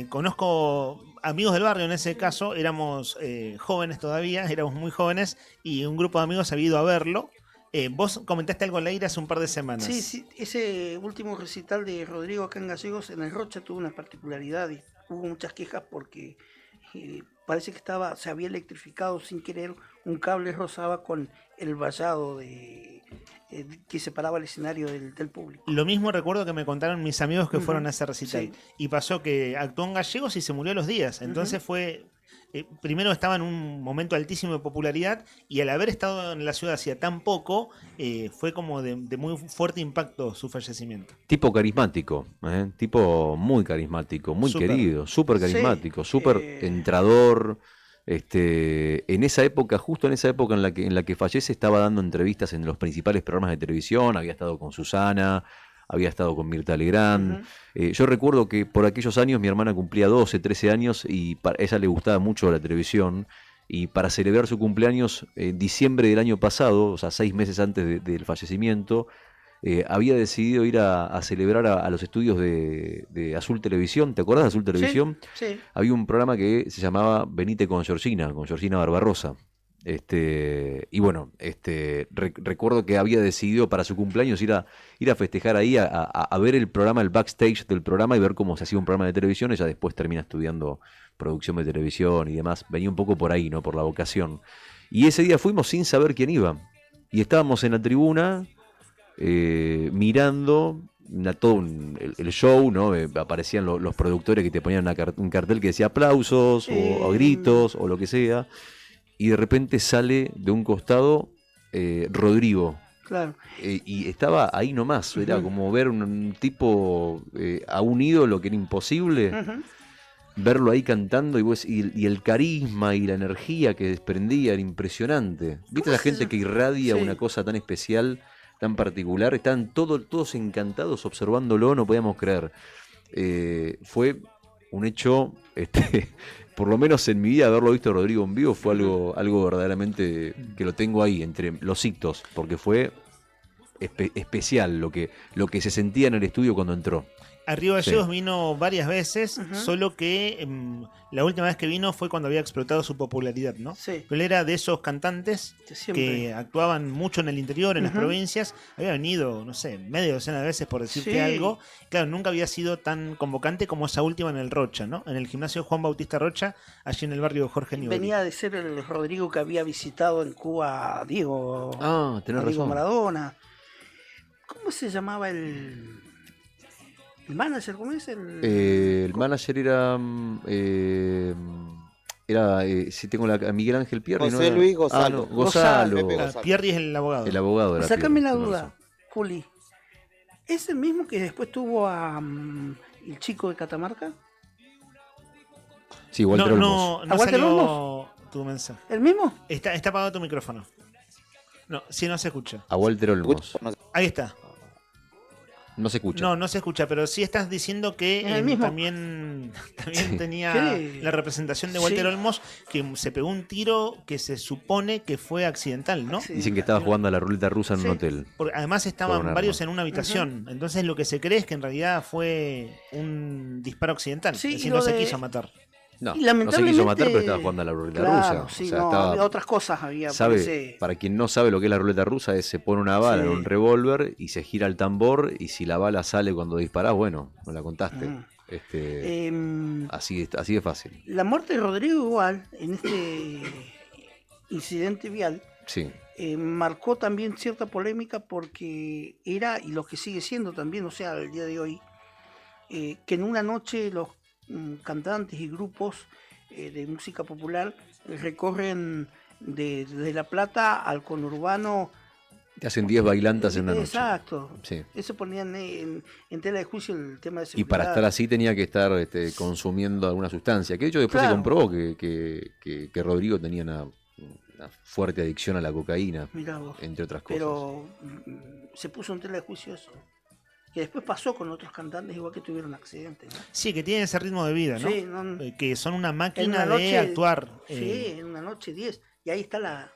Conozco amigos del barrio en ese caso, éramos jóvenes todavía, éramos muy jóvenes, y un grupo de amigos había ido a verlo. Vos comentaste algo, Leira, hace un par de semanas. Sí, sí, ese último recital de Rodrigo acá en Gallegos, en el Rocha, tuvo una particularidad y hubo muchas quejas porque parece que se había electrificado sin querer, un cable rozaba con el vallado que separaba el escenario del público. Lo mismo recuerdo que me contaron mis amigos que fueron a ese recital. Sí. Y pasó que actuó en Gallegos y se murió a los días. Entonces fue... primero estaba en un momento altísimo de popularidad y al haber estado en la ciudad hacía tan poco, fue como de muy fuerte impacto su fallecimiento. Tipo carismático, tipo muy carismático, muy Súper. querido, súper carismático, Sí, súper entrador. En esa época, justo en esa época en la que fallece, estaba dando entrevistas en los principales programas de televisión, había estado con Susana, había estado con Mirta Legrand. Yo recuerdo que por aquellos años mi hermana cumplía 12, 13 años y a ella le gustaba mucho la televisión. Y para celebrar su cumpleaños, en diciembre del año pasado, o sea, 6 meses antes del fallecimiento, había decidido ir a celebrar a los estudios de Azul Televisión. ¿Te acordás de Azul Televisión? Sí. Había un programa que se llamaba Venite con Georgina Barbarosa. Y bueno, recuerdo que había decidido para su cumpleaños ir a festejar ahí, a ver el programa, el backstage del programa y ver cómo se hacía un programa de televisión. Ella después termina estudiando producción de televisión y demás. Venía un poco por ahí, ¿no? Por la vocación. Y ese día fuimos sin saber quién iba. Y estábamos en la tribuna mirando todo el show, ¿no? Aparecían los productores que te ponían un cartel que decía aplausos o gritos o lo que sea. Y de repente sale de un costado Rodrigo. Claro. Y estaba ahí nomás. Era como ver un tipo, a un ídolo que era imposible. Verlo ahí cantando y el carisma y la energía que desprendía era impresionante. ¿Viste la gente que irradia una cosa tan especial, tan particular? Estaban todos encantados observándolo, no podíamos creer. Fue un hecho... por lo menos en mi vida haberlo visto a Rodrigo en vivo fue algo verdaderamente que lo tengo ahí entre los hitos, porque fue especial lo que se sentía en el estudio cuando entró. A Río Gallegos vino varias veces, solo que la última vez que vino fue cuando había explotado su popularidad, ¿no? Sí. Pero él era de esos cantantes que actuaban mucho en el interior, en las provincias. Había venido, no sé, media docena de veces por decirte algo. Claro, nunca había sido tan convocante como esa última en el Rocha, ¿no? En el gimnasio Juan Bautista Rocha, allí en el barrio de Jorge Newbery. Venía de ser el Rodrigo que había visitado en Cuba a Diego, tenés Diego razón. Maradona. ¿Cómo se llamaba el manager? ¿Cómo es? El manager era... si tengo a Miguel Ángel Pierri, José ¿no? Luis Gonzalo. Gonzalo. Pierri es el abogado. El abogado de la Sácame la Pierri, duda, tenés razón. Juli. ¿Es el mismo que después tuvo a el chico de Catamarca? Sí, Walter Olmos. No ¿A Walter salió tu mensaje. ¿El mismo? Está apagado tu micrófono. No, sí, no se escucha. A Walter Olmos. Ahí está. No se escucha. No se escucha, pero sí estás diciendo que ¿Es el mismo? también tenía ¿Qué? la representación de Walter Sí. Olmos, que se pegó un tiro que se supone que fue accidental, ¿no? Dicen que estaba jugando a la ruleta rusa en un hotel. Porque además Con estaban un varios arma. en una habitación. Entonces lo que se cree es que en realidad fue un disparo accidental. Sí, es decir, y lo no se de- quiso matar. No, Y no se lamentablemente- quiso matar, pero estaba jugando a la ruleta Claro, rusa. sí, O sea, no, estaba- había otras cosas había. ¿Sabe? parece. Para quien no sabe lo que es la ruleta rusa, se pone una bala en un revólver y se gira el tambor y si la bala sale cuando disparás, bueno, no la contaste. Ujú. Así de fácil. La muerte de Rodrigo igual, en este incidente vial, Sí. marcó también cierta polémica porque era, y lo que sigue siendo también, o sea, el día de hoy, que en una noche los cantantes y grupos de música popular recorren de La Plata al conurbano. Te hacen 10 bailantas en una noche. Exacto. Sí. Eso ponían en tela de juicio el tema de Y seguridad. para estar así tenía que estar consumiendo alguna sustancia. Que de hecho después se Claro. comprobó que Rodrigo tenía una fuerte adicción a la cocaína, Mirá vos. entre otras cosas. Pero se puso en tela de juicio eso. que después pasó con otros cantantes igual que tuvieron accidentes, ¿no? Sí, que tienen ese ritmo de vida, ¿no? Sí, no, Que son una en máquina una noche, de actuar. Sí, en una noche 10. Y ahí está la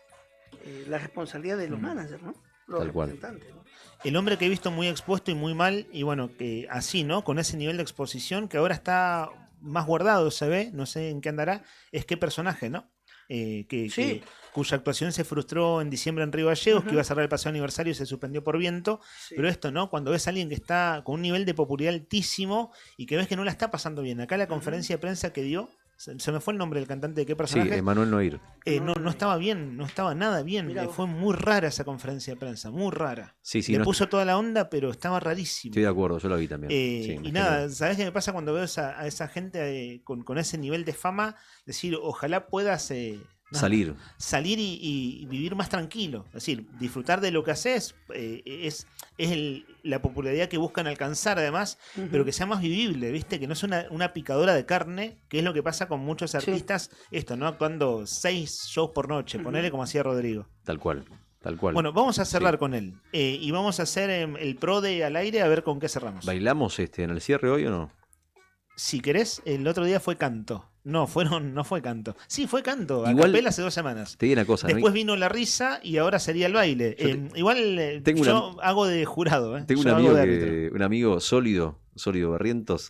responsabilidad de los managers, ¿no? Los Tal cual. representantes, ¿no? El hombre que he visto muy expuesto y muy mal, y bueno, que así, ¿no? Con ese nivel de exposición, que ahora está más guardado, se ve, no sé en qué andará, es qué personaje, ¿no? Sí. Cuya actuación se frustró en diciembre en Río Gallegos, que Ujú. iba a cerrar el paseo aniversario y se suspendió por viento. Sí. Pero esto, ¿no? Cuando ves a alguien que está con un nivel de popularidad altísimo y que ves que no la está pasando bien. Acá la conferencia de prensa que dio, se me fue el nombre del cantante de qué Sí, personaje. Emanuel Noir. No estaba bien, no estaba nada bien. Mirá vos. Fue muy rara esa conferencia de prensa, muy rara. Sí, sí, Le no- puso toda la onda, pero estaba rarísimo. Estoy de acuerdo, yo lo vi también. Eh, Sí, y me nada, generó. ¿sabés qué me pasa cuando veo a esa gente con ese nivel de fama? Decir, ojalá puedas nada, salir y vivir más tranquilo. Es decir, disfrutar de lo que haces es la popularidad que buscan alcanzar además, Ujú. pero que sea más vivible, ¿viste? Que no es una picadora de carne, que es lo que pasa con muchos artistas, esto, ¿no? Actuando 6 shows por noche, ponele como hacía Rodrigo. Tal cual, tal cual. Bueno, vamos a cerrar Sí. con él. Y vamos a hacer el pro de al aire a ver con qué cerramos. ¿Bailamos en el cierre hoy o no? Si querés, el otro día fue canto. No fue canto. Sí, fue canto. A Igual- capela hace 2 semanas. Te digo una cosa. ¿no? Después vino la risa y ahora sería el baile. Igual tengo yo hago de jurado. Tengo un Yo hago amigo, de árbitro. un amigo sólido Barrientos,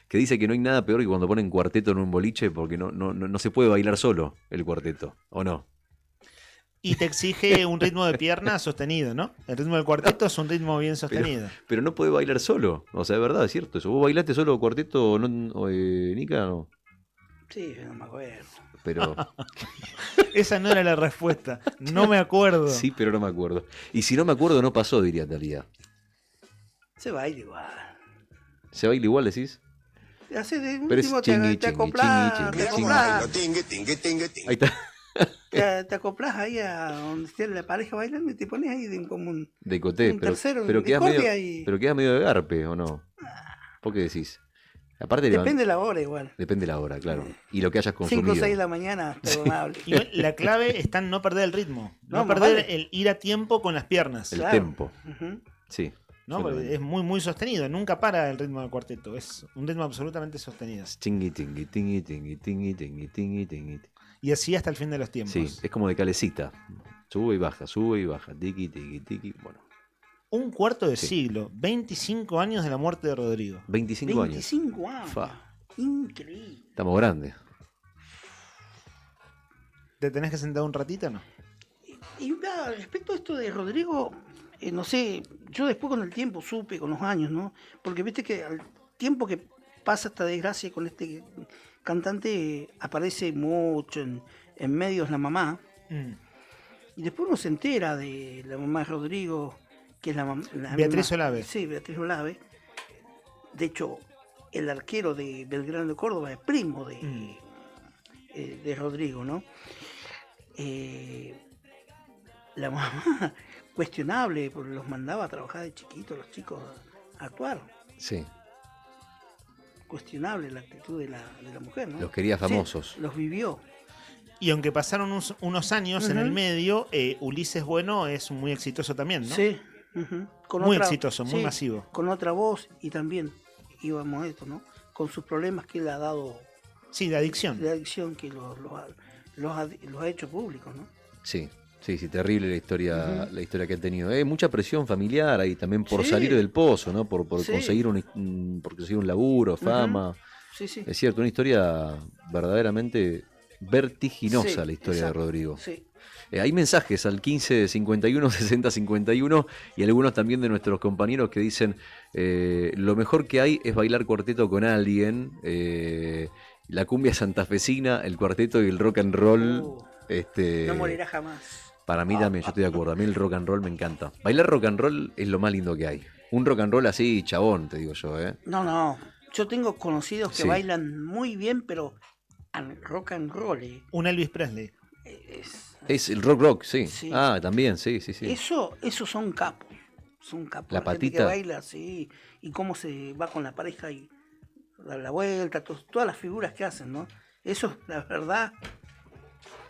que dice que no hay nada peor que cuando ponen cuarteto en un boliche porque no se puede bailar solo el cuarteto, ¿o no? Y te exige un ritmo de pierna sostenido, ¿no? El ritmo del cuarteto es un ritmo bien sostenido. Pero no puede bailar solo, o sea, es verdad, es cierto eso. ¿Vos bailaste solo cuarteto, Nica? No. Sí, no me acuerdo. Pero Esa no era la respuesta. No me acuerdo. sí, pero no me acuerdo. Y si no me acuerdo, no pasó, diría Talía. Se baila igual. ¿Se baila igual, decís? Hace de Pero es último chingui, te chingui, acoplás, chingui, te chingui, acoplás, Ahí está, te acoplás ahí a donde esté la pareja bailando y te pones ahí como un de coté, un pero, tercero en pero, quedás medio, discordia y- pero quedás medio de garpe, ¿o no? ¿Por qué decís? Aparte depende de la hora igual. Depende de la hora, claro. Y lo que hayas 5 o consumido. 6 de la mañana, perdonable. Igual, la clave está en no perder el ritmo. No, No, más perder vale. el ir a tiempo con las piernas. El Claro. tempo. Ujú. Sí. ¿No? yo Porque también. es muy, muy sostenido. Nunca para el ritmo del cuarteto. Es un ritmo absolutamente sostenido. Chingui, tingui, tingui, tingui, tingui, tingui, tingui, tingui. Y así hasta el fin de los tiempos. Sí, es como de calecita. Sube y baja. Tiki, tiki, tiki. Bueno, Un cuarto de Sí. siglo. 25 años de la muerte de Rodrigo. 25 años. 25 años. Fa, Increíble. estamos grandes. ¿Te tenés que sentar un ratito o no? Y nada, respecto a esto de Rodrigo, no sé, yo después con el tiempo supe, con los años, ¿no? Porque viste que al tiempo que pasa esta desgracia con este cantante, aparece mucho en medios la mamá, Mm. y después uno se entera de la mamá de Rodrigo, que es la Beatriz misma- Olave. Sí, Beatriz Olave. De hecho, el arquero de Belgrano de Córdoba es primo de Rodrigo, ¿no? La mamá, cuestionable, porque los mandaba a trabajar de chiquitos los chicos a actuar. Sí. Cuestionable la actitud de la mujer, ¿no? Los quería Sí, famosos. los vivió. Y aunque pasaron unos años en Ujú. el medio, Ulises Bueno es muy exitoso también, ¿no? Sí. Ujú. Muy exitoso, muy sí, masivo. Con otra voz y también íbamos a esto, ¿no? Con sus problemas que le ha dado Sí, de adicción. de adicción que los ha hecho públicos, ¿no? Sí. Sí, terrible la historia, Ujú. la historia que ha tenido. Mucha presión familiar ahí también por Sí. salir del pozo, ¿no? Por Sí. conseguir por conseguir un laburo, fama. Sí, sí. Es cierto, una historia verdaderamente vertiginosa Sí, la historia exacto, de Rodrigo. Sí. Hay mensajes al 15 51 60 51 y algunos también de nuestros compañeros que dicen lo mejor que hay es bailar cuarteto con alguien, la cumbia santafesina, el cuarteto y el rock and roll. No morirá jamás. Para mí también, yo estoy de acuerdo. A mí el rock and roll me encanta. Bailar rock and roll es lo más lindo que hay. Un rock and roll así, chabón, te digo yo, ¿eh? No. Yo tengo conocidos que Sí. bailan muy bien, pero rock and roll. Un Elvis Presley. Es el rock, sí. Sí. Ah, también, sí. Esos son capos. Son capos. La gente patita. que baila así. Y cómo se va con la pareja y da la vuelta. Todas las figuras que hacen, ¿no? Eso, la verdad.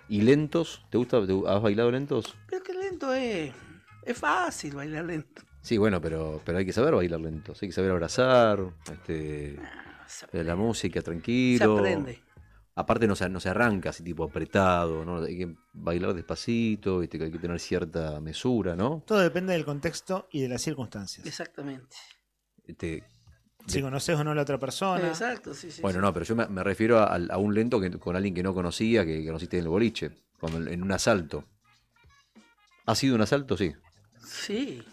¿Y lentos? ¿Te gusta? ¿Has bailado lentos? Pero que lento es. Es fácil bailar lento. Sí, bueno, pero hay que saber bailar lento. Hay que saber abrazar, la música tranquilo. Se aprende. Aparte no se arranca así tipo apretado, ¿no? Hay que bailar despacito, ¿viste? Que hay que tener cierta mesura, ¿no? Todo depende del contexto y de las circunstancias. Exactamente. Si conoces o no a la otra persona. Exacto, sí. Bueno, no, pero yo me refiero a un lento con alguien que no conocía, que conociste en el boliche, en un asalto. ¿Ha sido un asalto? Sí. Sí.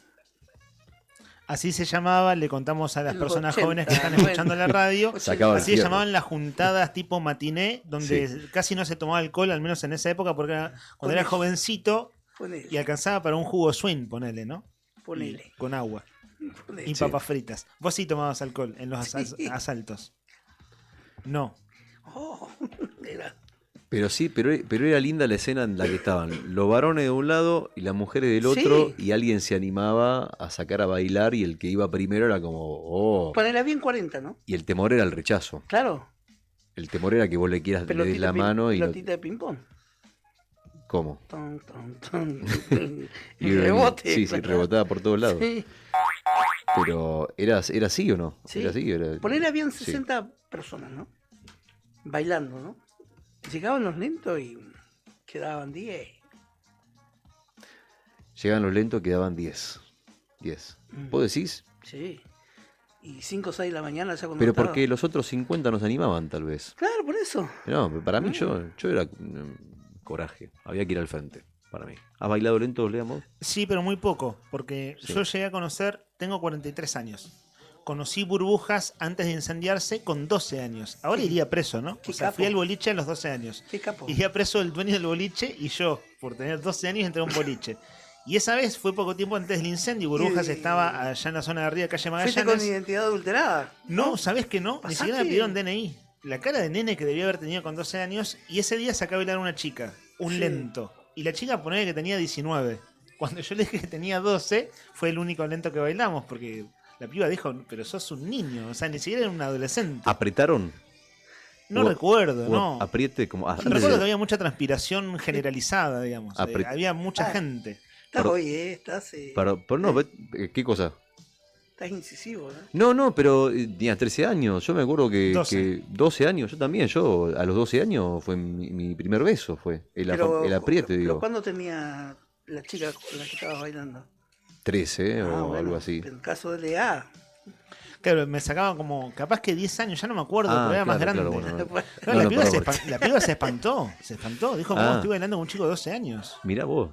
Así se llamaba, le contamos a las En los personas 80, jóvenes que están escuchando la radio, así se llamaban las juntadas tipo matiné, donde casi no se tomaba alcohol, al menos en esa época, porque cuando era jovencito y alcanzaba para un jugo swing, ponele, ¿no? Ponele. Con agua. Ponele. Y papas fritas. Vos sí tomabas alcohol en los asaltos. No. Oh, era. Pero sí, pero era linda la escena en la que estaban los varones de un lado y las mujeres del otro, y alguien se animaba a sacar a bailar y el que iba primero era como, Ponela bien 40, ¿no? Y el temor era el rechazo. Claro. El temor era que vos le quieras le des la mano y pelotita de ping-pong. ¿Cómo? Y rebote. Sí, rebotaba por todos lados. Sí. Pero ¿era así o no? Sí. Era así. Ponela bien 60 personas, ¿no? Bailando, ¿no? Llegaban los lentos y quedaban 10. Llegaban los lentos, quedaban 10. ¿Vos decís? Sí. Y 5 o 6 de la mañana ya cuando Pero estaba... porque los otros 50 nos animaban, tal vez. Claro, por eso. No, para mí yo era coraje. Había que ir al frente, para mí. ¿Has bailado lento, Leamos? Sí, pero muy poco, porque yo llegué a conocer, tengo 43 años. Conocí Burbujas antes de incendiarse con 12 años. Ahora iría preso, ¿no? Qué O sea, capo. fui al boliche a los 12 años. Qué capo. Iría preso el dueño del boliche y yo, por tener 12 años, entré a un boliche. Y esa vez fue poco tiempo antes del incendio. Burbujas estaba allá en la zona de arriba de calle ¿Fuiste Magallanes. con identidad adulterada? No, ¿sabés que no? Ni ¿Pasaste? siquiera me pidieron DNI. La cara de nene que debía haber tenido con 12 años. Y ese día sacaba a bailar una chica, un lento. Y la chica ponía que tenía 19. Cuando yo le dije que tenía 12, fue el único lento que bailamos, porque la piba dijo, pero sos un niño, o sea, ni siquiera era un adolescente. ¿Apretaron? No recuerdo, no. Apriete como... Recuerdo que había mucha transpiración generalizada, digamos. Había mucha gente. Estás hoy, estás... Pero no, ¿qué cosa? Estás incisivo, ¿no? No, pero tenías 13 años. Yo me acuerdo que 12 años, yo también. Yo a los 12 años fue mi primer beso, fue el apriete, pero digo. ¿cuándo tenía la chica con la que estabas bailando? 13 o bueno, algo así. En el caso de Lea... Claro, me sacaban como, capaz que 10 años, ya no me acuerdo, pero era más grande. Claro, la piba se espantó, dijo, ¿cómo estoy bailando con un chico de 12 años? Mirá vos.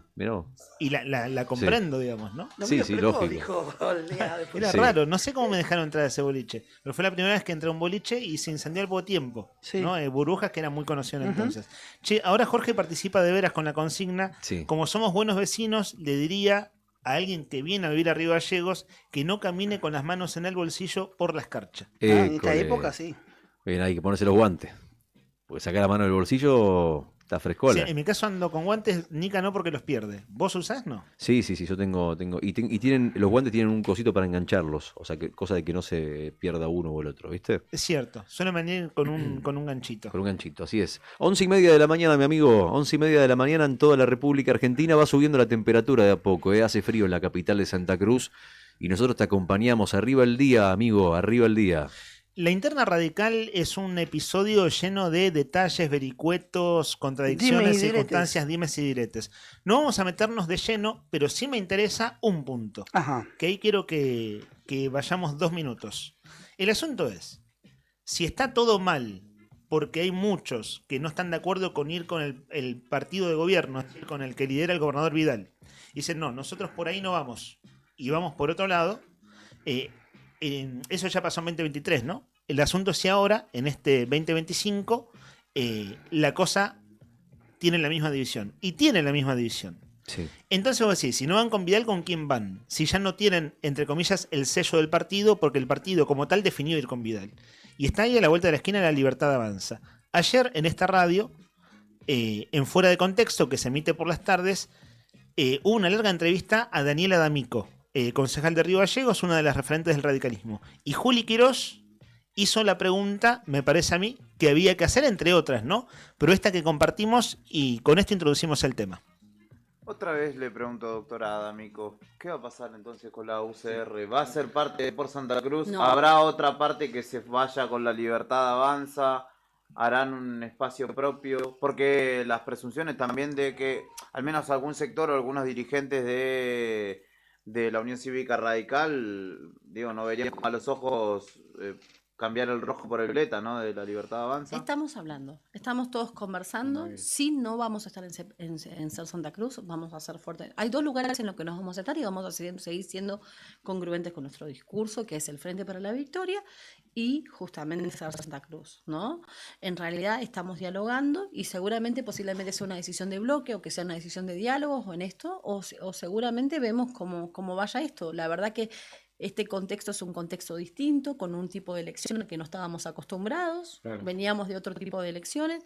Y la comprendo, digamos, ¿no? Sí, lógico. Dijo, era raro, no sé cómo me dejaron entrar a ese boliche, pero fue la primera vez que entré a un boliche y se incendió al poco tiempo, ¿no? Burbujas, que era muy conocido entonces. Che, ahora Jorge participa de veras con la consigna. Como somos buenos vecinos, le diría a alguien que viene a vivir a Río Gallegos que no camine con las manos en el bolsillo por la escarcha. En esta época sí. Bien, hay que ponerse los guantes. Porque sacar la mano del bolsillo está frescola. Sí, en mi caso ando con guantes, Nica no porque los pierde. ¿Vos usás, no? Sí, yo tengo. Y tienen, los guantes tienen un cosito para engancharlos. O sea, cosa de que no se pierda uno o el otro, ¿viste? Es cierto, suelen venir con un ganchito. Con un ganchito, así es. 11:30 de la mañana, mi amigo. 11:30 de la mañana en toda la República Argentina. Va subiendo la temperatura de a poco, ¿eh? Hace frío en la capital de Santa Cruz. Y nosotros te acompañamos. Arriba el día, amigo, arriba el día. La interna radical es un episodio lleno de detalles, vericuetos, contradicciones, circunstancias, dimes y diretes. No vamos a meternos de lleno, pero sí me interesa un punto. Que ahí quiero que vayamos 2 minutos. El asunto es, si está todo mal, porque hay muchos que no están de acuerdo con ir con el partido de gobierno, con el que lidera el gobernador Vidal, y dicen, no, nosotros por ahí no vamos, y vamos por otro lado, eso ya pasó en 2023, ¿no? El asunto es si ahora, en este 2025, la cosa tiene la misma división. Y tiene la misma división. Sí. Entonces vos decís, si no van con Vidal, ¿con quién van? Si ya no tienen, entre comillas, el sello del partido, porque el partido como tal definió ir con Vidal. Y está ahí a la vuelta de la esquina La Libertad Avanza. Ayer, en esta radio, en Fuera de Contexto, que se emite por las tardes, hubo una larga entrevista a Daniela D'Amico, concejal de Río Gallegos, una de las referentes del radicalismo. Y Juli Quirós hizo la pregunta, me parece a mí, que había que hacer, entre otras, ¿no? Pero esta que compartimos y con esto introducimos el tema. Otra vez le pregunto, doctora D'Amico, ¿qué va a pasar entonces con la UCR? ¿Va a ser parte de Por Santa Cruz? No. ¿Habrá otra parte que se vaya con la Libertad Avanza? ¿Harán un espacio propio? Porque las presunciones también de que al menos algún sector o algunos dirigentes de la Unión Cívica Radical, digo, no verían a los ojos cambiar el rojo por el violeta, ¿no? De la Libertad Avanza. Estamos hablando, estamos todos conversando. Sí, no vamos a estar en Ser Santa Cruz, vamos a ser fuertes. Hay 2 lugares en los que nos vamos a estar y vamos a seguir siendo congruentes con nuestro discurso, que es el Frente para la Victoria y justamente Ser Santa Cruz, ¿no? En realidad estamos dialogando y seguramente, posiblemente sea una decisión de bloque o que sea una decisión de diálogos o en esto, o seguramente vemos cómo vaya esto. La verdad que este contexto es un contexto distinto, con un tipo de elección al que no estábamos acostumbrados, Claro. veníamos de otro tipo de elecciones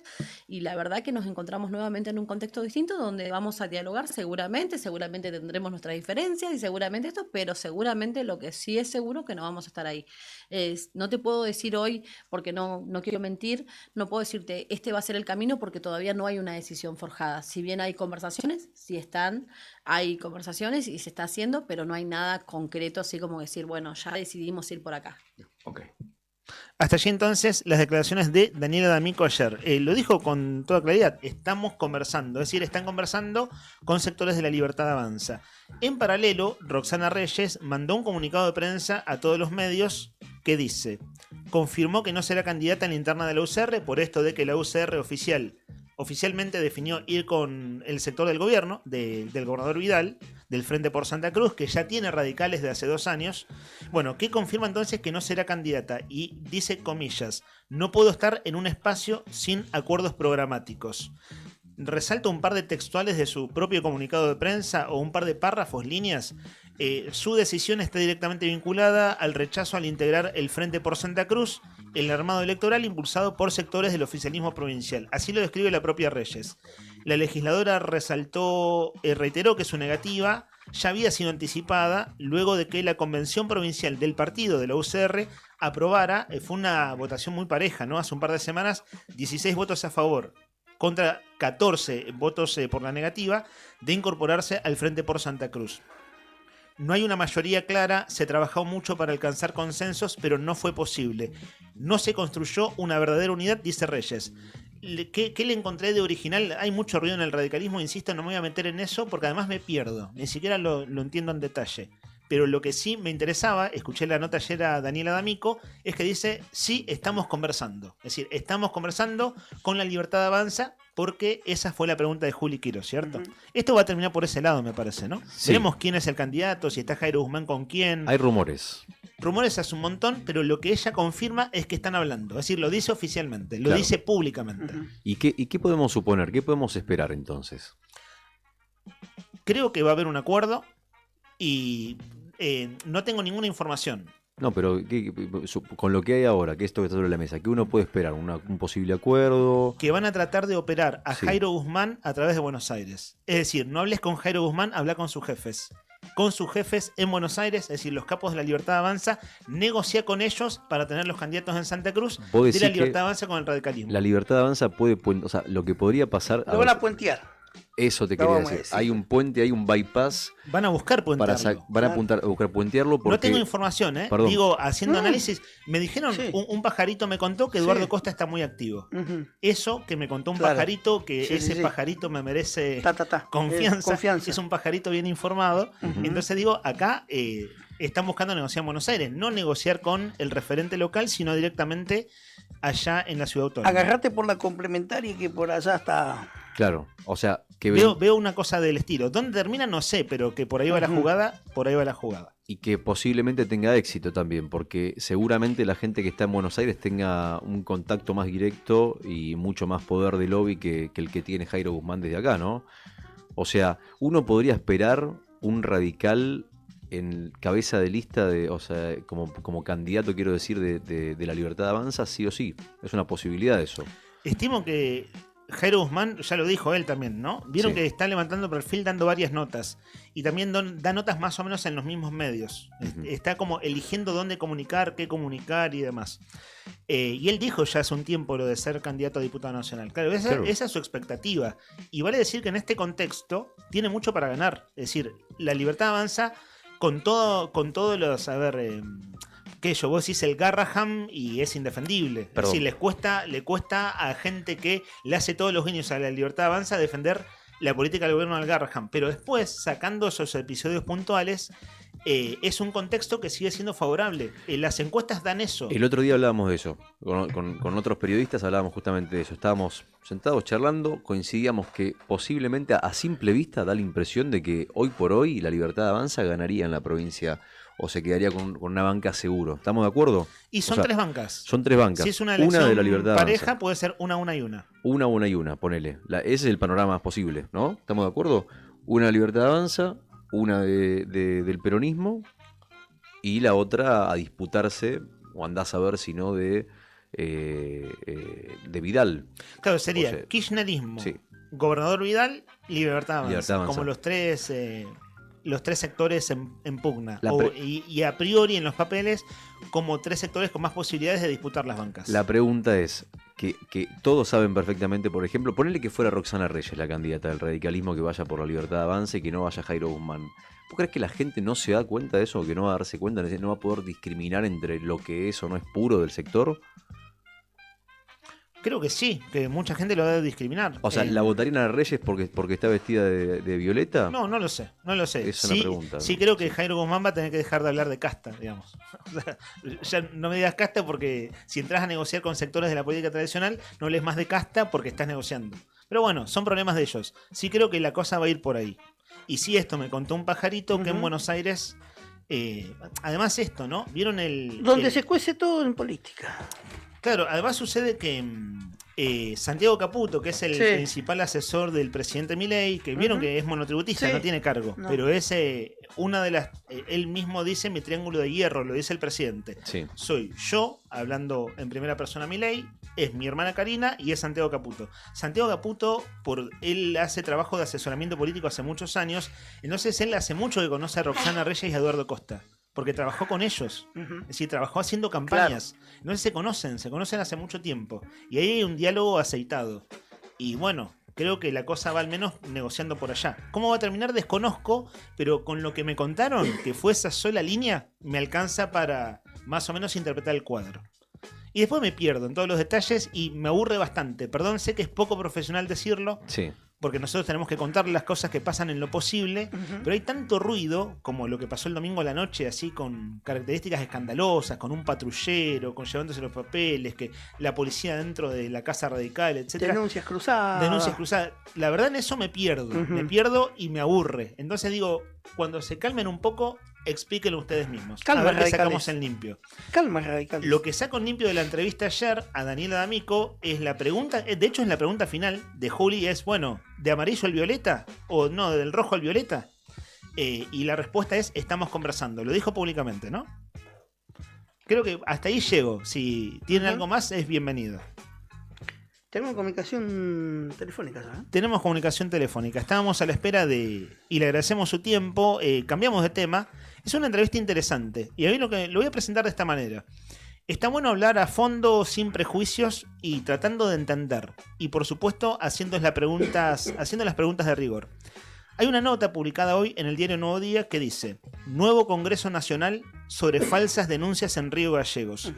y la verdad que nos encontramos nuevamente en un contexto distinto donde vamos a dialogar seguramente tendremos nuestras diferencias y seguramente esto, pero seguramente lo que sí es seguro que no vamos a estar ahí. No te puedo decir hoy, porque no quiero mentir, no puedo decirte este va a ser el camino porque todavía no hay una decisión forjada. Si bien hay conversaciones, hay conversaciones y se está haciendo, pero no hay nada concreto así como decir, bueno, ya decidimos ir por acá. Ok. Hasta allí entonces las declaraciones de Daniela D'Amico ayer. Lo dijo con toda claridad, estamos conversando, es decir, están conversando con sectores de la Libertad Avanza. En paralelo, Roxana Reyes mandó un comunicado de prensa a todos los medios que dice, confirmó que no será candidata en la interna de la UCR por esto de que la UCR oficialmente definió ir con el sector del gobierno, del gobernador Vidal, del Frente por Santa Cruz, que ya tiene radicales de hace 2 años. Bueno, que confirma entonces que no será candidata y dice, comillas, no puedo estar en un espacio sin acuerdos programáticos. Resalta un par de textuales de su propio comunicado de prensa o un par de párrafos, líneas. Su decisión está directamente vinculada al rechazo al integrar el Frente por Santa Cruz, el armado electoral impulsado por sectores del oficialismo provincial. Así lo describe la propia Reyes. La legisladora reiteró que su negativa ya había sido anticipada luego de que la convención provincial del partido de la UCR aprobara, fue una votación muy pareja, ¿no? Hace un par de semanas, 16 votos a favor contra 14 votos por la negativa de incorporarse al Frente por Santa Cruz. No hay una mayoría clara, se trabajó mucho para alcanzar consensos, pero no fue posible. No se construyó una verdadera unidad, dice Reyes. ¿Qué le encontré de original? Hay mucho ruido en el radicalismo, insisto, no me voy a meter en eso porque además me pierdo. Ni siquiera lo entiendo en detalle. Pero lo que sí me interesaba, escuché la nota ayer a Daniela D'Amico, es que dice, sí, estamos conversando. Es decir, estamos conversando con la Libertad Avanza porque esa fue la pregunta de Juli Quiro, ¿cierto? Esto va a terminar por ese lado, me parece, ¿no? Sí. Veremos quién es el candidato, si está Jairo Guzmán con quién. Hay rumores. Rumores hace un montón, pero lo que ella confirma es que están hablando. Es decir, lo dice oficialmente, lo Claro. dice públicamente. ¿Y qué podemos suponer? ¿Qué podemos esperar entonces? Creo que va a haber un acuerdo y no tengo ninguna información. No, pero con lo que hay ahora, que esto que está sobre la mesa, ¿qué uno puede esperar? ¿Un posible acuerdo? Que van a tratar de operar a Sí. Jairo Guzmán a través de Buenos Aires. Es decir, no hables con Jairo Guzmán, habla con sus jefes. Con sus jefes en Buenos Aires, es decir, los capos de la Libertad Avanza, negocia con ellos para tener los candidatos en Santa Cruz ¿Vos de decís la que Libertad Avanza con el radicalismo. La Libertad Avanza puede, o sea, lo que podría pasar... Lo van a puentear. Eso te Lo quería vamos a decir. decir. Hay un puente, hay un bypass. Van a buscar puentearlo. Van a buscar puentearlo porque... No tengo información, ¿eh? Perdón. Digo, haciendo No. análisis, me dijeron, Sí. un pajarito me contó que Eduardo Sí. Costa está muy activo. Ujú. Eso que me contó un Claro. pajarito, que Sí, ese sí, sí. pajarito me merece Ta. confianza, Confianza. es un pajarito bien informado. Ujú. Entonces digo, acá están buscando negociar en Buenos Aires, no negociar con el referente local, sino directamente allá en la ciudad autónoma. Agarrate por la complementaria y que por allá está. Claro, o sea, que Veo una cosa del estilo. ¿Dónde termina? No sé, pero que por ahí va la Ujú. jugada, por ahí va la jugada. y que posiblemente tenga éxito también, porque seguramente la gente que está en Buenos Aires tenga un contacto más directo y mucho más poder de lobby que el que tiene Jairo Guzmán desde acá, ¿no? O sea, uno podría esperar un radical en cabeza de lista, o sea, como candidato, quiero decir, de la Libertad Avanza, sí o sí. Es una posibilidad eso. Estimo que Jairo Guzmán, ya lo dijo él también, ¿no? Vieron Sí. que está levantando perfil dando varias notas. Y también da notas más o menos en los mismos medios. Está como eligiendo dónde comunicar, qué comunicar y demás. Y él dijo ya hace un tiempo lo de ser candidato a diputado nacional. Claro, esa es su expectativa. Y vale decir que en este contexto tiene mucho para ganar. Es decir, la Libertad Avanza con todos los... A ver... que yo, vos decís el Garraham y es indefendible. Perdón. Es decir, le cuesta a gente que le hace todos los guiños a la Libertad Avanza defender la política del gobierno del Garraham. Pero después, sacando esos episodios puntuales, es un contexto que sigue siendo favorable. Las encuestas dan eso. El otro día hablábamos de eso. Con otros periodistas hablábamos justamente de eso. Estábamos sentados charlando, coincidíamos que posiblemente a simple vista da la impresión de que hoy por hoy la Libertad Avanza ganaría en la provincia o se quedaría con una banca seguro. ¿Estamos de acuerdo? Y son 3 bancas. Son 3 bancas. Si es una elección de la Libertad pareja, Avanza. puede ser una y una. Una y una, ponele. Ese es el panorama más posible, ¿no? ¿Estamos de acuerdo? Una de Libertad Avanza, una del peronismo y la otra a disputarse, o andás a ver si no, de Vidal. Claro, sería O sea, kirchnerismo, sí. Gobernador Vidal y Libertad Avanza. Libertad Avanza. Como los tres sectores en pugna. La Y a priori en los papeles como 3 sectores con más posibilidades de disputar las bancas. La pregunta es que todos saben perfectamente, por ejemplo, ponele que fuera Roxana Reyes la candidata del radicalismo que vaya por la Libertad Avanza y que no vaya Jairo Guzmán. ¿Vos crees que la gente no se da cuenta de eso? ¿Que no va a darse cuenta? ¿No va a poder discriminar entre lo que es o no es puro del sector? Creo que sí, que mucha gente lo debe discriminar. O sea, ¿la votarían a Reyes porque está vestida de violeta? No lo sé. Es una pregunta. Sí creo que Jairo Guzmán va a tener que dejar de hablar de casta, digamos. O sea, ya no me digas casta porque si entras a negociar con sectores de la política tradicional, no lees más de casta porque estás negociando. Pero bueno, son problemas de ellos. Sí creo que la cosa va a ir por ahí. Y sí, esto me contó un pajarito que en Buenos Aires... además esto, ¿no? ¿Vieron Donde se cuece todo en política. Claro, además sucede que Santiago Caputo, que es el Sí. principal asesor del presidente Milei, que vieron que es monotributista, Sí. no tiene cargo, No. pero es una de las... él mismo dice mi triángulo de hierro, lo dice el presidente. Sí. Soy yo, hablando en primera persona Milei, es mi hermana Karina y es Santiago Caputo. Santiago Caputo, él hace trabajo de asesoramiento político hace muchos años, entonces él hace mucho que conoce a Roxana Reyes y a Eduardo Costa. Porque trabajó con ellos. Es decir, trabajó haciendo campañas. Entonces se conocen hace mucho tiempo. Y ahí hay un diálogo aceitado. Y bueno, creo que la cosa va al menos negociando por allá. ¿Cómo va a terminar? Desconozco, pero con lo que me contaron, que fue esa sola línea, me alcanza para más o menos interpretar el cuadro. Y después me pierdo en todos los detalles y me aburre bastante. Perdón, sé que es poco profesional decirlo. Sí. Porque nosotros tenemos que contar las cosas que pasan en lo posible, pero hay tanto ruido como lo que pasó el domingo a la noche, así con características escandalosas, con un patrullero, con llevándose los papeles, que la policía dentro de la casa radical, etcétera. Denuncias cruzadas. Denuncias cruzadas. La verdad en eso me pierdo y me aburre. Entonces digo, cuando se calmen un poco, explíquenlo ustedes mismos. Calma, a ver qué radicales. sacamos en limpio. Calma, radical. Lo que saco en limpio de la entrevista ayer a Daniela D'Amico es la pregunta, de hecho es la pregunta final de Juli, es, bueno, ¿de amarillo al violeta? ¿O no, del rojo al violeta? Y la respuesta es, estamos conversando. Lo dijo públicamente, ¿no? Creo que hasta ahí llego. Si tienen algo más, es bienvenido. Tenemos comunicación telefónica, ¿sabes? Tenemos comunicación telefónica. Estábamos a la espera de... Y le agradecemos su tiempo. Cambiamos de tema. Es una entrevista interesante. Y a mí lo voy a presentar de esta manera. Está bueno hablar a fondo, sin prejuicios y tratando de entender. Y por supuesto, haciendo las preguntas de rigor. Hay una nota publicada hoy en el diario Nuevo Día que dice: Nuevo Congreso Nacional sobre falsas denuncias en Río Gallegos.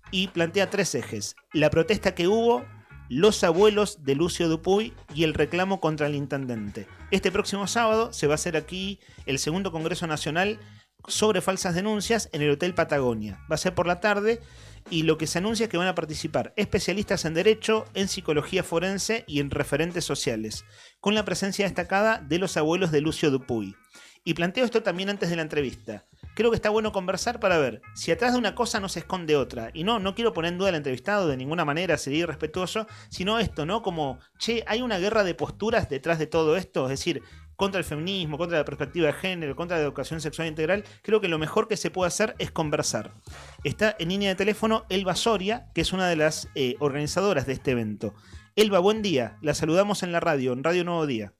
Y plantea 3 ejes. La protesta que hubo, los abuelos de Lucio Dupuy y el reclamo contra el intendente. Este próximo sábado se va a hacer aquí el segundo Congreso Nacional sobre falsas denuncias en el Hotel Patagonia. Va a ser por la tarde y lo que se anuncia es que van a participar especialistas en Derecho, en Psicología Forense y en referentes sociales, con la presencia destacada de los abuelos de Lucio Dupuy. Y planteo esto también antes de la entrevista. Creo que está bueno conversar para ver si atrás de una cosa no se esconde otra. Y no quiero poner en duda al entrevistado de ninguna manera, sería irrespetuoso, sino esto, ¿no? Como, che, hay una guerra de posturas detrás de todo esto, es decir, contra el feminismo, contra la perspectiva de género, contra la educación sexual integral. Creo que lo mejor que se puede hacer es conversar. Está en línea de teléfono Elba Soria, que es una de las organizadoras de este evento. Elba, buen día. La saludamos en la radio, en Radio Nuevo Día.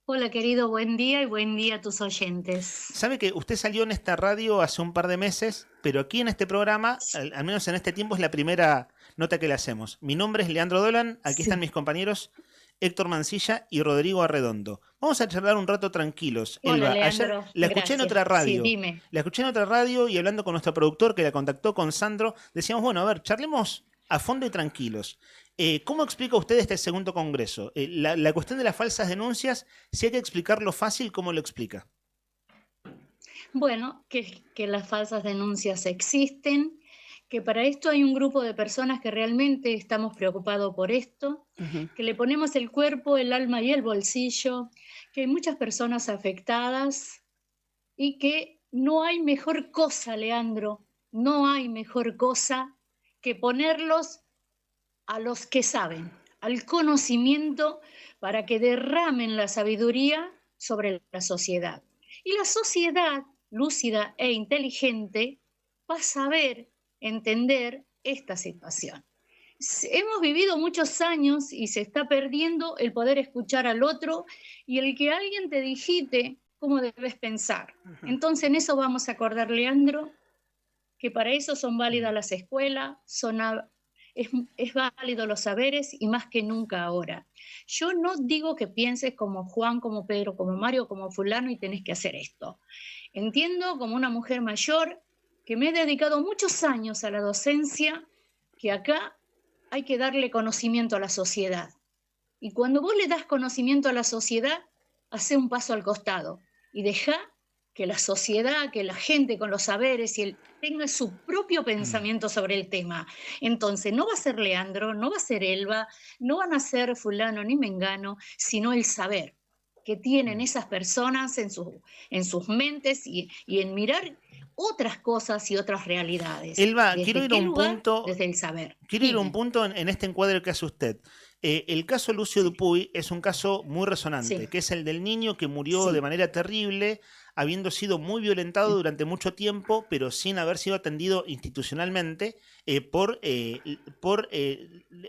Hola querido, buen día y buen día a tus oyentes. Sabe que usted salió en esta radio hace un par de meses, pero aquí en este programa, al menos en este tiempo, es la primera nota que le hacemos. Mi nombre es Leandro Dolan, aquí están mis compañeros Héctor Mancilla y Rodrigo Arredondo. Vamos a charlar un rato tranquilos. Hola, Elba, Leandro, ayer la escuché en gracias. otra radio. Sí, dime. La escuché en otra radio y hablando con nuestro productor que la contactó con Sandro, decíamos, bueno, a ver, charlemos a fondo y tranquilos. ¿Cómo explica usted este segundo congreso? La cuestión de las falsas denuncias, si hay que explicarlo fácil, ¿cómo lo explica? Bueno, que las falsas denuncias existen, que para esto hay un grupo de personas que realmente estamos preocupados por esto, que le ponemos el cuerpo, el alma y el bolsillo, que hay muchas personas afectadas y que no hay mejor cosa, Leandro, no hay mejor cosa que ponerlos a los que saben, al conocimiento, para que derramen la sabiduría sobre la sociedad. Y la sociedad, lúcida e inteligente, va a saber entender esta situación. Hemos vivido muchos años y se está perdiendo el poder escuchar al otro y el que alguien te digite cómo debes pensar. Entonces en eso vamos a acordar, Leandro, que para eso son válidas las escuelas, es válido los saberes y más que nunca ahora. Yo no digo que pienses como Juan, como Pedro, como Mario, como fulano y tenés que hacer esto. Entiendo como una mujer mayor que me he dedicado muchos años a la docencia, que acá hay que darle conocimiento a la sociedad. Y cuando vos le das conocimiento a la sociedad, hace un paso al costado y deja que la sociedad, que la gente con los saberes tenga su propio pensamiento sobre el tema. Entonces no va a ser Leandro, no va a ser Elba, no van a ser fulano ni mengano, sino el saber que tienen esas personas en sus mentes y en mirar otras cosas y otras realidades. Elba, ¿Desde quiero ir a qué un lugar? punto. Desde el saber. Quiero ir a un punto en este encuadre que hace usted. El caso Lucio Dupuy es un caso muy resonante, que es el del niño que murió de manera terrible, habiendo sido muy violentado durante mucho tiempo, pero sin haber sido atendido institucionalmente por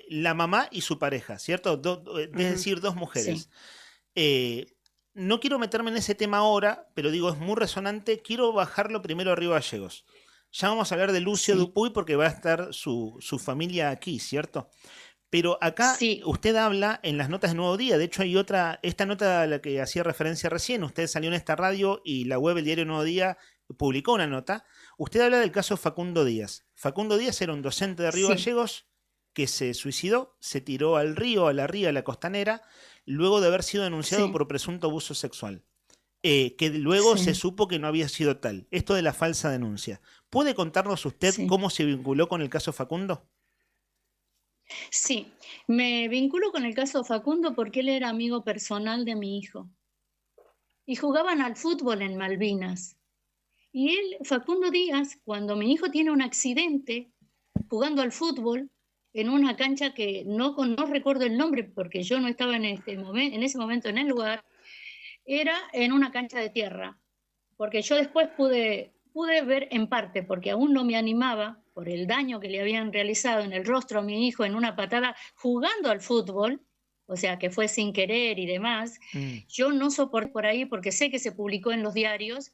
la mamá y su pareja, ¿cierto? Es decir, dos mujeres. No quiero meterme en ese tema ahora, pero digo, es muy resonante. Quiero bajarlo primero a Río Gallegos. Ya vamos a hablar de Lucio Dupuy porque va a estar su familia aquí, ¿cierto? Pero acá usted habla en las notas de Nuevo Día. De hecho, hay esta nota a la que hacía referencia recién. Usted salió en esta radio y la web, el diario Nuevo Día, publicó una nota. Usted habla del caso Facundo Díaz. Facundo Díaz era un docente de Río Gallegos que se suicidó, se tiró al río, a la ría, a la costanera, luego de haber sido denunciado por presunto abuso sexual. Que luego se supo que no había sido tal. Esto de la falsa denuncia. ¿Puede contarnos usted cómo se vinculó con el caso Facundo? Sí, me vinculo con el caso Facundo porque él era amigo personal de mi hijo. Y jugaban al fútbol en Malvinas. Y él, Facundo Díaz, cuando mi hijo tiene un accidente jugando al fútbol en una cancha que no recuerdo el nombre porque yo no estaba en ese momento en el lugar, era en una cancha de tierra. Porque yo después pude ver en parte, porque aún no me animaba por el daño que le habían realizado en el rostro a mi hijo en una patada jugando al fútbol, o sea, que fue sin querer y demás. Yo no soporté por ahí porque sé que se publicó en los diarios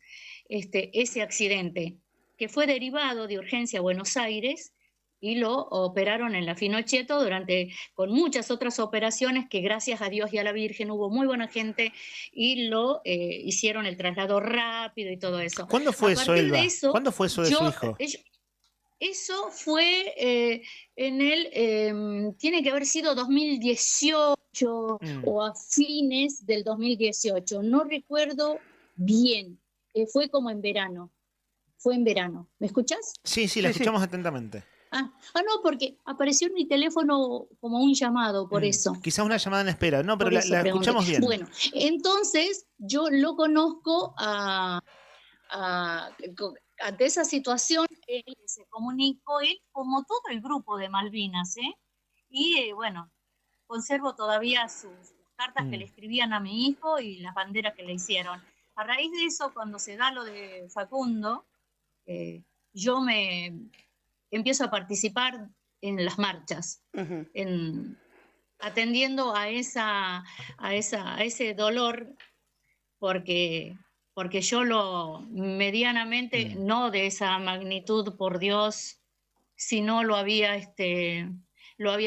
ese accidente, que fue derivado de urgencia a Buenos Aires y lo operaron en la Finocchietto con muchas otras operaciones que gracias a Dios y a la Virgen hubo muy buena gente y lo hicieron el traslado rápido y todo eso. ¿Cuándo fue eso, Elba? ¿Cuándo fue eso de su hijo? Eso fue tiene que haber sido 2018 o a fines del 2018, no recuerdo bien, fue como en verano, ¿me escuchás? Sí, la escuchamos atentamente. No, porque apareció en mi teléfono como un llamado, por eso. Quizás una llamada en espera, no, pero la escuchamos bien. Bueno, entonces yo lo conozco ante esa situación, él se comunicó, él como todo el grupo de Malvinas, y bueno, conservo todavía sus cartas que le escribían a mi hijo y las banderas que le hicieron. A raíz de eso, cuando se da lo de Facundo, yo me empiezo a participar en las marchas, en atendiendo a ese dolor, porque yo medianamente, no de esa magnitud, por Dios, sino lo había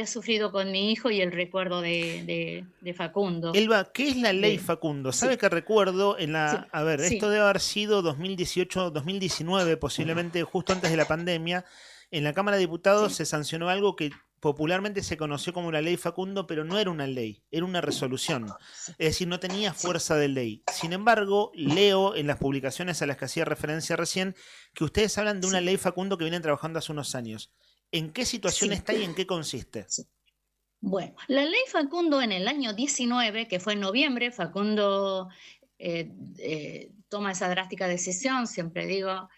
sufrido con mi hijo y el recuerdo de Facundo. Elba, ¿qué es la ley Facundo? ¿Sabe que recuerdo en la... A ver, sí. esto debe haber sido 2018, 2019, posiblemente justo antes de la pandemia. En la Cámara de Diputados se sancionó algo que popularmente se conoció como la ley Facundo, pero no era una ley, era una resolución. Es decir, no tenía fuerza de ley. Sin embargo, leo en las publicaciones a las que hacía referencia recién que ustedes hablan de una ley Facundo que vienen trabajando hace unos años. ¿En qué situación está y en qué consiste? Bueno, la ley Facundo en el año 19, que fue en noviembre, Facundo toma esa drástica decisión, siempre digo,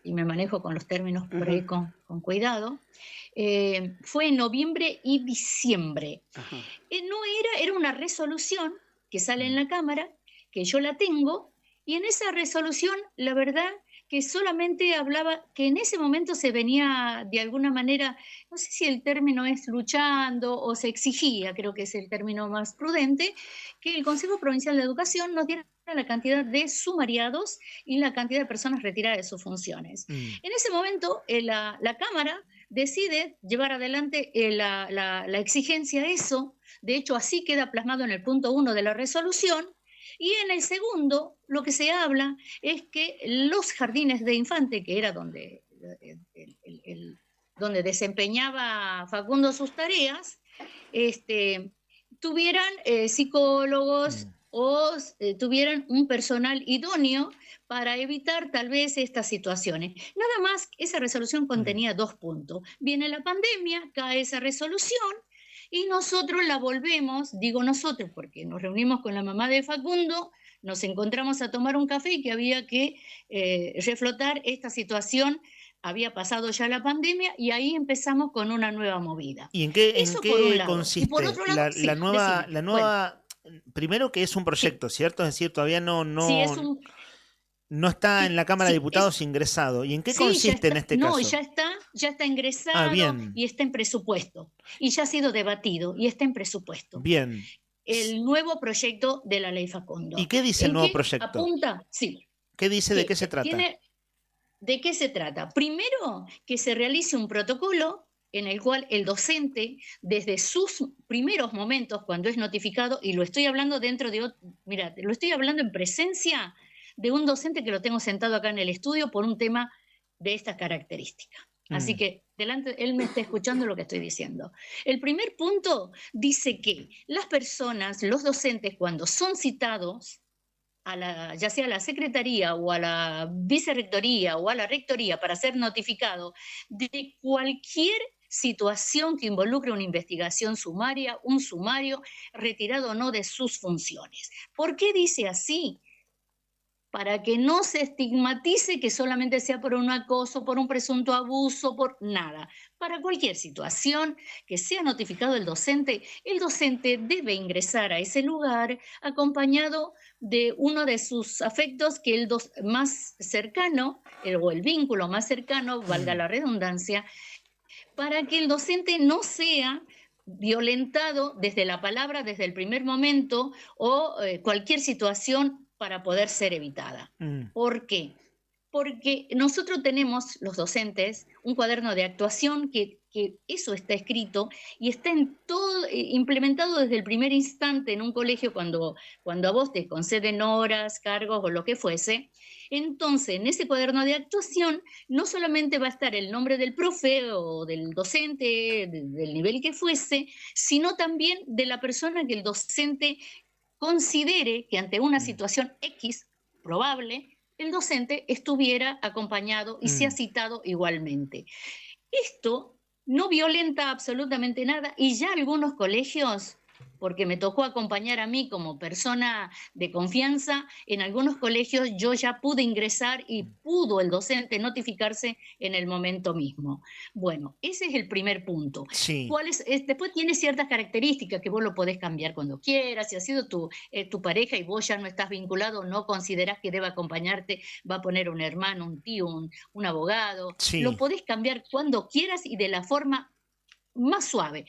y me manejo con los términos por ahí con cuidado, fue en noviembre y diciembre. Era una resolución que sale en la Cámara, que yo la tengo, y en esa resolución, la verdad, que solamente hablaba que en ese momento se venía de alguna manera, no sé si el término es luchando o se exigía, creo que es el término más prudente, que el Consejo Provincial de Educación nos diera la cantidad de sumariados y la cantidad de personas retiradas de sus funciones. En ese momento la Cámara decide llevar adelante la exigencia de eso, de hecho así queda plasmado en el punto 1 de la resolución. Y en el segundo, lo que se habla es que los jardines de infante, que era donde desempeñaba Facundo sus tareas, tuvieran psicólogos o tuvieran un personal idóneo para evitar tal vez estas situaciones. Nada más, esa resolución contenía 2 puntos. Viene la pandemia, cae esa resolución, y nosotros la volvemos, digo nosotros porque nos reunimos con la mamá de Facundo, nos encontramos a tomar un café y que había que reflotar esta situación. Había pasado ya la pandemia y ahí empezamos con una nueva movida. ¿Y en qué lado. consiste? Y por otro lado, la nueva primero que es un proyecto, ¿cierto? Es decir, todavía no está en la Cámara de Diputados ingresado. ¿Y en qué consiste en este caso? No, ya está ingresado y está en presupuesto. Y ya ha sido debatido y está en presupuesto. Bien. El nuevo proyecto de la ley Facundo. ¿Y qué dice el nuevo proyecto? Apunta, sí. ¿Qué dice? ¿De qué se trata? ¿De qué se trata? Primero, que se realice un protocolo en el cual el docente, desde sus primeros momentos, cuando es notificado, y lo estoy hablando lo estoy hablando en presencia de un docente que lo tengo sentado acá en el estudio por un tema de estas características. Así que él me está escuchando lo que estoy diciendo. El primer punto dice que las personas, los docentes, cuando son citados, ya sea a la secretaría o a la vicerrectoría o a la rectoría para ser notificado de cualquier situación que involucre una investigación sumaria, un sumario, retirado o no de sus funciones. ¿Por qué dice así? Para que no se estigmatice que solamente sea por un acoso, por un presunto abuso, por nada. Para cualquier situación que sea notificado el docente debe ingresar a ese lugar acompañado de uno de sus afectos que más cercano, o el vínculo más cercano, valga la redundancia, para que el docente no sea violentado desde la palabra, desde el primer momento, o cualquier situación para poder ser evitada. ¿Por qué? Porque nosotros tenemos, los docentes, un cuaderno de actuación que eso está escrito y está implementado desde el primer instante en un colegio cuando a vos te conceden horas, cargos o lo que fuese. Entonces, en ese cuaderno de actuación no solamente va a estar el nombre del profe o del docente, del nivel que fuese, sino también de la persona que el docente considere que ante una situación X probable, el docente estuviera acompañado y sea citado igualmente. Esto no violenta absolutamente nada y ya algunos colegios, porque me tocó acompañar a mí como persona de confianza, en algunos colegios yo ya pude ingresar y pudo el docente notificarse en el momento mismo. Bueno, ese es el primer punto. Sí. Después tiene ciertas características que vos lo podés cambiar cuando quieras. Si ha sido tu pareja y vos ya no estás vinculado, no considerás que deba acompañarte, va a poner un hermano, un tío, un abogado. Sí. Lo podés cambiar cuando quieras y de la forma más suave.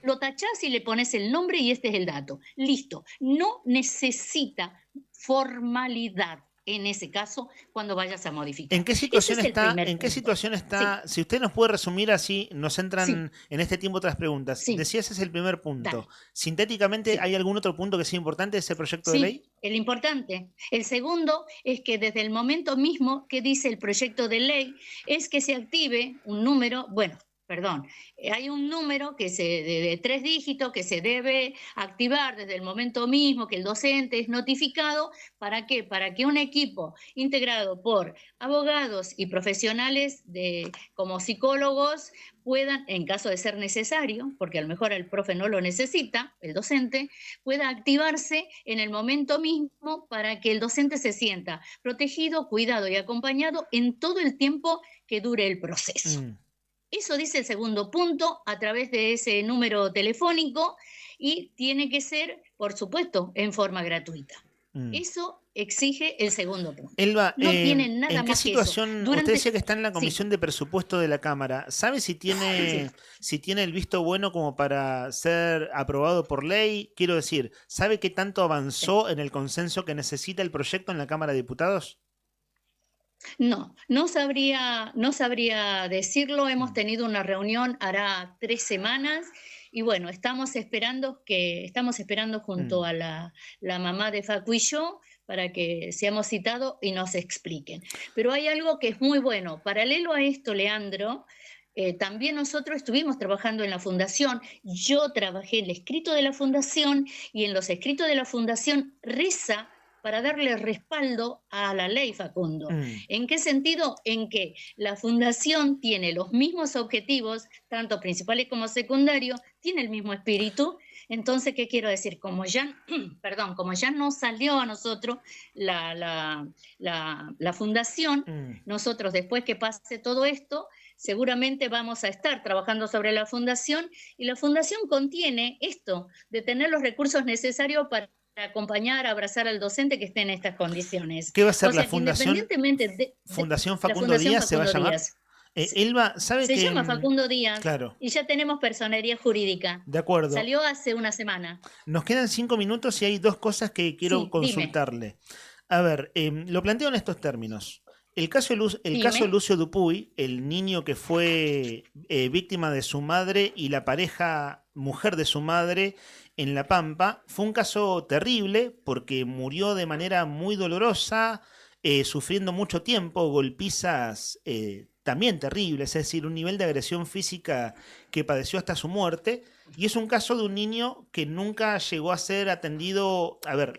Lo tachás y le pones el nombre y este es el dato. Listo. No necesita formalidad en ese caso cuando vayas a modificar. ¿En qué situación Ese es el está? primer ¿En qué punto. situación está? Sí. Si usted nos puede resumir así, nos entran Sí. en este tiempo otras preguntas. Sí. Decía ese es el primer punto. Dale. Sintéticamente, Sí. ¿hay algún otro punto que sea importante de ese proyecto de Sí, ley? el importante. El segundo es que desde el momento mismo que dice el proyecto de ley es que se active un número, hay un número de 3 dígitos que se debe activar desde el momento mismo que el docente es notificado. ¿Para qué? Para que un equipo integrado por abogados y profesionales como psicólogos puedan, en caso de ser necesario, porque a lo mejor el profe no lo necesita, el docente, pueda activarse en el momento mismo para que el docente se sienta protegido, cuidado y acompañado en todo el tiempo que dure el proceso. Eso dice el segundo punto a través de ese número telefónico y tiene que ser, por supuesto, en forma gratuita. Eso exige el segundo punto. Elba, no tiene nada ¿en qué más situación? que eso. Usted decía que está en la comisión de presupuesto de la Cámara. ¿Sabe si tiene el visto bueno como para ser aprobado por ley? Quiero decir, ¿sabe qué tanto avanzó en el consenso que necesita el proyecto en la Cámara de Diputados? No sabría decirlo. Hemos tenido una reunión hará 3 semanas y bueno, estamos esperando junto a la mamá de Facu y yo para que seamos citados y nos expliquen. Pero hay algo que es muy bueno. Paralelo a esto, Leandro, también nosotros estuvimos trabajando en la fundación. Yo trabajé en el escrito de la fundación y en los escritos de la fundación reza para darle respaldo a la ley, Facundo. ¿En qué sentido? En que la fundación tiene los mismos objetivos, tanto principales como secundarios, tiene el mismo espíritu. Entonces, ¿qué quiero decir? Como ya no salió a nosotros la fundación, nosotros después que pase todo esto, seguramente vamos a estar trabajando sobre la fundación y la fundación contiene esto, de tener los recursos necesarios para acompañar, abrazar al docente que esté en estas condiciones. ¿Qué va a ser la fundación? Fundación Facundo Díaz se va a llamar. Díaz. Elba, ¿sabe que Se llama Facundo Díaz. Claro. Y ya tenemos personería jurídica. De acuerdo. Salió hace una semana. Nos quedan 5 minutos y hay 2 cosas que quiero consultarle. A ver, lo planteo en estos términos. El caso de Lucio Dupuy, el niño que fue víctima de su madre y la pareja mujer de su madre en La Pampa, fue un caso terrible porque murió de manera muy dolorosa, sufriendo mucho tiempo, golpizas también terribles, es decir, un nivel de agresión física que padeció hasta su muerte. Y es un caso de un niño que nunca llegó a ser atendido. A ver,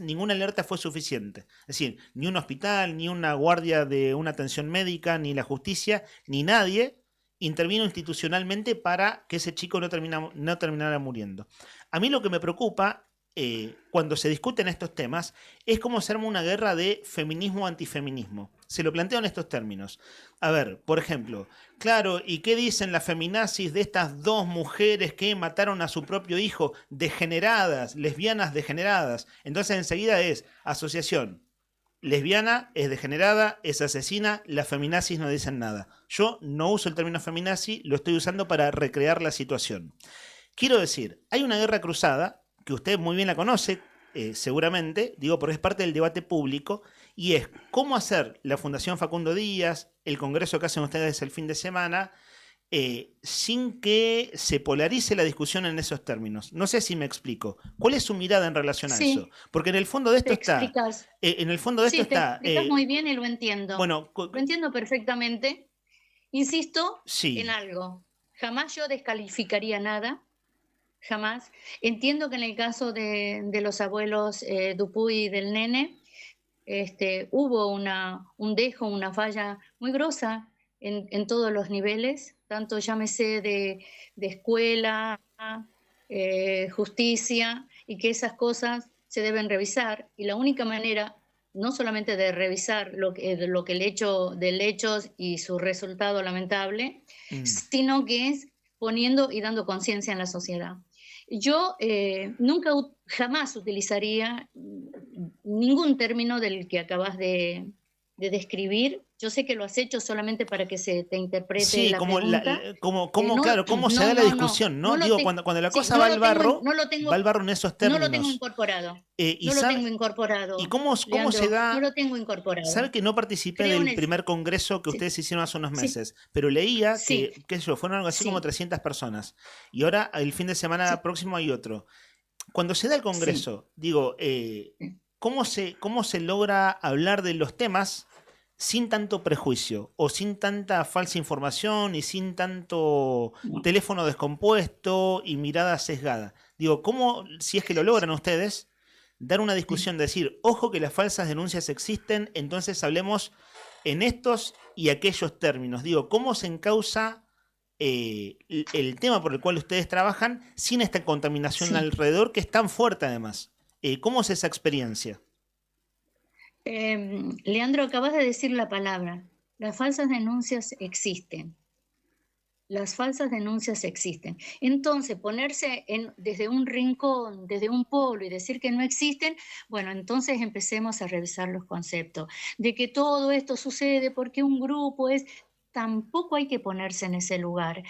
ninguna alerta fue suficiente. Es decir, ni un hospital, ni una guardia de una atención médica, ni la justicia, ni nadie intervino institucionalmente para que ese chico no terminara muriendo. A mí lo que me preocupa cuando se discuten estos temas es cómo se arma una guerra de feminismo-antifeminismo. Se lo planteo en estos términos. A ver, por ejemplo, claro, ¿y qué dicen las feminazis de estas 2 mujeres que mataron a su propio hijo? Degeneradas, lesbianas degeneradas. Entonces enseguida es asociación. Lesbiana es degenerada, es asesina, las feminazis no dicen nada. Yo no uso el término feminazi, lo estoy usando para recrear la situación. Quiero decir, hay una guerra cruzada, que usted muy bien la conoce, seguramente, digo, porque es parte del debate público, y es cómo hacer la Fundación Facundo Díaz, el congreso que hacen ustedes el fin de semana, sin que se polarice la discusión en esos términos. No sé si me explico. ¿Cuál es su mirada en relación a eso? Porque en el fondo de esto está... en el fondo de esto está... Te explicas muy bien y lo entiendo. Bueno, lo entiendo perfectamente. Insisto sí. en algo. Jamás yo descalificaría nada. Jamás. Entiendo que en el caso de los abuelos Dupuy y del nene, hubo un dejo, una falla muy grosa en todos los niveles, tanto llámese de escuela, justicia, y que esas cosas se deben revisar. Y la única manera, no solamente de revisar lo que el hecho del hecho y su resultado lamentable, sino que es poniendo y dando conciencia en la sociedad. Yo jamás utilizaría ningún término del que acabas de de describir. Yo sé que lo has hecho solamente para que se te interprete Sí, la como, pregunta. claro, cómo se da la discusión, ¿no? lo Digo, tengo- cuando la sí, cosa no va lo al tengo barro, no lo tengo- va al barro en esos No términos. lo tengo incorporado. Y No lo sabe- tengo incorporado. ¿Y cómo Leandro, se da? No lo tengo incorporado. Sabe que no participé Creo en del el- primer congreso que ustedes hicieron hace unos Sí. meses, pero leía Sí. que, qué sé yo, fueron algo así Sí. como 300 personas. Y ahora, el fin de semana próximo, hay otro. Cuando se da el congreso, digo, ¿cómo se logra hablar de los temas sin tanto prejuicio o sin tanta falsa información y sin tanto teléfono descompuesto y mirada sesgada? Digo, ¿cómo, si es que lo logran ustedes, dar una discusión, decir, ojo que las falsas denuncias existen, entonces hablemos en estos y aquellos términos? Digo, ¿cómo se encausa el tema por el cual ustedes trabajan sin esta contaminación Sí. alrededor que es tan fuerte además? ¿Cómo es esa experiencia? Leandro, acabas de decir la palabra. Las falsas denuncias existen. Las falsas denuncias existen. Entonces, ponerse desde un rincón, desde un polo y decir que no existen, bueno, entonces empecemos a revisar los conceptos. De que todo esto sucede porque un grupo es... Tampoco hay que ponerse en ese lugar.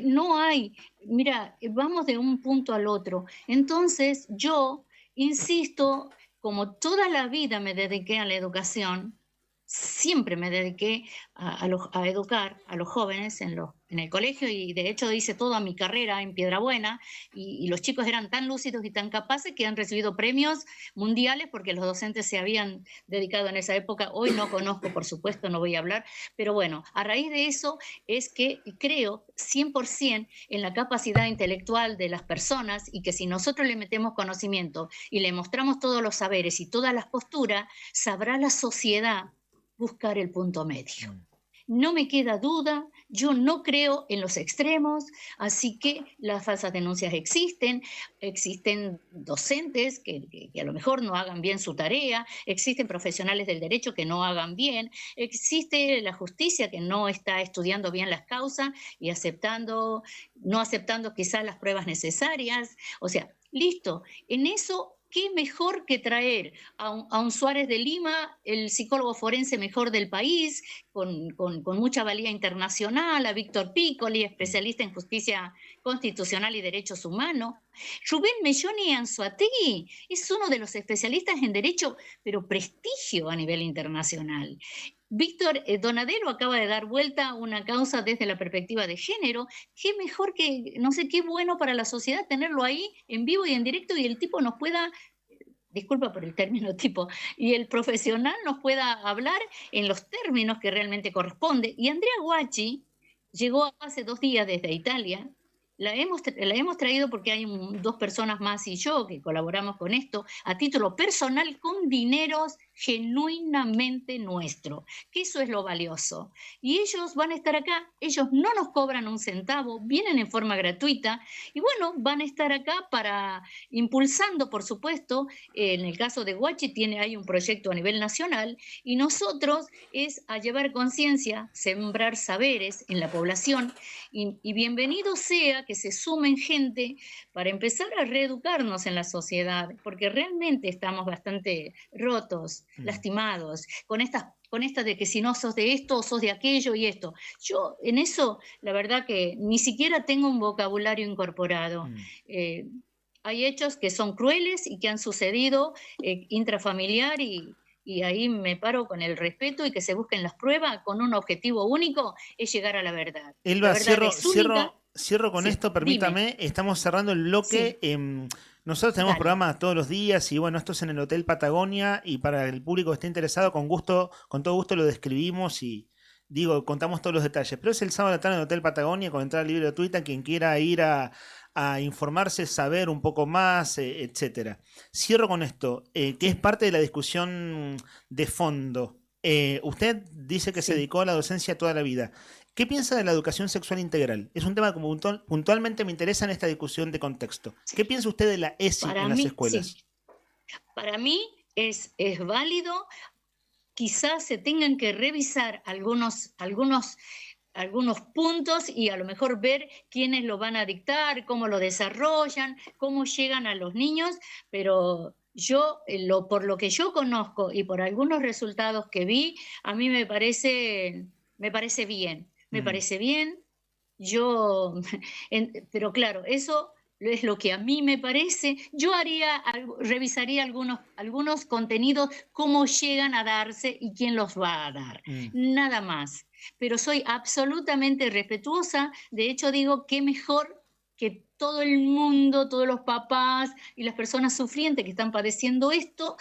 No hay, mira, vamos de un punto al otro. Entonces, yo insisto, como toda la vida me dediqué a la educación, siempre me dediqué a educar a los jóvenes en el colegio, y de hecho hice toda mi carrera en Piedrabuena, y los chicos eran tan lúcidos y tan capaces que han recibido premios mundiales porque los docentes se habían dedicado en esa época. Hoy no conozco, por supuesto, no voy a hablar, pero bueno, a raíz de eso es que creo 100% en la capacidad intelectual de las personas, y que si nosotros le metemos conocimiento y le mostramos todos los saberes y todas las posturas, sabrá la sociedad buscar el punto medio. No me queda duda, yo no creo en los extremos, así que las falsas denuncias existen docentes que a lo mejor no hagan bien su tarea, existen profesionales del derecho que no hagan bien, existe la justicia que no está estudiando bien las causas y no aceptando quizás las pruebas necesarias. O sea, listo, en eso... ¿Qué mejor que traer a un Suárez de Lima, el psicólogo forense mejor del país, con mucha valía internacional, a Víctor Piccoli, especialista en justicia constitucional y derechos humanos? Rubén Melloni Anzoátegui es uno de los especialistas en derecho, pero prestigio a nivel internacional. Víctor Donadero acaba de dar vuelta a una causa desde la perspectiva de género. Qué mejor que, no sé, qué bueno para la sociedad tenerlo ahí en vivo y en directo, y el tipo nos pueda, disculpa por el término tipo, y el profesional nos pueda hablar en los términos que realmente corresponde. Y Andrea Guacci llegó hace 2 días desde Italia. La hemos traído porque hay 2 personas más y yo que colaboramos con esto a título personal, con dineros genuinamente nuestro, que eso es lo valioso. Y ellos van a estar acá, ellos no nos cobran un centavo, vienen en forma gratuita, y bueno, van a estar acá para impulsando, por supuesto. En el caso de Guachi hay un proyecto a nivel nacional, y nosotros es a llevar conciencia, sembrar saberes en la población, y bienvenido sea que se sumen gente para empezar a reeducarnos en la sociedad, porque realmente estamos bastante rotos, lastimados, con esta de que si no sos de esto, sos de aquello y esto. Yo en eso, la verdad que ni siquiera tengo un vocabulario incorporado. Hay hechos que son crueles y que han sucedido intrafamiliar, y ahí me paro con el respeto y que se busquen las pruebas con un objetivo único, es llegar a la verdad. Elba, La verdad es única. cierro con esto, permítame. Dime. Estamos cerrando el bloque. Nosotros tenemos programas todos los días, y bueno, esto es en el Hotel Patagonia, y para el público que esté interesado, con todo gusto lo describimos y contamos todos los detalles. Pero es el sábado de la tarde en el Hotel Patagonia, con entrada libre gratuita, quien quiera ir a informarse, saber un poco más, etcétera. Cierro con esto, que es parte de la discusión de fondo. Usted dice que se dedicó a la docencia toda la vida. ¿Qué piensa de la educación sexual integral? Es un tema que puntualmente me interesa en esta discusión de contexto. ¿Qué piensa usted de la ESI en las escuelas? Sí. Para mí es válido. Quizás se tengan que revisar algunos puntos, y a lo mejor ver quiénes lo van a dictar, cómo lo desarrollan, cómo llegan a los niños, pero Yo, por lo que yo conozco y por algunos resultados que vi, a mí me parece bien. Me parece bien. Pero claro, eso es lo que a mí me parece. Yo revisaría algunos contenidos, cómo llegan a darse y quién los va a dar. Nada más. Pero soy absolutamente respetuosa. De hecho, digo, qué mejor que todo el mundo, todos los papás y las personas sufrientes que están padeciendo esto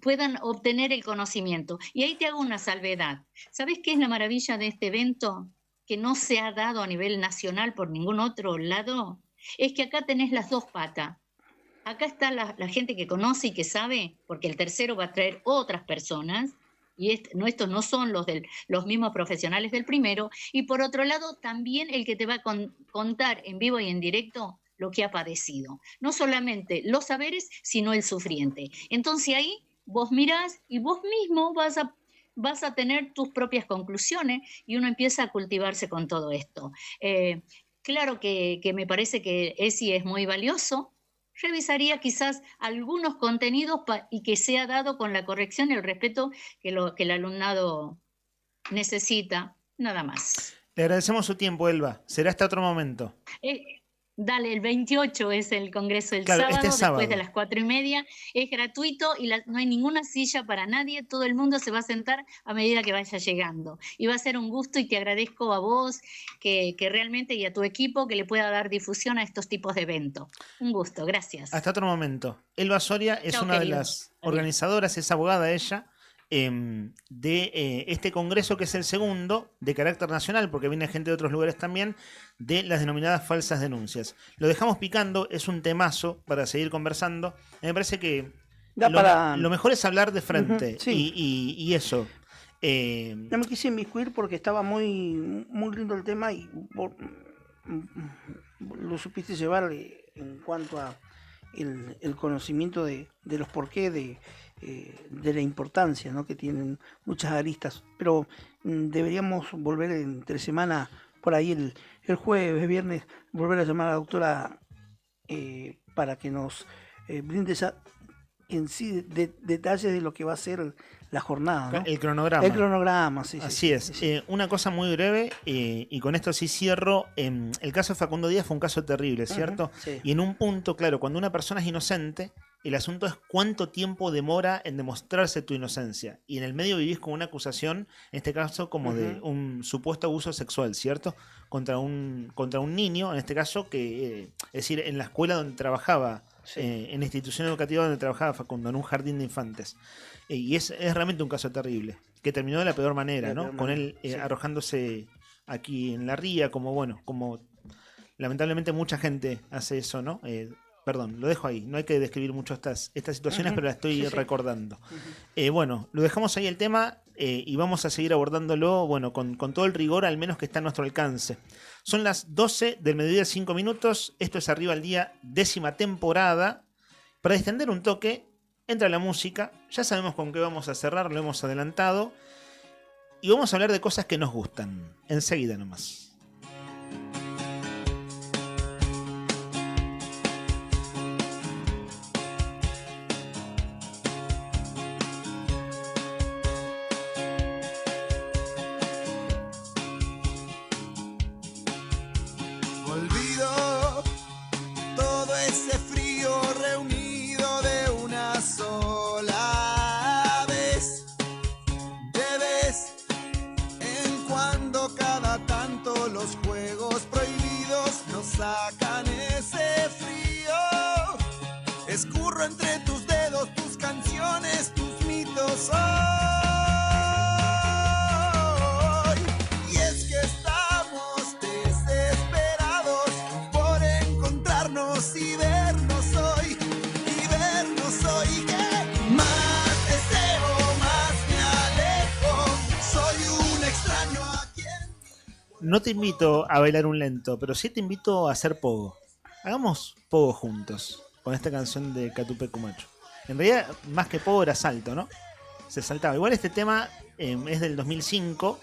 puedan obtener el conocimiento. Y ahí te hago una salvedad. ¿Sabes qué es la maravilla de este evento? Que no se ha dado a nivel nacional por ningún otro lado. Es que acá tenés las dos patas. Acá está la gente que conoce y que sabe, porque el tercero va a traer otras personas, y estos no son los mismos profesionales del primero, y por otro lado también el que te va a contar en vivo y en directo lo que ha padecido. No solamente los saberes, sino el sufriente. Entonces ahí vos mirás y vos mismo vas a tener tus propias conclusiones y uno empieza a cultivarse con todo esto. Claro que me parece que ESI es muy valioso. Revisaría quizás algunos contenidos y que sea dado con la corrección y el respeto que el alumnado necesita, nada más. Le agradecemos su tiempo, Elba. Será hasta otro momento. Dale, el 28 es el congreso del sábado, después de las 4:30. Es gratuito y no hay ninguna silla para nadie. Todo el mundo se va a sentar a medida que vaya llegando. Y va a ser un gusto y te agradezco a vos que realmente y a tu equipo que le pueda dar difusión a estos tipos de eventos. Un gusto, gracias. Hasta otro momento. Elba Soria es una de las organizadoras, es abogada ella, de este congreso que es el segundo de carácter nacional, porque viene gente de otros lugares también, de las denominadas falsas denuncias. Lo dejamos picando, es un temazo para seguir conversando. Me parece que lo mejor es hablar de frente. Sí. y eso. No me quise inmiscuir porque estaba muy, muy lindo el tema y lo supiste llevar en cuanto a el conocimiento de los porqués de la importancia, ¿no?, que tienen muchas aristas, pero deberíamos volver entre semana, por ahí el jueves, viernes, volver a llamar a la doctora para que nos brinde en sí detalles de lo que va a ser la jornada, ¿no? El cronograma. El cronograma, sí. Así es. Sí. Una cosa muy breve, y con esto sí cierro. El caso de Facundo Díaz fue un caso terrible, ¿cierto? Sí. Y en un punto, claro, cuando una persona es inocente, el asunto es cuánto tiempo demora en demostrarse tu inocencia. Y en el medio vivís con una acusación, en este caso como de un supuesto abuso sexual, ¿cierto? Contra un niño, en este caso, que es decir, en la escuela donde trabajaba, en la institución educativa donde trabajaba Facundo, en un jardín de infantes. Y es realmente un caso terrible, que terminó de la peor manera, ¿no? Con él arrojándose aquí en la ría, como lamentablemente mucha gente hace eso, ¿no? Perdón, lo dejo ahí. No hay que describir mucho estas situaciones, pero las estoy recordando. Bueno, lo dejamos ahí el tema y vamos a seguir abordándolo, con todo el rigor, al menos que está a nuestro alcance. Son las 12 del mediodía, 5 minutos. Esto es Arriba al Día, 10ª temporada. Para extender un toque, entra la música. Ya sabemos con qué vamos a cerrar, lo hemos adelantado. Y vamos a hablar de cosas que nos gustan. Enseguida nomás. Sacan ese frío, escurro entre tus dedos tus canciones, tus mitos hoy. Y es que estamos desesperados por encontrarnos y vernos hoy, que más deseo, más me alejo, soy un extraño a quien... No te invito a bailar un lento, pero sí te invito a hacer pogo. Hagamos pogo juntos con esta canción de Catupe Cumacho. En realidad, más que pogo era salto, ¿no? Se saltaba. Igual este tema es del 2005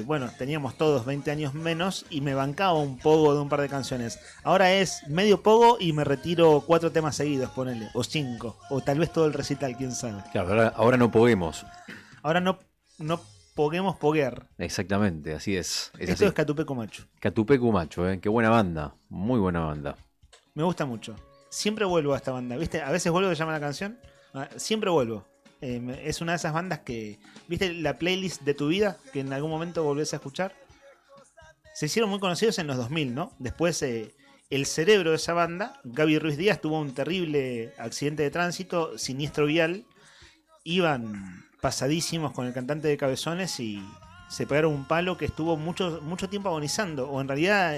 bueno, teníamos todos 20 años menos y me bancaba un pogo de un par de canciones. Ahora es medio pogo y me retiro 4 temas seguidos, ponele, o 5, o tal vez todo el recital, quién sabe. Claro, ahora no poguemos. Ahora no poguemos poguear. Exactamente, así es. Esto así. es Catupecu Macho. Catupecu Macho, qué buena banda, muy buena banda. Me gusta mucho. Siempre vuelvo a esta banda, ¿viste? A veces vuelvo, que llama la canción. Siempre vuelvo. Es una de esas bandas que, ¿viste la playlist de tu vida? Que en algún momento volvés a escuchar. Se hicieron muy conocidos en los 2000, ¿no? Después, el cerebro de esa banda, Gaby Ruiz Díaz, tuvo un terrible accidente de tránsito, siniestro vial. Iban pasadísimos con el cantante de Cabezones y se pegaron un palo que estuvo mucho tiempo agonizando. O en realidad,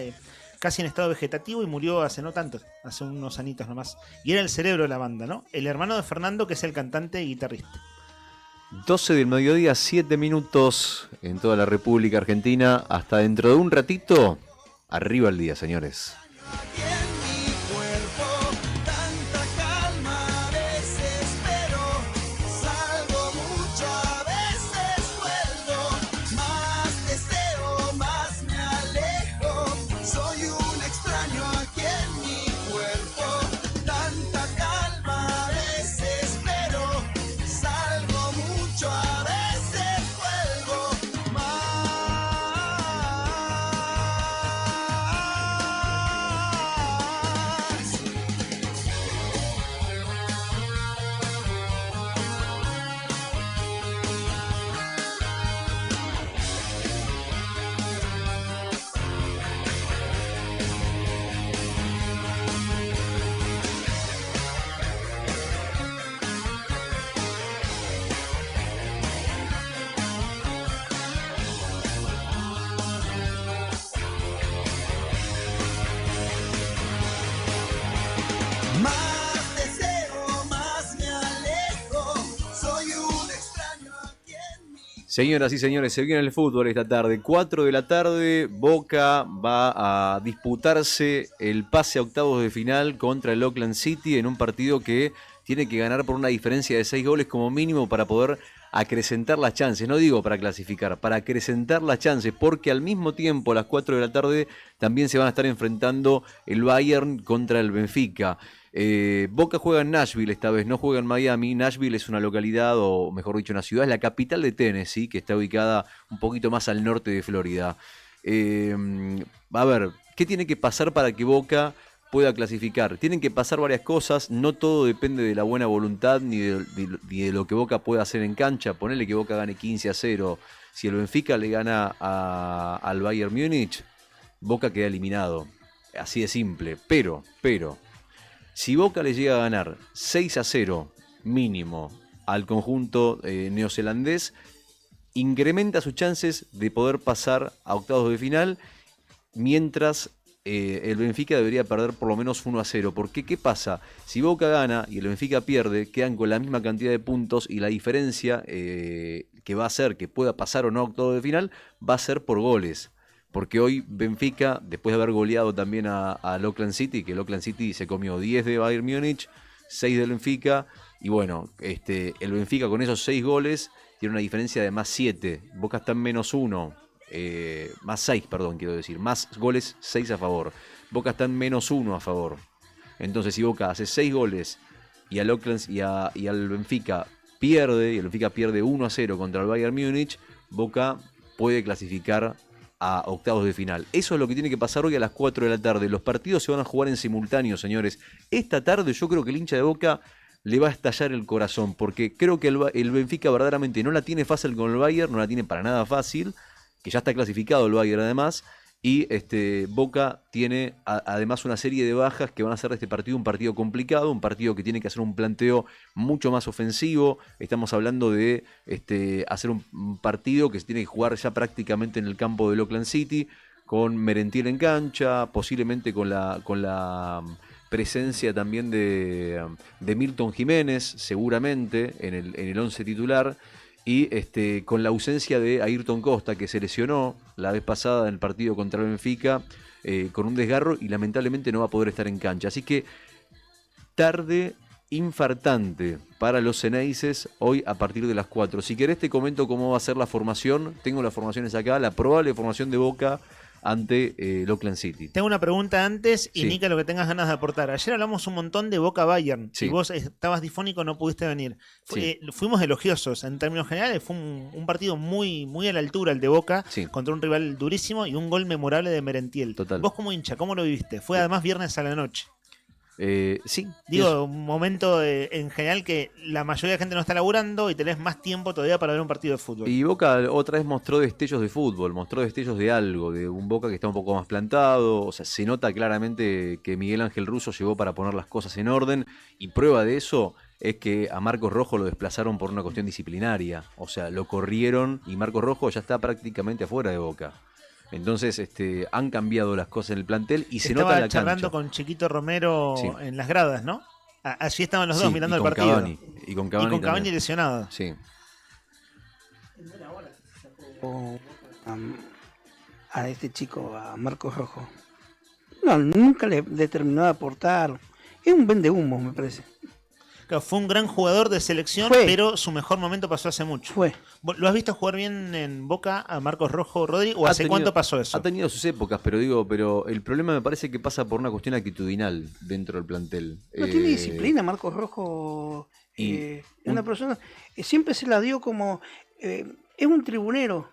casi en estado vegetativo, y murió hace no tanto, hace unos anitos nomás. Y era el cerebro de la banda, ¿no? El hermano de Fernando, que es el cantante y guitarrista. 12 del mediodía, 7 minutos en toda la República Argentina. Hasta dentro de un ratito, arriba el día, señores. Señoras y señores, se viene el fútbol esta tarde. 4 de la tarde, Boca va a disputarse el pase a octavos de final contra el Auckland City en un partido que tiene que ganar por una diferencia de 6 goles como mínimo para poder acrecentar las chances. No digo para clasificar, para acrecentar las chances, porque al mismo tiempo a las 4 de la tarde también se van a estar enfrentando el Bayern contra el Benfica. Boca juega en Nashville esta vez, no juega en Miami. Nashville es una localidad, o mejor dicho, una ciudad, es la capital de Tennessee, que está ubicada un poquito más al norte de Florida. A ver, ¿qué tiene que pasar para que Boca pueda clasificar? Tienen que pasar varias cosas, no todo depende de la buena voluntad ni de lo que Boca pueda hacer en cancha. Ponele que Boca gane 15-0. Si el Benfica le gana al Bayern Múnich, Boca queda eliminado. Así de simple. Pero, si Boca le llega a ganar 6-0 mínimo al conjunto neozelandés, incrementa sus chances de poder pasar a octavos de final, mientras el Benfica debería perder por lo menos 1-0. Porque ¿qué pasa? Si Boca gana y el Benfica pierde, quedan con la misma cantidad de puntos, y la diferencia que va a hacer que pueda pasar o no a octavos de final va a ser por goles. Porque hoy Benfica, después de haber goleado también al Auckland City, que el Auckland City se comió 10 de Bayern Múnich, 6 del Benfica, y bueno, el Benfica con esos 6 goles tiene una diferencia de más 7. Boca está en menos 1, más 6, perdón, quiero decir, más goles, 6 a favor. Boca está en menos 1 a favor. Entonces, si Boca hace 6 goles y al Auckland y al Benfica pierde, y el Benfica pierde 1-0 contra el Bayern Múnich, Boca puede clasificar a octavos de final. Eso es lo que tiene que pasar hoy a las 4 de la tarde. Los partidos se van a jugar en simultáneo, señores. Esta tarde yo creo que el hincha de Boca le va a estallar el corazón, porque creo que el Benfica verdaderamente no la tiene fácil con el Bayern, no la tiene para nada fácil, que ya está clasificado el Bayern además, y Boca tiene además una serie de bajas que van a hacer de este partido un partido complicado, un partido que tiene que hacer un planteo mucho más ofensivo. Estamos hablando de hacer un partido que se tiene que jugar ya prácticamente en el campo del Auckland City, con Merentiel en cancha, posiblemente con la presencia también de Milton Jiménez, seguramente en el 11 titular, y con la ausencia de Ayrton Costa, que se lesionó la vez pasada en el partido contra el Benfica con un desgarro, y lamentablemente no va a poder estar en cancha. Así que tarde infartante para los Ceneices hoy a partir de las 4. Si querés te comento cómo va a ser la formación. Tengo las formaciones acá, la probable formación de Boca ante el Oakland City. Tengo una pregunta antes y Sí. Nica, lo que tengas ganas de aportar. Ayer hablamos un montón de Boca Bayern Sí. y vos estabas difónico, no pudiste venir. Sí. Fuimos elogiosos en términos generales, fue un partido muy, muy a la altura el de Boca, contra un rival durísimo y un gol memorable de Merentiel. Total. Vos como hincha, ¿cómo lo viviste? Fue además viernes a la noche. Sí. Digo, un momento en general que la mayoría de gente no está laburando y tenés más tiempo todavía para ver un partido de fútbol. Y Boca otra vez mostró destellos de fútbol, mostró destellos de algo, de un Boca que está un poco más plantado. O sea, se nota claramente que Miguel Ángel Russo llegó para poner las cosas en orden, y prueba de eso es que a Marcos Rojo lo desplazaron por una cuestión disciplinaria. O sea, lo corrieron y Marcos Rojo ya está prácticamente afuera de Boca. Entonces han cambiado las cosas en el plantel y se nota en la Estaba charlando cancha. con Chiquito Romero Sí. en las gradas, ¿no? Allí estaban los dos Sí, mirando y el con partido. Cavani, y con Cavani también. lesionado. Sí. A este chico, a Marcos Rojo. No, nunca le terminó de aportar. Es un vendehumo, me parece. Claro, fue un gran jugador de selección, Fue. pero su mejor momento pasó hace mucho. Fue. ¿Lo has visto jugar bien en Boca a Marcos Rojo, Rodri? ¿O hace cuánto pasó eso? Ha tenido sus épocas, pero el problema me parece que pasa por una cuestión actitudinal dentro del plantel. No tiene disciplina, Marcos Rojo. Una persona siempre se la dio como. Es un tribunero.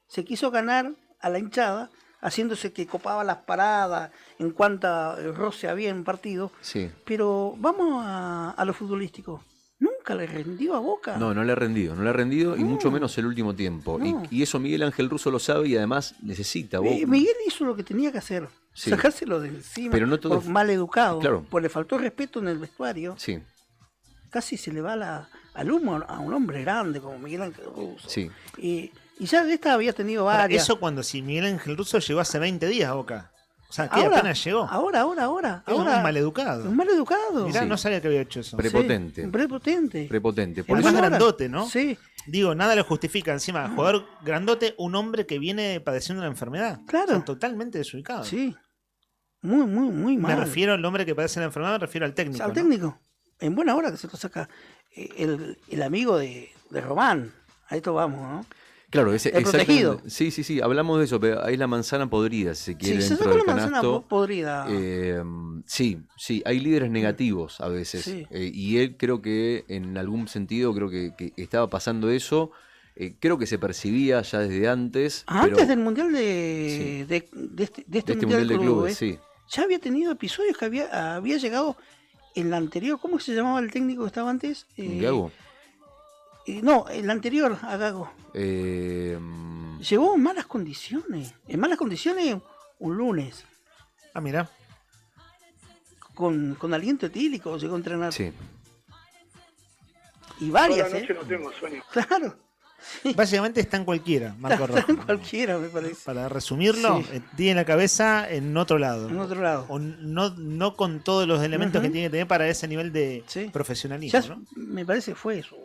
Se quiso ganar a la hinchada, haciéndose que copaba las paradas en cuanta roce había en partido. Sí. Pero vamos a lo futbolístico. Nunca le rendió a Boca. No le ha rendido y mucho menos el último tiempo. No. Y eso Miguel Ángel Russo lo sabe y además necesita. Miguel hizo lo que tenía que hacer. Sí. Sacárselo de encima. Pero no todo por mal educado. Claro. Por le faltó respeto en el vestuario. Sí, Casi se le va al humo a un hombre grande como Miguel Ángel Russo. sí. Y ya de esta había tenido Ahora, varias. eso cuando si Miguel Ángel Russo llegó hace 20 días a Boca. O sea, que apenas llegó. Ahora. Es un maleducado. Un maleducado. Mirá, no sabía que había hecho eso. Prepotente. Sí, prepotente. Prepotente. Por más grandote, ¿no? Sí. Digo, nada lo justifica. Encima, jugador grandote, un hombre que viene padeciendo una enfermedad. Claro. O sea, totalmente desubicado. Sí. Muy mal. Me refiero al hombre que padece la enfermedad, me refiero al técnico. Al ¿no? técnico. En buena hora que se lo saca el amigo de Román. A esto vamos, ¿no? Claro, El protegido. Sí, hablamos de eso, pero ahí es la manzana podrida, si se quiere, Sí, se dentro saca del la manzana canasto. podrida. Sí, hay líderes negativos a veces. Sí. Y él creo que en algún sentido creo que estaba pasando eso. Creo que se percibía ya desde antes. Antes pero del Mundial Sí. de este Mundial de Clubes, sí. ya había tenido episodios que había llegado en la anterior. ¿Cómo se llamaba el técnico que estaba antes? Gago. No, el anterior a Gago. Llegó en malas condiciones. En malas condiciones un lunes. Ah, mira. Con aliento etílico llegó a entrenar. Sí. Y varias, Toda la noche no tengo sueño. Claro. Básicamente está en cualquiera, Marco Está Rojo. en cualquiera, me parece. Para resumirlo, Sí. tiene la cabeza en otro lado. En otro lado. O no con todos los elementos que tiene que tener para ese nivel de profesionalismo. Ya ¿no? me parece fue eso.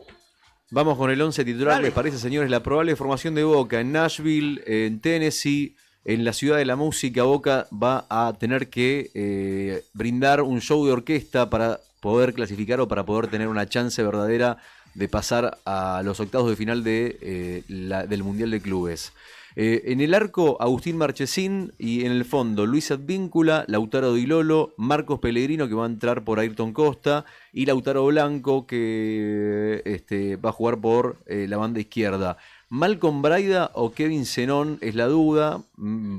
Vamos con el 11 titular, Dale. ¿les parece, señores? La probable formación de Boca en Nashville, en Tennessee, en la ciudad de la música. Boca va a tener que brindar un show de orquesta para poder clasificar o para poder tener una chance verdadera de pasar a los octavos de final del Mundial de Clubes. En el arco, Agustín Marchesín, y en el fondo, Luis Advíncula, Lautaro Di Lolo, Marcos Pellegrino, que va a entrar por Ayrton Costa, y Lautaro Blanco, que va a jugar por la banda izquierda. Malcolm Braida o Kevin Zenón es la duda.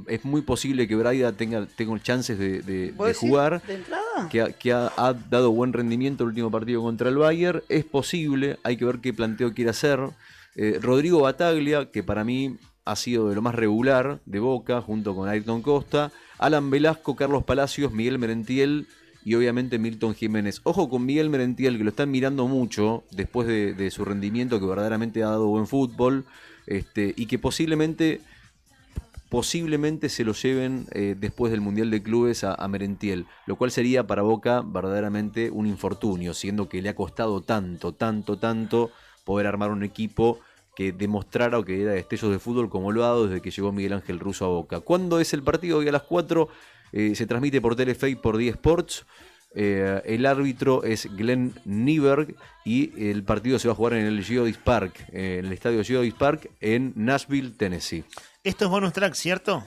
Es muy posible que Braida tenga chances de jugar. ¿De entrada? Que ha dado buen rendimiento el último partido contra el Bayern. Es posible, hay que ver qué planteo quiere hacer. Rodrigo Bataglia, que para mí ha sido de lo más regular de Boca, junto con Ayrton Costa. Alan Velasco, Carlos Palacios, Miguel Merentiel y obviamente Milton Jiménez. Ojo con Miguel Merentiel, que lo están mirando mucho después de su rendimiento, que verdaderamente ha dado buen fútbol, y que posiblemente se lo lleven después del Mundial de Clubes a Merentiel, lo cual sería para Boca verdaderamente un infortunio, siendo que le ha costado tanto poder armar un equipo que demostrara o que diera destellos de fútbol como lo ha dado desde que llegó Miguel Ángel Russo a Boca. ¿Cuándo es el partido? Hoy a las 4, se transmite por Telefe y por 10 Sports. El árbitro es Glenn Nyberg y el partido se va a jugar en el Geodis Park, en el estadio Geodis Park en Nashville, Tennessee. Esto es bonus track, ¿cierto?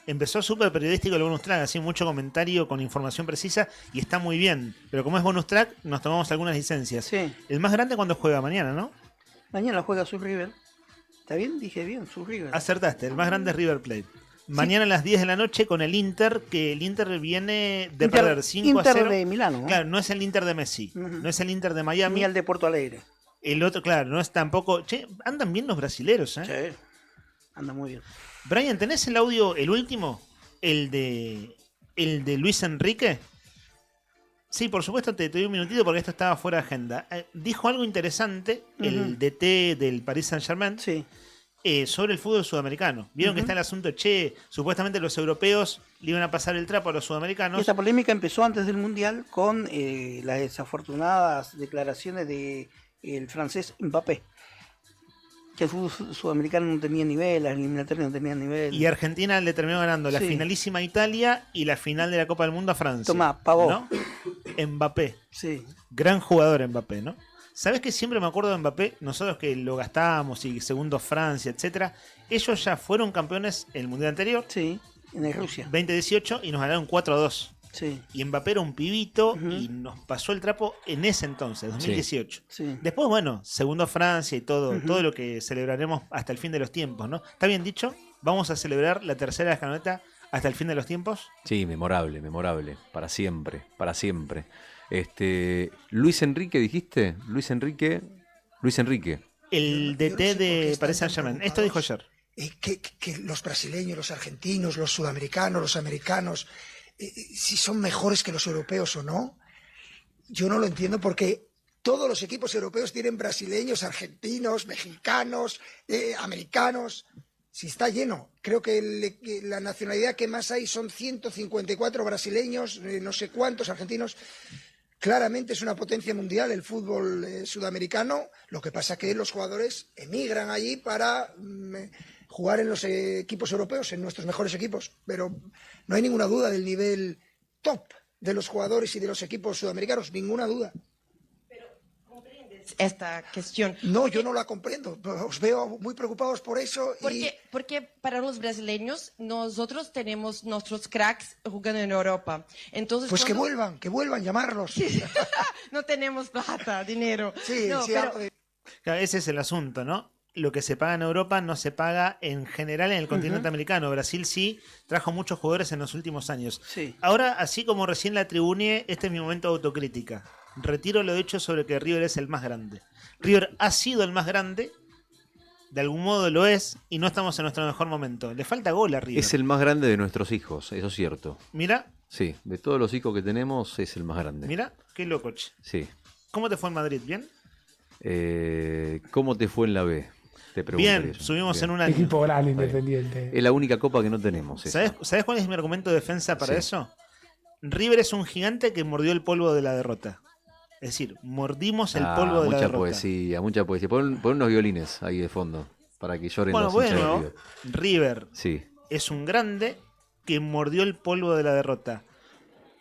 Empezó súper periodístico el bonus track, así mucho comentario con información precisa y está muy bien. Pero como es bonus track, nos tomamos algunas licencias. Sí. El más grande cuando juega mañana, ¿no? Mañana juega su River. ¿Está bien? Dije bien, su River. Acertaste, el más grande es River Plate. Mañana a las 10 de la noche con el Inter, que el Inter viene de perder 5-0. Inter de Milano, ¿no? Claro, no es el Inter de Messi, no es el Inter de Miami. Ni el de Porto Alegre. El otro, claro, no es tampoco... Che, andan bien los brasileros, ¿eh? Sí, anda muy bien. Brian, ¿tenés el audio, el último? El de Luis Enrique. Sí, por supuesto, te doy un minutito porque esto estaba fuera de agenda. Dijo algo interesante, el DT del Paris Saint-Germain, sobre el fútbol sudamericano. Vieron que está el asunto, supuestamente los europeos le iban a pasar el trapo a los sudamericanos. Y esta polémica empezó antes del Mundial con las desafortunadas declaraciones de el francés Mbappé. Que el fútbol sudamericano no tenía nivel, las eliminatorias no tenían nivel. Y Argentina le terminó ganando la finalísima a Italia y la final de la Copa del Mundo a Francia. Tomá, Pavó. ¿No? Mbappé. Sí. Gran jugador Mbappé, ¿no? ¿Sabés que siempre me acuerdo de Mbappé? Nosotros que lo gastábamos y segundo Francia, etcétera. Ellos ya fueron campeones en el Mundial anterior. Sí, en Rusia. 2018 y nos ganaron 4-2. Sí. Y Mbappé era un pibito y nos pasó el trapo en ese entonces, 2018. Sí. Después, bueno, segundo Francia y todo lo que celebraremos hasta el fin de los tiempos, ¿no? ¿Está bien dicho? ¿Vamos a celebrar la tercera escaloneta hasta el fin de los tiempos? Sí, memorable, para siempre, para siempre. Luis Enrique, dijiste, Luis Enrique. El DT de Paris Saint-Germain. Esto dijo ayer. Que los brasileños, los argentinos, los sudamericanos, los americanos, si son mejores que los europeos o no, yo no lo entiendo porque todos los equipos europeos tienen brasileños, argentinos, mexicanos, americanos. Si está lleno, creo que la nacionalidad que más hay son 154 brasileños, no sé cuántos argentinos. Claramente es una potencia mundial el fútbol sudamericano. Lo que pasa es que los jugadores emigran allí para jugar en los equipos europeos, en nuestros mejores equipos. Pero no hay ninguna duda del nivel top de los jugadores y de los equipos sudamericanos, ninguna duda. Esta cuestión. No, yo no la comprendo. Os veo muy preocupados por eso. Porque para los brasileños nosotros tenemos nuestros cracks jugando en Europa. Entonces, pues que vuelvan, llamarlos. No tenemos plata, dinero. Sí, no, sí. pero... Claro, ese es el asunto, ¿no? Lo que se paga en Europa no se paga en general en el continente americano. Brasil sí trajo muchos jugadores en los últimos años. Sí. Ahora, así como recién la tribuné, este es mi momento de autocrítica. Retiro lo dicho sobre que River es el más grande. River ha sido el más grande, de algún modo lo es, y no estamos en nuestro mejor momento. Le falta gol a River. Es el más grande de nuestros hijos, eso es cierto. Mira. Sí, de todos los hijos que tenemos es el más grande. Mira, qué loco, che. Sí. ¿Cómo te fue en Madrid? ¿Bien? ¿Cómo te fue en la B? Te preguntaría Bien, yo. subimos Bien. en un año. Equipo grande, Independiente. Es la única copa que no tenemos. ¿Sabes cuál es mi argumento de defensa para eso? River es un gigante que mordió el polvo de la derrota. Es decir, mordimos el polvo de la derrota. Mucha poesía. Pon unos violines ahí de fondo para que lloren los hinchas de River. River Sí. es un grande que mordió el polvo de la derrota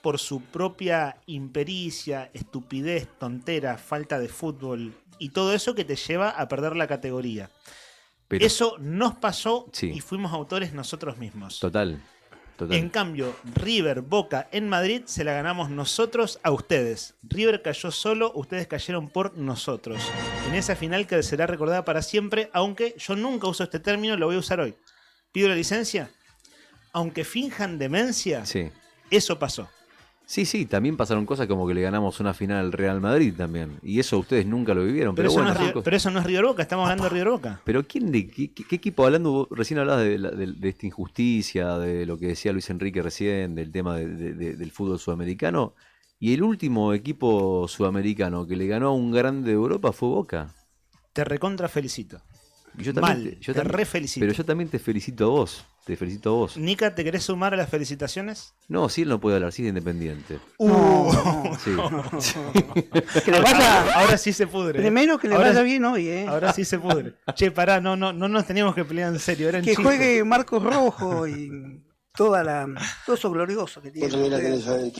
por su propia impericia, estupidez, tontera, falta de fútbol y todo eso que te lleva a perder la categoría. Pero, eso nos pasó sí. y fuimos autores nosotros mismos. Total. En cambio, River, Boca en Madrid se la ganamos nosotros a ustedes. River cayó solo, ustedes cayeron por nosotros. En esa final que será recordada para siempre, aunque yo nunca uso este término, lo voy a usar hoy. ¿Pido la licencia? Aunque finjan demencia, eso pasó. Sí, también pasaron cosas como que le ganamos una final al Real Madrid también. Y eso ustedes nunca lo vivieron. Pero eso, bueno, pero eso no es River Boca, estamos hablando de River Boca. Pero ¿qué equipo hablando? Vos recién hablabas de esta injusticia, de lo que decía Luis Enrique recién, del tema del fútbol sudamericano. Y el último equipo sudamericano que le ganó a un grande de Europa fue Boca. Te recontra felicito. Yo también, te re felicito. Pero yo también te felicito a vos. Te felicito a vos. Nica, ¿te querés sumar a las felicitaciones? No, sí, él no puede hablar, sí es independiente. Sí. Que le vaya, ahora sí se pudre. Primero que le vaya bien hoy, ¿eh? Ahora sí se pudre. Che, pará, no nos teníamos que pelear en serio. Era que juegue Marcos Rojo y todo eso glorioso que tiene.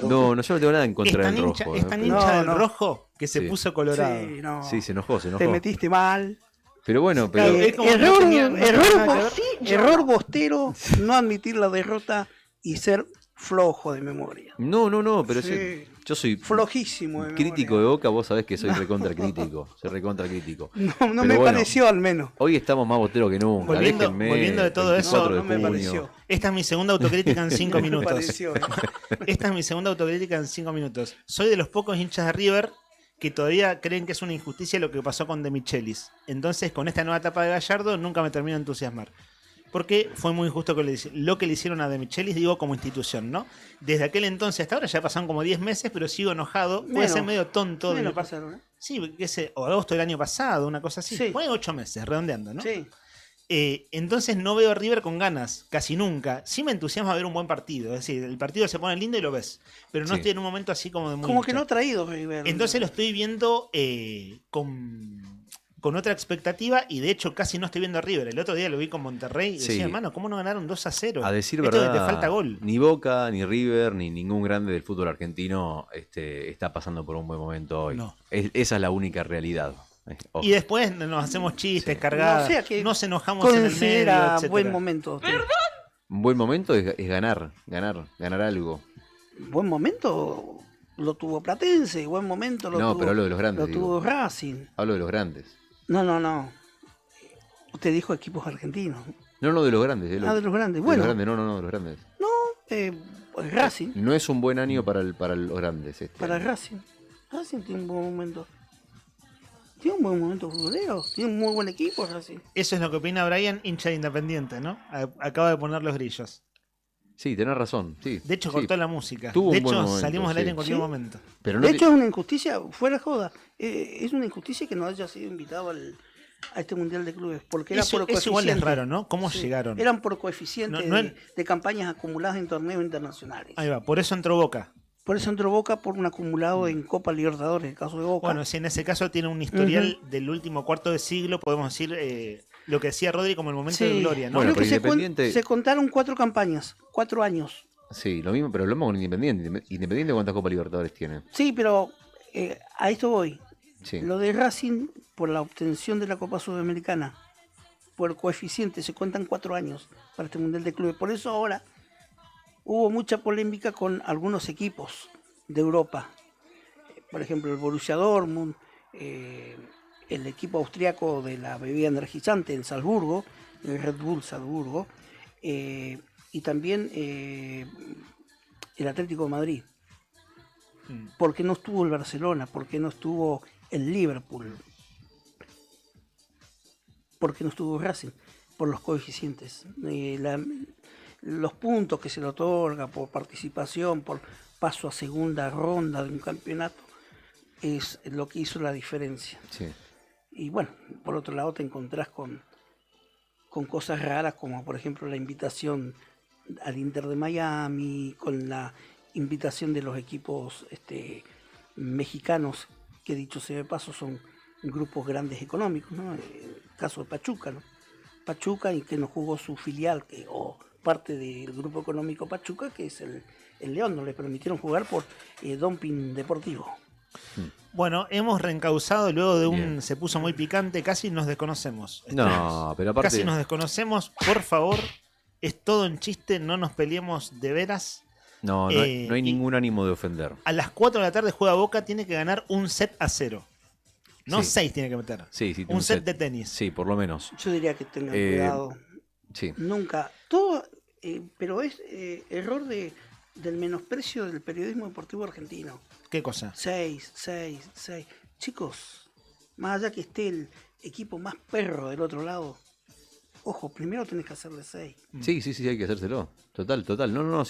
No, yo no tengo nada en contra del hincha, rojo. es tan hincha del rojo que se puso colorado. Sí, no. Sí, se enojó. Te metiste mal. Pero bueno, pero... Error Bostero no admitir la derrota y ser flojo de memoria. No, pero yo soy flojísimo de crítico de Boca, vos sabés que soy recontra crítico. No me pareció al menos. Hoy estamos más bosteros que nunca. Volviendo de todo eso, no me pareció. Esta es mi segunda autocrítica en 5 minutos. Esta es mi segunda autocrítica en 5 minutos. Soy de los pocos hinchas de River que todavía creen que es una injusticia lo que pasó con De Michelis. Entonces, con esta nueva etapa de Gallardo, nunca me termino de entusiasmar. Porque fue muy injusto lo que le hicieron a De Michelis, digo, como institución, ¿no? Desde aquel entonces hasta ahora ya pasaron como 10 meses, pero sigo enojado. Puede ser medio tonto. Menos pasaron, ¿eh? Sí, o agosto del año pasado, una cosa así. Sí. Fue 8 meses, redondeando, ¿no? Sí. Entonces no veo a River con ganas, casi nunca. Sí me entusiasma ver un buen partido. Es decir, el partido se pone lindo y lo ves. Pero no estoy en un momento así como de muy... Como que no ha traído River. Entonces lo estoy viendo con otra expectativa y de hecho casi no estoy viendo a River. El otro día lo vi con Monterrey y decía, hermano, ¿cómo no ganaron 2-0? A decir Esto verdad, te falta gol. Ni Boca, ni River, ni ningún grande del fútbol argentino está pasando por un buen momento hoy. No. Esa es la única realidad. Ojo. Y después nos hacemos chistes, cargadas, nos enojamos en el medio, etcétera. Buen momento. ¿Perdón? Un buen momento es ganar algo. Buen momento lo tuvo Platense, buen momento lo tuvo... pero hablo de los grandes. Lo tuvo Racing. Hablo de los grandes. No. Usted dijo equipos argentinos. No, de los grandes. De los grandes. Bueno. De los grandes. Racing. No es un buen año para los grandes. Para Racing. Racing tiene un buen momento. Tiene un buen momento futbolero. Tiene un muy buen equipo Racing. Eso es lo que opina Brian, hincha de Independiente, ¿no? Acaba de poner los grillos. Sí, tenés razón. Sí, de hecho, cortó la música. Tuvo de un buen hecho, momento, salimos al aire en cualquier momento. Pero de hecho, es una injusticia, fuera joda. Es una injusticia que no haya sido invitado a este Mundial de Clubes. Porque era por coeficiente. Eso igual es raro, ¿no? ¿Cómo llegaron? Eran por coeficiente de campañas acumuladas en torneos internacionales. Ahí va, por eso entró Boca. Por eso entró Boca por un acumulado en Copa Libertadores, en el caso de Boca. Bueno, si en ese caso tiene un historial del último cuarto de siglo, podemos decir lo que decía Rodri como el momento de gloria, ¿no? Bueno, creo que Independiente... se contaron 4 campañas, 4 años. Sí, lo mismo, pero hablamos con Independiente. ¿Independiente cuántas Copas Libertadores tiene? Sí, pero a esto voy. Sí. Lo de Racing, por la obtención de la Copa Sudamericana, por coeficiente, se cuentan 4 años para este Mundial de Clubes. Por eso ahora hubo mucha polémica con algunos equipos de Europa. Por ejemplo, el Borussia Dortmund, el equipo austriaco de la bebida energizante en Salzburgo, el Red Bull Salzburgo, y también el Atlético de Madrid. ¿Por qué no estuvo el Barcelona? ¿Por qué no estuvo el Liverpool? ¿Por qué no estuvo Racing? Por los coeficientes. Los puntos que se le otorga por participación, por paso a segunda ronda de un campeonato, es lo que hizo la diferencia. Sí. Y bueno, por otro lado te encontrás con cosas raras como por ejemplo la invitación al Inter de Miami, con la invitación de los equipos mexicanos, que dicho sea de paso son grupos grandes económicos, ¿no? El caso de Pachuca, ¿no? Pachuca, y que no jugó su filial, o parte del grupo económico Pachuca, que es el León, no le permitieron jugar por dumping deportivo. Bueno, hemos reencauzado luego de se puso muy picante, casi nos desconocemos. No, pero aparte... Casi nos desconocemos, por favor, es todo en chiste, no nos peleemos de veras. No hay ningún ánimo de ofender. A las 4 de la tarde juega Boca, tiene que ganar un set a 0. No 6 tiene que meter. Sí, un set de tenis. Sí, por lo menos. Yo diría que tengan cuidado. Sí. Nunca. Todo, pero es error del menosprecio del periodismo deportivo argentino. ¿Qué cosa? 6. Chicos, más allá que esté el equipo más perro del otro lado, ojo, primero tenés que hacerle 6. Sí, hay que hacérselo. Total. No.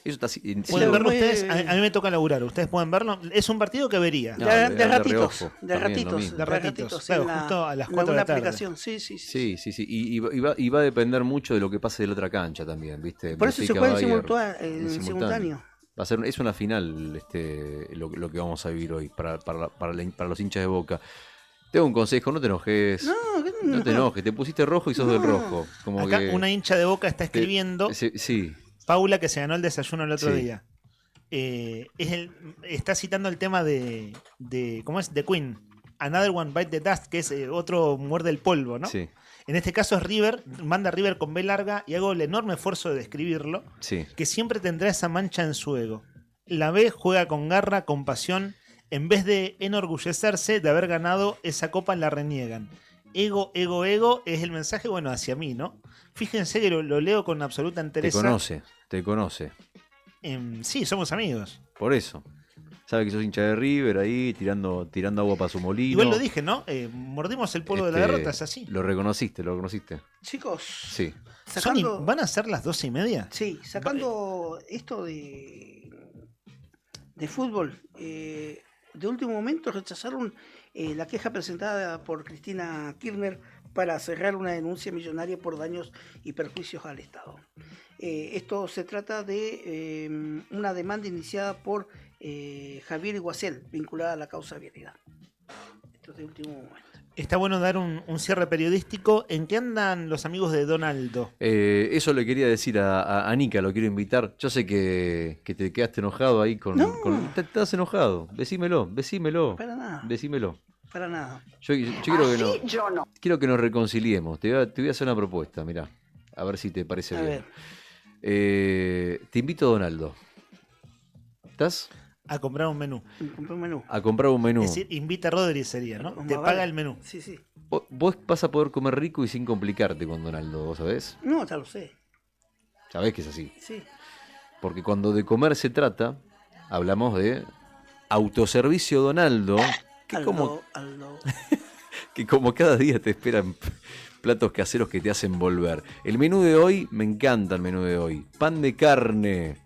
Eso está así. ¿Pueden verlo ustedes? A mí me toca laburar. ¿Ustedes pueden verlo? Es un partido que vería. De ratitos. Claro, justo a las 4 de la tarde. Aplicación. Sí. Y va a depender mucho de lo que pase de la otra cancha también, ¿viste? Por eso se juega en simultáneo. Es una final lo que vamos a vivir hoy para los hinchas de Boca. Te doy un consejo, no te enojes. No te enojes, te pusiste rojo y sos del rojo. Como acá que una hincha de Boca está escribiendo. Sí. Paula, que se ganó el desayuno el otro Sí. día. Está citando el tema de ¿cómo es? De Queen. Another One Bite the Dust, que es otro muerde el polvo, ¿no? Sí, En este caso es River, manda River con B larga y hago el enorme esfuerzo de describirlo, sí. que siempre tendrá esa mancha en su ego. La B juega con garra, con pasión, en vez de enorgullecerse de haber ganado esa copa la reniegan. Ego, ego, ego es el mensaje, bueno, hacia mí, ¿no? Fíjense que lo leo con absoluta Te entereza. te conoce. Sí, somos amigos. Por eso. Sabe que sos hincha de River ahí, tirando agua para su molino. Igual lo dije, ¿no? Mordimos el polvo de la derrota, es así. Lo reconociste. Chicos, Sí. sacando, ¿Van a ser las 12:30? sí, sacando esto de fútbol, de último momento rechazaron la queja presentada por Cristina Kirchner para cerrar una denuncia millonaria por daños y perjuicios al Estado. Esto se trata de una demanda iniciada por Javier Iguacel, vinculada a la causa vialidad. Esto es de último momento. Está bueno dar un cierre periodístico. ¿En qué andan los amigos de Donaldo? Eso le quería decir a Nica, lo quiero invitar. Yo sé que te quedaste enojado ahí con... Estás enojado. Decímelo. Para nada. Decímelo. Para nada. Yo quiero quiero que nos reconciliemos. Te voy a hacer una propuesta, mirá. A ver si te parece A bien. ver. Te invito a Donaldo. ¿Estás? A comprar un menú. Compré un menú. A comprar un menú. Es decir, invita a Rodri sería, ¿no? Vamos Te a paga ver. el menú. Sí, sí. Vos vas a poder comer rico y sin complicarte con Donaldo, ¿vos sabés? No, ya lo sé. Sabés que es así. Sí. Porque cuando de comer se trata, hablamos de autoservicio Donaldo, que como cada día te esperan platos caseros que te hacen volver. El menú de hoy, me encanta el menú de hoy. Pan de carne,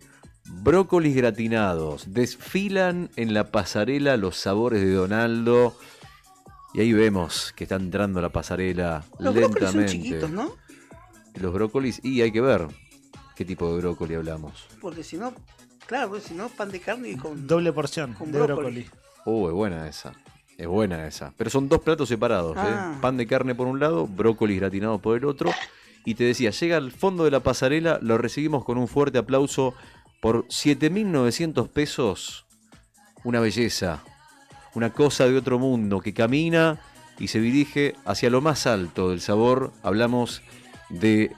brócolis gratinados. Desfilan en la pasarela los sabores de Donaldo. Y ahí vemos que está entrando la pasarela Los lentamente. brócolis son chiquitos, ¿no? Los brócolis, y hay que ver qué tipo de brócoli hablamos. Porque si no, claro, porque si no, pan de carne y con Doble porción con de brócoli. Es buena esa. Es buena esa. Pero son dos platos separados. Ah. Pan de carne por un lado, brócolis gratinado por el otro. Y te decía, llega al fondo de la pasarela, lo recibimos con un fuerte aplauso por 7.900 pesos. Una belleza. Una cosa de otro mundo que camina y se dirige hacia lo más alto del sabor. Hablamos de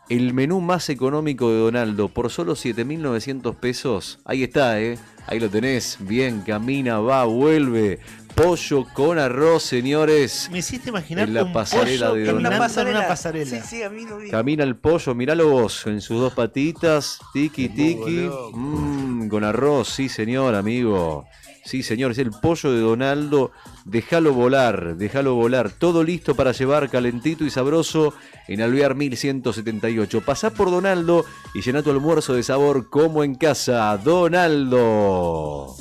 el menú más económico de Donaldo por solo 7.900 pesos. Ahí está, ahí lo tenés. Bien, camina, va, vuelve. Pollo con arroz, señores. Me hiciste imaginar en la un pasarela pollo de caminando Donaldo. en una pasarela. Sí, sí, a mí lo vi. Camina el pollo, miralo vos, en sus dos patitas, tiki tiki, con arroz, sí señor, amigo. Sí señor, es el pollo de Donaldo, déjalo volar, todo listo para llevar calentito y sabroso en Alvear 1178. Pasá por Donaldo y llená tu almuerzo de sabor como en casa. Donaldo.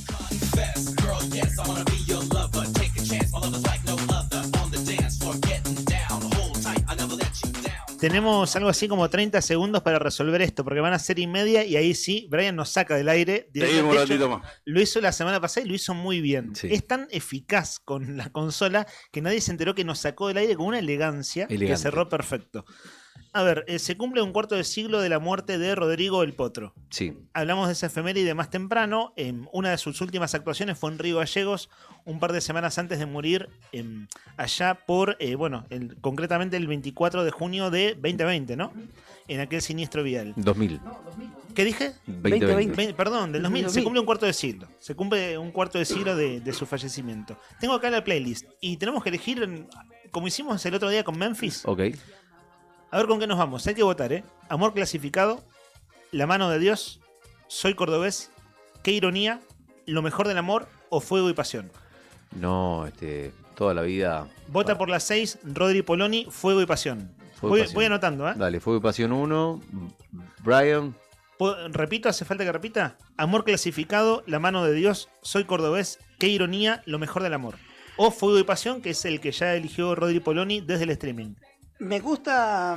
Tenemos algo así como 30 segundos para resolver esto, porque van a ser 1:30 y ahí sí, Brian nos saca del aire. Seguimos un De hecho, ratito más. lo hizo la semana pasada y lo hizo muy bien. Sí. Es tan eficaz con la consola que nadie se enteró que nos sacó del aire con una elegancia que Elegante. cerró perfecto. A ver, se cumple un cuarto de siglo de la muerte de Rodrigo el Potro. Sí. Hablamos de esa efeméride más temprano. Una de sus últimas actuaciones fue en Río Gallegos, un par de semanas antes de morir, allá por, concretamente el 24 de junio de 2020, ¿no? En aquel siniestro vial. 2000. ¿Qué dije? 2020. Perdón, del 2000. Se cumple un cuarto de siglo. Se cumple un cuarto de siglo de su fallecimiento. Tengo acá la playlist y tenemos que elegir, como hicimos el otro día con Memphis. Ok. A ver con qué nos vamos. Hay que votar, ¿eh? Amor clasificado, La mano de Dios, Soy cordobés, Qué ironía, Lo mejor del amor o Fuego y pasión. No, toda la vida. Vota por las 6, Rodri Poloni, Fuego y pasión. Fuego y pasión. Voy anotando, ¿eh? Dale, Fuego y Pasión 1. Brian. Repito, ¿hace falta que repita? Amor clasificado, La mano de Dios, Soy cordobés, Qué ironía, Lo mejor del amor. O Fuego y pasión, que es el que ya eligió Rodri Poloni desde el streaming. Me gusta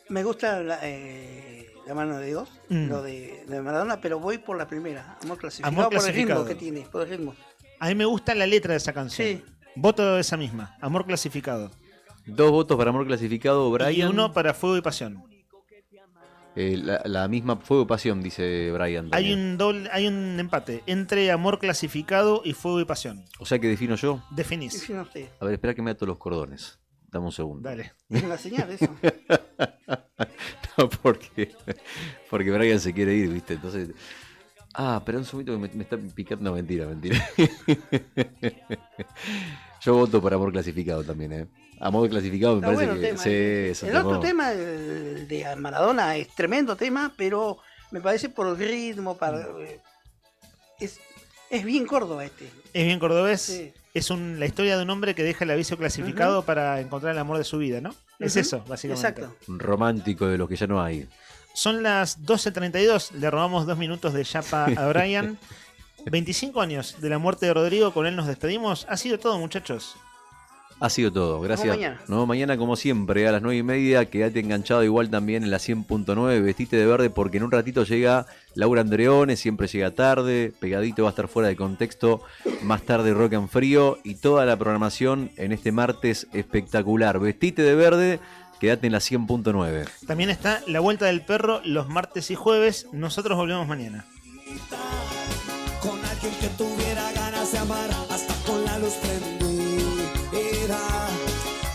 la mano de Dios, lo de Maradona, pero voy por la primera, Amor clasificado, Amor por el clasificado. ritmo que tiene, por el ritmo. A mí me gusta la letra de esa canción. Sí. Voto esa misma, Amor clasificado. 2 votos para Amor clasificado, Brian. Y 1 para Fuego y pasión. La misma Fuego y Pasión, dice Brian. Hay también. hay un empate entre Amor Clasificado y Fuego y Pasión. O sea que defino yo. Definís. Defina usted. A ver, espera que me ato los cordones. Dame un segundo. Dale. Es la señal eso. No, porque Brian se quiere ir, ¿viste? Entonces. Pero un segundito que me está picando. No, mentira. Yo voto por Amor Clasificado también, ¿eh? Amor Clasificado me Está parece bueno que. el tema. Sí, es un El otro temón. tema, el de Maradona, es tremendo tema, pero me parece por el ritmo, es bien Córdoba este. Es bien cordobés. Sí. Es la historia de un hombre que deja el aviso clasificado para encontrar el amor de su vida, ¿no? Es eso, básicamente. Exacto. Un romántico de los que ya no hay. Son las 12:32. Le robamos 2 minutos de chapa a Brian. 25 años de la muerte de Rodrigo. Con él nos despedimos. Ha sido todo, muchachos. Ha sido todo, gracias. mañana. Nos vemos mañana como siempre a las 9:30. Quédate enganchado igual también en la 100.9. Vestite de verde porque en un ratito llega Laura Andreone, siempre llega tarde. Pegadito va a estar fuera de contexto. Más tarde Rock and Frío y toda la programación en este martes espectacular. Vestite de verde, quédate en la 100.9. También está La Vuelta del Perro los martes y jueves. Nosotros volvemos mañana. Con alguien que tuviera ganas de amar, hasta con la luz prendida.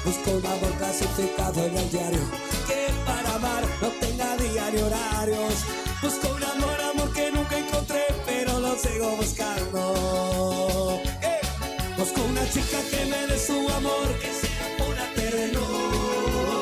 Busco un amor clasificado en el diario, que para amar no tenga día ni horarios. Busco un amor que nunca encontré, pero lo sigo buscando. Busco una chica que me dé su amor, que